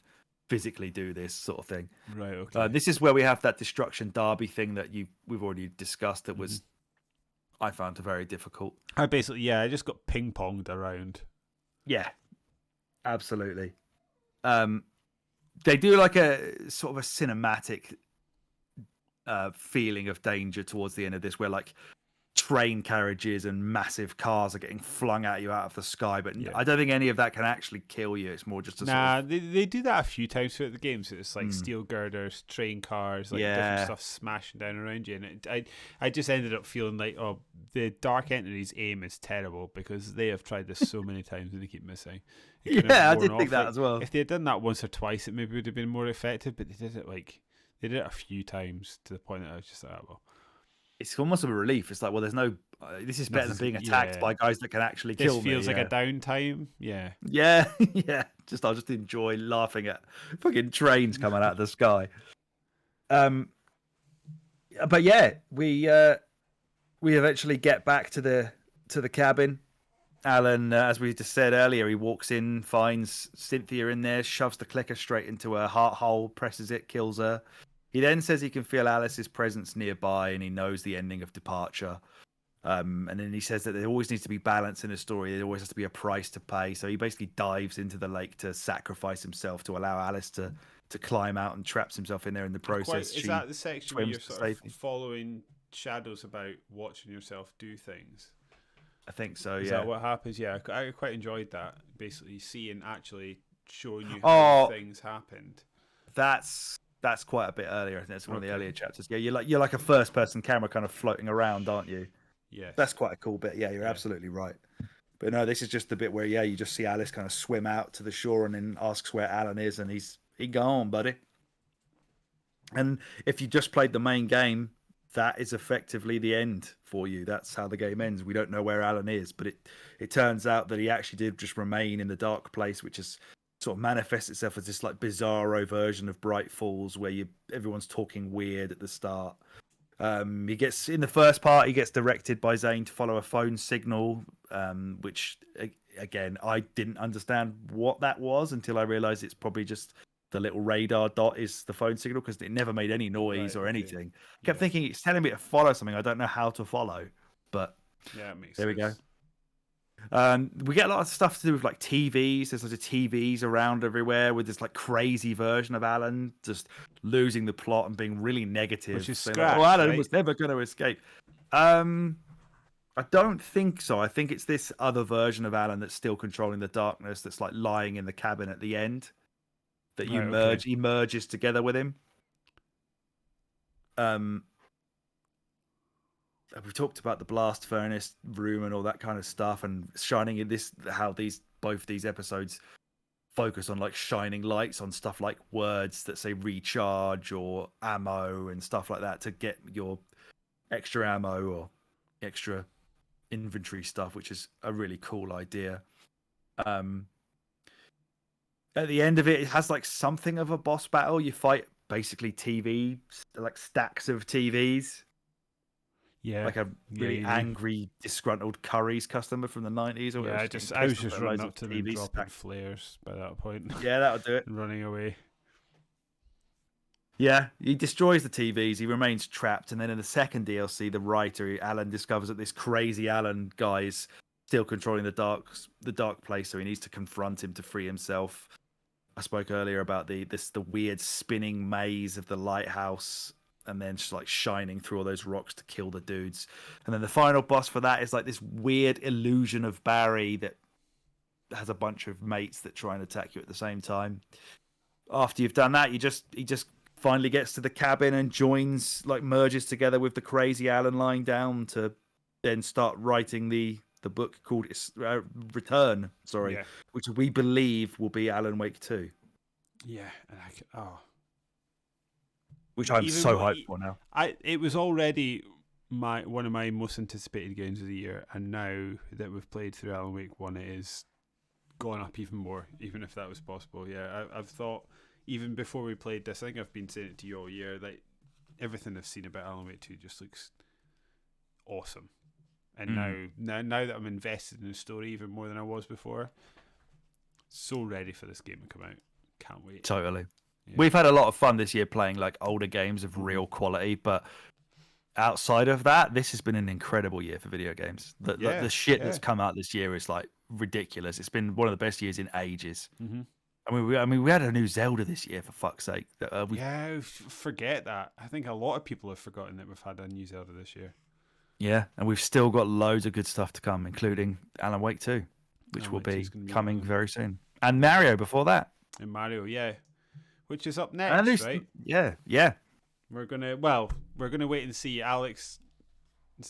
physically do this sort of thing. Right, okay. This is where we have that Destruction Derby thing that we've already discussed that was, I found very difficult. I just got ping-ponged around. Yeah, absolutely. They do like a sort of a cinematic feeling of danger towards the end of this, where like train carriages and massive cars are getting flung at you out of the sky, but I don't think any of that can actually kill you. It's more just a they do that a few times throughout the game. So it's like steel girders, train cars, like different stuff smashing down around you. And I just ended up feeling like, oh, the Dark Entity's aim is terrible because they have tried this so many times and they keep missing. I did think that as well. If they had done that once or twice, it maybe would have been more effective. But they did it a few times to the point that I was just like, oh, well. it's almost a relief. It's like, well, there's no. This is better than being attacked by guys that can actually kill me. This feels like a downtime. Yeah. Yeah, yeah. I'll just enjoy laughing at fucking trains coming out of the sky. But yeah, we eventually get back to the cabin. Alan, as we just said earlier, he walks in, finds Cynthia in there, shoves the clicker straight into her heart hole, presses it, kills her. He then says he can feel Alice's presence nearby, and he knows the ending of departure. And then he says that there always needs to be balance in a story. There always has to be a price to pay. So he basically dives into the lake to sacrifice himself to allow Alice to climb out, and traps himself in there in the process. Is that the section where you're sort of following shadows about watching yourself do things? I think so, Is yeah. that what happens? Yeah, I quite enjoyed that. Basically, actually showing you how things happened. That's quite a bit earlier. I think that's one of the earlier chapters. Yeah, you're like a first-person camera kind of floating around, aren't you? Yeah. That's quite a cool bit. Yeah, you're absolutely right. But no, this is just the bit where, you just see Alice kind of swim out to the shore and then asks where Alan is, and he gone, buddy. And if you just played the main game, that is effectively the end for you. That's how the game ends. We don't know where Alan is, but it turns out that he actually did just remain in the dark place, which is sort of manifests itself as this like bizarro version of Bright Falls, where everyone's talking weird at the start. He gets in the first part, he gets directed by Zane to follow a phone signal, which again I didn't understand what that was until I realized it's probably just the little radar dot is the phone signal, because it never made any noise or anything. I kept thinking it's telling me to follow something I don't know how to follow, but yeah, it makes there sense. we go. We get a lot of stuff to do with like TVs. There's lots of TVs around everywhere with this like crazy version of Alan just losing the plot and being really negative. Which is Scratch, Alan was never going to escape. I don't think so. I think it's this other version of Alan that's still controlling the darkness, that's like lying in the cabin at the end, that he merges together with him. We've talked about the blast furnace room and all that kind of stuff, and shining in this, how both these episodes focus on like shining lights on stuff like words that say recharge or ammo and stuff like that to get your extra ammo or extra inventory stuff, which is a really cool idea. At the end of it, it has like something of a boss battle. You fight basically TV, like stacks of TVs. Yeah, like a really angry, disgruntled Curry's customer from the 90s. Or I was just running up to them, dropping flares by that point. Yeah, that'll do it. And running away. Yeah, he destroys the TVs. He remains trapped, and then in the second DLC, the writer Alan discovers that this crazy Alan guy is still controlling the dark place, so he needs to confront him to free himself. I spoke earlier about the weird spinning maze of the lighthouse, and then just like shining through all those rocks to kill the dudes. And then the final boss for that is like this weird illusion of Barry that has a bunch of mates that try and attack you at the same time. After you've done that, he just finally gets to the cabin and merges together with the crazy Alan lying down to then start writing the book called Return, which we believe will be Alan Wake 2. Yeah, and which I'm so hyped for now. It was already one of my most anticipated games of the year, and now that we've played through Alan Wake 1, it is gone up even more, even if that was possible. Yeah, I've thought, even before we played this, I think I've been saying it to you all year, like, everything I've seen about Alan Wake 2 just looks awesome. And now that I'm invested in the story even more than I was before, so ready for this game to come out. Can't wait. Totally. Yeah. We've had a lot of fun this year playing like older games of real quality, but outside of that, this has been an incredible year for video games. The shit that's come out this year is like ridiculous. It's been one of the best years in ages. Mm-hmm. I mean, we had a new Zelda this year, for fuck's sake. Forget that. I think a lot of people have forgotten that we've had a new Zelda this year. Yeah, and we've still got loads of good stuff to come, including Alan Wake 2, which will be coming very soon. And Mario before that. And Mario, yeah. Which is up next, right? Yeah. We're gonna wait and see. Alex,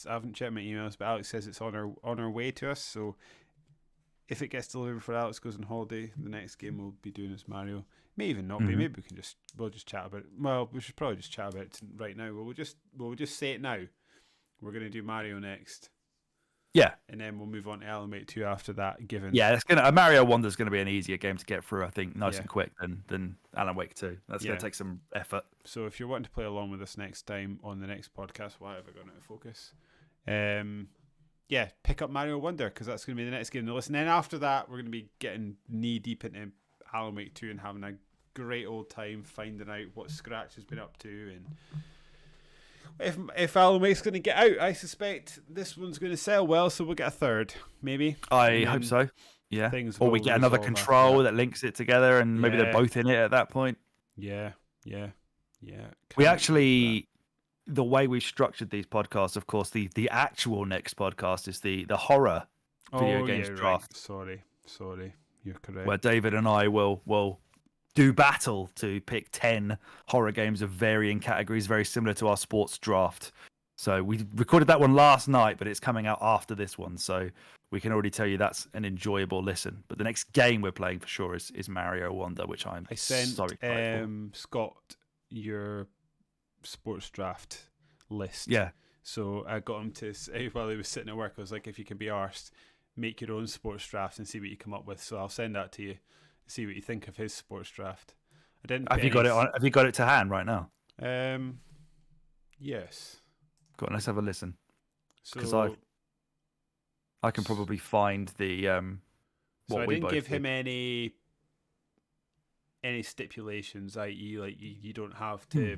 I haven't checked my emails, but Alex says it's on our way to us. So if it gets delivered before Alex goes on holiday, the next game we'll be doing is Mario. May even not be. Maybe we'll just chat about it. Well, we should probably just chat about it right now. We'll just say it now. We're going to do Mario next. Yeah. And then we'll move on to Alan Wake 2 after that, given... Yeah, it's gonna Mario Wonder's going to be an easier game to get through, I think, nice Yeah. and quick than Alan Wake 2. That's going Yeah. to take some effort. So if you're wanting to play along with us next time on the next podcast, why have I gone out of focus? Yeah, pick up Mario Wonder, because that's going to be the next game to listen. And then after that, we're going to be getting knee-deep into Alan Wake 2 and having a great old time finding out what Scratch has been up to, and if Alan Wake's going to get out, I suspect this one's going to sell well, so we'll get a third, maybe. I hope so. Yeah. Things Or we will get another resolve after control that links it together, and maybe they're Yeah. both in it at that point. Yeah. We Can't wait actually, the way we structured these podcasts, of course, the actual next podcast is the horror for that. video games draft, Sorry, you're correct. where David and I will do battle to pick 10 horror games of varying categories, very similar to our sports draft. So we recorded that one last night, but it's coming out after this one, so we can already tell you that's an enjoyable listen. But the next game we're playing for sure is Mario Wonder, which I'm I sent so excited for. Scott your sports draft list. Yeah. So I got him to say while he was sitting at work, I was like, if you can be arsed, make your own sports draft and see what you come up with. So I'll send that to you, see what you think of his sports draft. I didn't. Have you got it on? Have you got it to hand right now? Yes. Go on, let's have a listen. Because So I can probably find the So what I we didn't both give him did. any stipulations, i.e., like you don't have to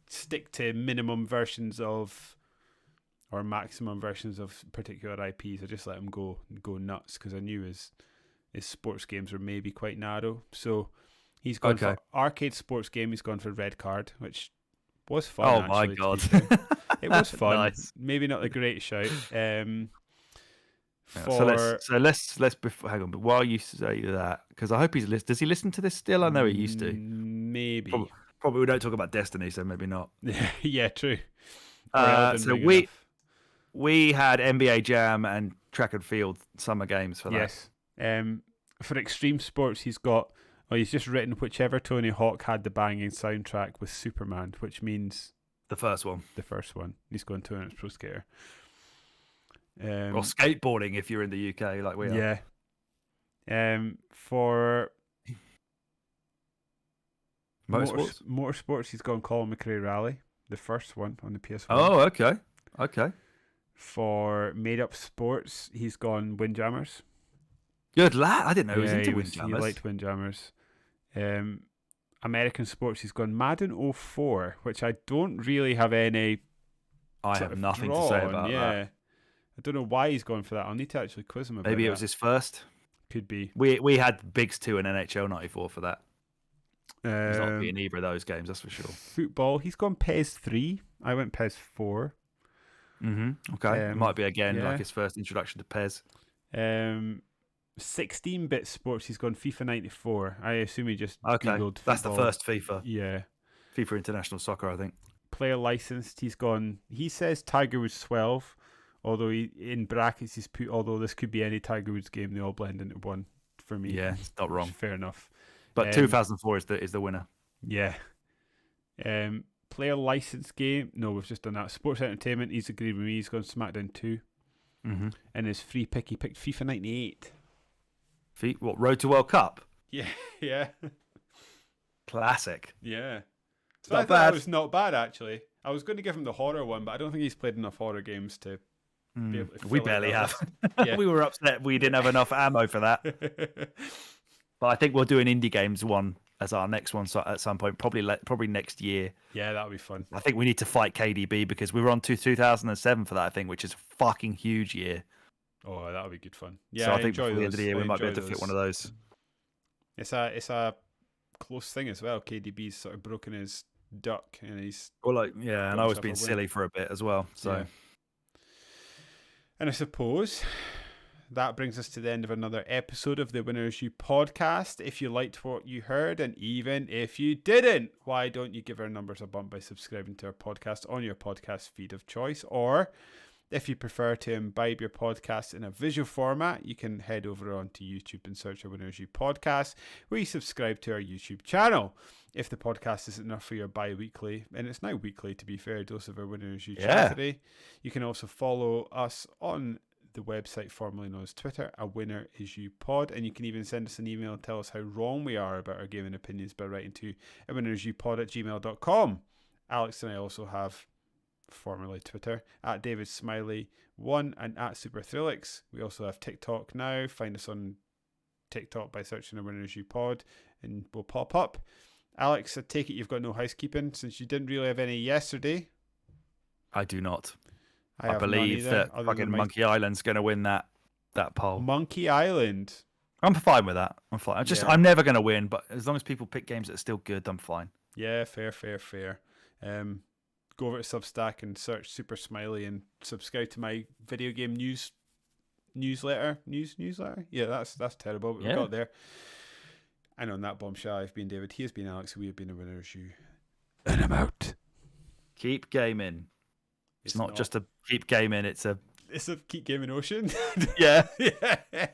stick to minimum versions of or maximum versions of particular IPs. I just let him go nuts because I knew his sports games were maybe quite narrow. So he's gone for arcade sports game. He's gone for Red Card, which was fun. Oh my actually, god, to be fair. It was fun. Nice. Maybe not a great shout. So let's hang on. But while you say that, because I hope does he listen to this still? I know he used to. Maybe. Probably we don't talk about Destiny, so maybe not. Yeah, true. So we had NBA Jam and Track and Field summer games for that. Yes. For Extreme Sports, he's just written whichever Tony Hawk had the banging soundtrack with Superman, which means the first one. He's going 2 minutes pro skater. Or skateboarding if you're in the UK, like we are. Yeah. For Motorsports, he's gone Colin McRae Rally, the first one on the PS1. Oh, okay. For Made Up Sports, he's gone Windjammers. Good lad. I didn't know he was into Windjammers. He liked Windjammers. American Sports, he's gone Madden 04, which I don't really have any. I have nothing to say about that. I don't know why he's gone for that. I'll need to actually quiz him about that. Maybe it was his first. Could be. We had Bigs 2 and NHL 94 for that. He's not beating either of those games, that's for sure. Football, he's gone PES 3. I went PES 4. Okay. It might be again like his first introduction to PES. 16-bit sports, he's gone FIFA 94. I assume he just googled football. That's the first FIFA. Yeah. FIFA International Soccer, I think. Player licensed, he says Tiger Woods 12, although in brackets he's put, although this could be any Tiger Woods game, they all blend into one for me. Yeah, it's not wrong. Fair enough. But 2004 is the winner. Yeah. Player licensed game, no, we've just done that. Sports entertainment, he's agreed with me, he's gone SmackDown 2. And his free pick, he picked FIFA 98. What, Road to World Cup? Yeah. Classic. Yeah. So Not I thought bad. that was not bad, actually. I was going to give him the horror one, but I don't think he's played enough horror games to be able to We fill barely out have. that list. We were upset we didn't have enough ammo for that. But I think we'll do an indie games one as our next one at some point, probably next year. Yeah, that'll be fun. I think we need to fight KDB because we were on 2007 for that, I think, which is a fucking huge year. Oh, that'll be good fun. Yeah, so I think enjoy before the end those. of the year we I might be enjoy able to fit one of those. It's a close thing as well. KDB's sort of broken his duck and he's and I was being himself a win. silly for a bit as well. So, Yeah. And I suppose that brings us to the end of another episode of the Winners You podcast. If you liked what you heard, and even if you didn't, why don't you give our numbers a bump by subscribing to our podcast on your podcast feed of choice? Or If you prefer to imbibe your podcast in a visual format, you can head over onto YouTube and search A Winner's You podcast, where you subscribe to our YouTube channel. If the podcast isn't enough for your bi-weekly, and it's now weekly to be fair, dose of A Winner's You charity, you can also follow us on the website formerly known as Twitter, A Winner Is You Pod, and you can even send us an email and tell us how wrong we are about our gaming opinions by writing to awinnersyoupod@gmail.com. Alex and I also have formerly Twitter at David Smiley 1 and at Super Thrillix. We also have TikTok now. Find us on TikTok by searching A Winner's You Pod and we'll pop up. Alex, I take it you've got no housekeeping since you didn't really have any yesterday. I do not. I believe that fucking Monkey Island's going to win that poll. Monkey Island. I'm fine with that. I'm fine. I'm never going to win, but as long as people pick games that are still good, I'm fine. Yeah, fair. Go over to Substack and search Super Smiley and subscribe to my video game newsletter. Newsletter? Yeah, that's terrible, but we got there. And on that bombshell, I've been David. He has been Alex. We have been A Winner's You. And I'm out. Keep gaming. It's not just a keep gaming. It's a keep gaming ocean. Yeah. Yeah.